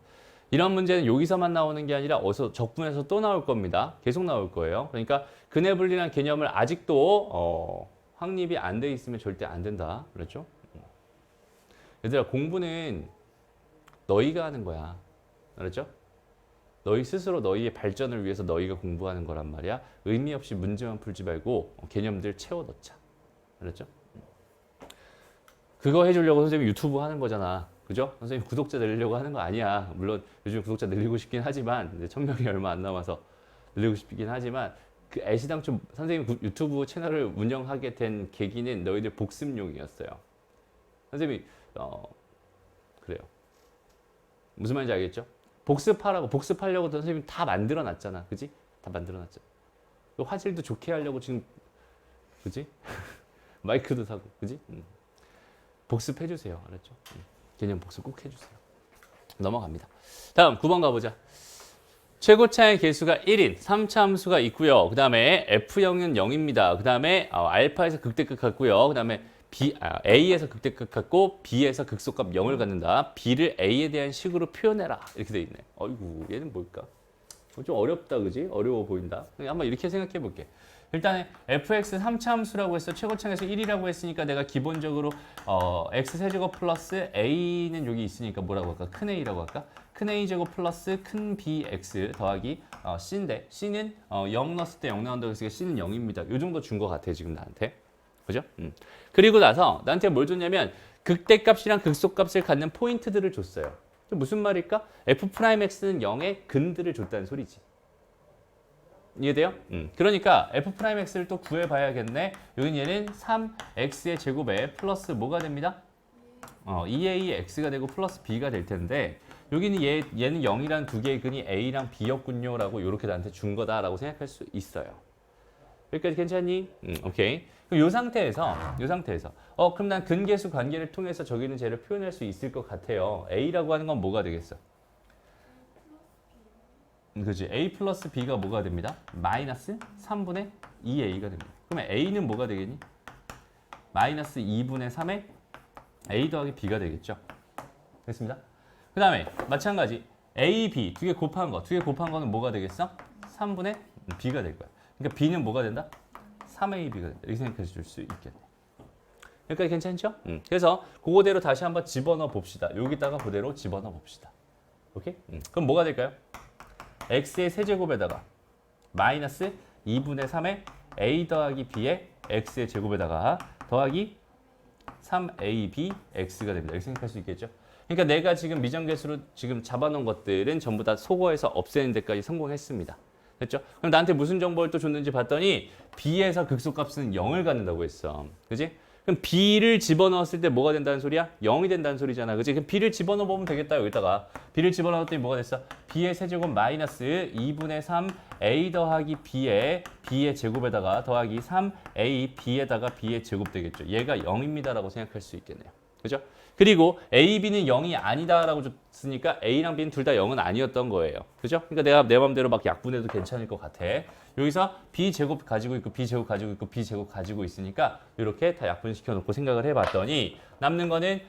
이런 문제는 여기서만 나오는 게 아니라 어디서 적분에서 또 나올 겁니다. 계속 나올 거예요. 그러니까 근의 분리라는 개념을 아직도 확립이 안 돼 있으면 절대 안 된다. 그렇죠? 얘들아 공부는 너희가 하는 거야. 알았죠? 너희 스스로 너희의 발전을 위해서 너희가 공부하는 거란 말이야. 의미 없이 문제만 풀지 말고 개념들 채워 넣자. 알았죠? 그거 해주려고 선생님 유튜브 하는 거잖아. 그죠? 선생님 구독자 늘리려고 하는 거 아니야. 물론 요즘 구독자 늘리고 싶긴 하지만 이제 1000명이 얼마 안 남아서 늘리고 싶긴 하지만 그 애시당초 선생님 유튜브 채널을 운영하게 된 계기는 너희들 복습용이었어요. 선생님이 그래요. 무슨 말인지 알겠죠? 복습하려고 선생님 다 만들어 놨잖아. 그지? 다 만들어 놨잖아. 화질도 좋게 하려고 지금 그지? 마이크도 사고. 그지? 복습해 주세요. 알았죠? 개념 복습 꼭 해 주세요. 넘어갑니다. 다음 9번 가 보자. 최고차의 개수가 1인 3차 함수가 있고요. 그다음에 f0은 0입니다. 그다음에 알파에서 극대값 같고요. 그다음에 A에서 극대값 갖고 B에서 극소값 0을 갖는다. B를 A에 대한 식으로 표현해라. 이렇게 돼 있네. 어이구, 얘는 뭘까? 좀 어렵다, 그지? 어려워 보인다. 한번 이렇게 생각해 볼게. 일단 fx 3차 함수라고 했어. 최고차에서 1이라고 했으니까 내가 기본적으로 x 세제곱 플러스 a는 여기 있으니까 뭐라고 할까? 큰 a라고 할까? 큰 a 제곱 플러스 큰 bx 더하기 c인데 c는 0 넣었을 때 0 나온다고 했으니까 c는 0입니다. 이 정도 준 것 같아 지금 나한테. 그죠? 그리고 나서 나한테 뭘 줬냐면 극대값이랑 극소값을 갖는 포인트들을 줬어요. 무슨 말일까? f'x는 0의 근들을 줬다는 소리지. 이해돼요? 그러니까 f'x를 또 구해봐야겠네. 여긴 얘는 3x의 제곱에 플러스 뭐가 됩니다? 2AX가 되고 플러스 B가 될 텐데 여기는 얘는 0이란 두 개의 근이 A랑 B였군요 라고 이렇게 나한테 준 거다라고 생각할 수 있어요. 여기까지 괜찮니? 오케이. 그럼 이 상태에서 그럼 난 근계수 관계를 통해서 저기 있는 쟤를 표현할 수 있을 것 같아요. A라고 하는 건 뭐가 되겠어? 그지? A 플러스 B가 뭐가 됩니다? 마이너스 3분의 2A가 됩니다. 그러면 A는 뭐가 되겠니? 마이너스 2분의 3의 A 더하기 B가 되겠죠. 됐습니다. 그 다음에 마찬가지 A, B 두 개 곱한 거는 뭐가 되겠어? 3분의 B가 될 거야. 그러니까 B는 뭐가 된다? 3AB가 된다. 이렇게 생각해 줄 수 있겠네. 여기까지 괜찮죠? 그래서 그거대로 다시 한번 집어넣어 봅시다. 여기다가 그대로 집어넣어 봅시다. 오케이? 그럼 뭐가 될까요? x의 세제곱에다가 마이너스 2분의 3의 a 더하기 b의 x의 제곱에다가 더하기 3ab x가 됩니다. 이렇게 생각할 수 있겠죠? 그러니까 내가 지금 미정계수로 지금 잡아놓은 것들은 전부 다 소거해서 없애는 데까지 성공했습니다. 됐죠? 그럼 나한테 무슨 정보를 또 줬는지 봤더니 b에서 극소값은 0을 갖는다고 했어. 그지? 그럼 b를 집어넣었을 때 뭐가 된다는 소리야? 0이 된다는 소리잖아. 그지? 그럼 b를 집어넣어 보면 되겠다. 여기다가 b를 집어넣었더니 뭐가 됐어? b의 세제곱 마이너스 2분의 3 a 더하기 b의 제곱에다가 더하기 3a b에다가 b의 제곱 되겠죠. 얘가 0입니다라고 생각할 수 있겠네요. 그죠? 그리고 a, b는 0이 아니다라고 줬으니까 a랑 b는 둘 다 0은 아니었던 거예요. 그죠? 그러니까 내가 내 맘대로 막 약분해도 괜찮을 것 같아. 여기서 b 제곱 가지고 있고 b 제곱 가지고 있고 b 제곱 가지고 있으니까 이렇게 다 약분시켜 놓고 생각을 해봤더니 남는 거는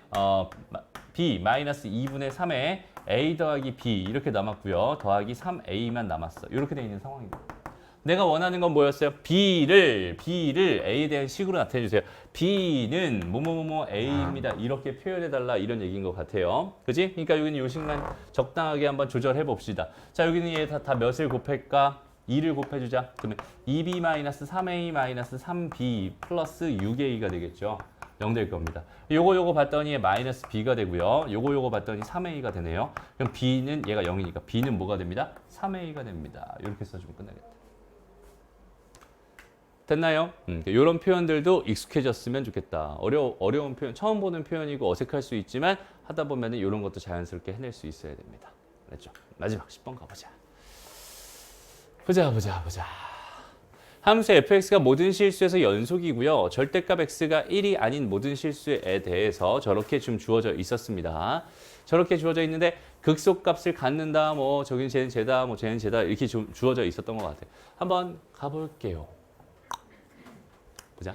b 마이너스 2분의 3에 a 더하기 b 이렇게 남았고요. 더하기 3a만 남았어. 이렇게 돼 있는 상황입니다. 내가 원하는 건 뭐였어요? B를 A에 대한 식으로 나타내 주세요. B는 뭐뭐뭐뭐 A입니다. 이렇게 표현해달라 이런 얘기인 것 같아요. 그지? 그러니까 여기는 요식만 적당하게 한번 조절해 봅시다. 자, 여기는 얘 다 몇을 곱할까? 2를 곱해주자. 그러면 2B-3A-3B 플러스 6A가 되겠죠. 0 될 겁니다. 요거 봤더니 마이너스 B가 되고요. 요거 봤더니 3A가 되네요. 그럼 B는 얘가 0이니까 B는 뭐가 됩니다? 3A가 됩니다. 이렇게 써주면 끝나겠다. 됐나요? 이런 표현들도 익숙해졌으면 좋겠다. 어려운 표현, 처음 보는 표현이고 어색할 수 있지만 하다 보면 이런 것도 자연스럽게 해낼 수 있어야 됩니다. 알았죠? 마지막 10번 가보자. 보자. 함수 fx가 모든 실수에서 연속이고요. 절대값 x가 1이 아닌 모든 실수에 대해서 저렇게 좀 주어져 있었습니다. 저렇게 주어져 있는데 극소값을 갖는다, 뭐 저긴 쟤는 쟤다, 뭐 쟤는 쟤다 이렇게 좀 주어져 있었던 것 같아요. 한번 가볼게요. 보자.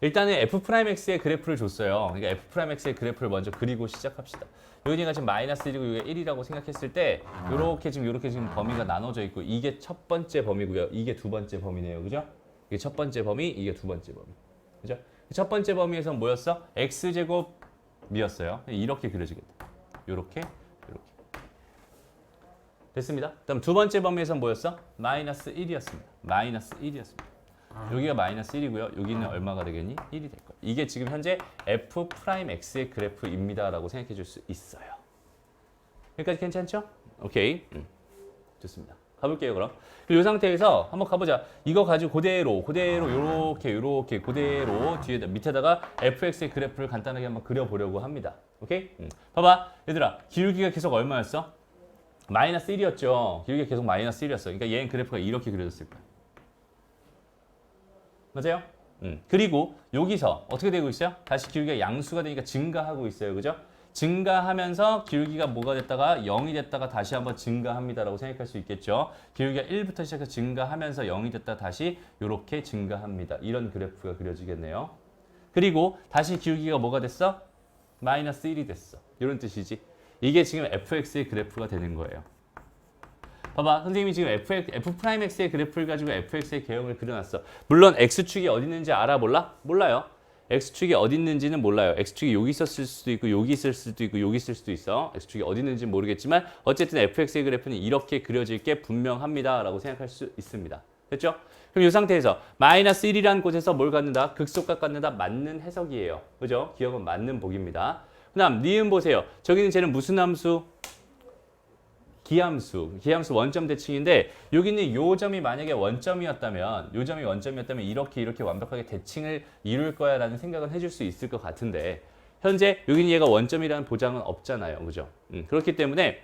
일단은 f'x의 그래프를 줬어요. 그러니까 f'x의 그래프를 먼저 그리고 시작합시다. 여기가 지금 마이너스 1이고 이게 1이라고 생각했을 때 요렇게 지금 범위가 나눠져 있고 이게 첫 번째 범위고요. 이게 두 번째 범위네요. 그죠? 이게 첫 번째 범위, 이게 두 번째 범위. 그죠? 첫 번째 범위에서는 뭐였어? x제곱이었어요. 이렇게 그려지겠다. 요렇게. 됐습니다. 그다음 두 번째 범위에서는 뭐였어? 마이너스 1이었습니다. 여기가 마이너스 1이고요. 여기는 얼마가 되겠니? 1이 될 거예요. 이게 지금 현재 f'x의 그래프입니다. 라고 생각해 줄 수 있어요. 여기까지 괜찮죠? 오케이. 좋습니다. 가볼게요, 그럼. 이 상태에서 한번 가보자. 이거 가지고 그대로 요렇게 그대로 뒤에다 밑에다가 fx의 그래프를 간단하게 한번 그려보려고 합니다. 오케이? 봐봐. 얘들아, 기울기가 계속 얼마였어? 마이너스 1이었죠. 기울기가 계속 마이너스 1이었어. 그러니까 얘는 그래프가 이렇게 그려졌을 거야. 맞아요? 그리고 여기서 어떻게 되고 있어요? 다시 기울기가 양수가 되니까 증가하고 있어요. 그죠? 증가하면서 기울기가 뭐가 됐다가 0이 됐다가 다시 한번 증가합니다라고 생각할 수 있겠죠. 기울기가 1부터 시작해서 증가하면서 0이 됐다 다시 이렇게 증가합니다. 이런 그래프가 그려지겠네요. 그리고 다시 기울기가 뭐가 됐어? 마이너스 1이 됐어. 이런 뜻이지. 이게 지금 fx의 그래프가 되는 거예요. 봐봐, 선생님이 지금 f'x의 그래프를 가지고 fx의 개형을 그려놨어. 물론 x축이 어디 있는지 알아? 몰라요. x축이 어디 있는지는 몰라요. x축이 여기 있었을 수도 있고 여기 있을 수도 있고 여기 있을 수도 있어. x축이 어디 있는지 모르겠지만 어쨌든 fx의 그래프는 이렇게 그려질 게 분명합니다. 라고 생각할 수 있습니다. 됐죠? 그럼 이 상태에서 마이너스 1이라는 곳에서 뭘 갖는다? 극소값 갖는다? 맞는 해석이에요. 그죠? 기억은 맞는 복입니다. 그 다음 니은 보세요. 저기는 쟤는 무슨 함수? 기함수 원점 대칭인데 여기는 요 점이 만약에 원점이었다면 이렇게 완벽하게 대칭을 이룰 거야 라는 생각은 해줄 수 있을 것 같은데 현재 여기는 얘가 원점이라는 보장은 없잖아요. 그죠? 그렇기 때문에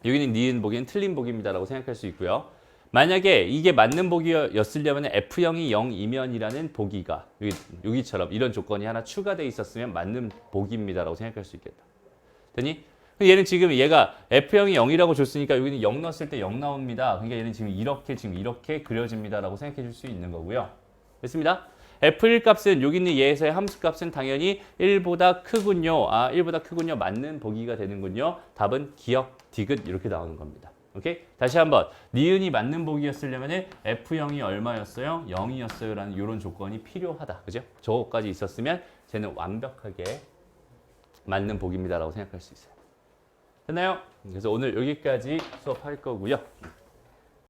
여기는 니은 보기는 틀린 보기입니다라고 생각할 수 있고요. 만약에 이게 맞는 보기였으려면 F형이 0이면이라는 보기가 여기처럼 이런 조건이 하나 추가돼 있었으면 맞는 보기입니다라고 생각할 수 있겠다. 됐니? 얘는 지금 얘가 F형이 0이라고 줬으니까 여기는 0 넣었을 때 0 나옵니다. 그러니까 얘는 지금 이렇게 그려집니다라고 생각해 줄 수 있는 거고요. 됐습니다. F1 값은 여기 있는 얘에서의 함수 값은 당연히 1보다 크군요. 1보다 크군요. 맞는 보기가 되는군요. 답은 기억, 디귿 이렇게 나오는 겁니다. 오케이? 다시 한번 니은이 맞는 보기였으려면 F형이 얼마였어요? 0이었어요. 라는 이런 조건이 필요하다. 그죠? 저거까지 있었으면 쟤는 완벽하게 맞는 보기입니다라고 생각할 수 있어요. 됐나요? 그래서 오늘 여기까지 수업할 거고요.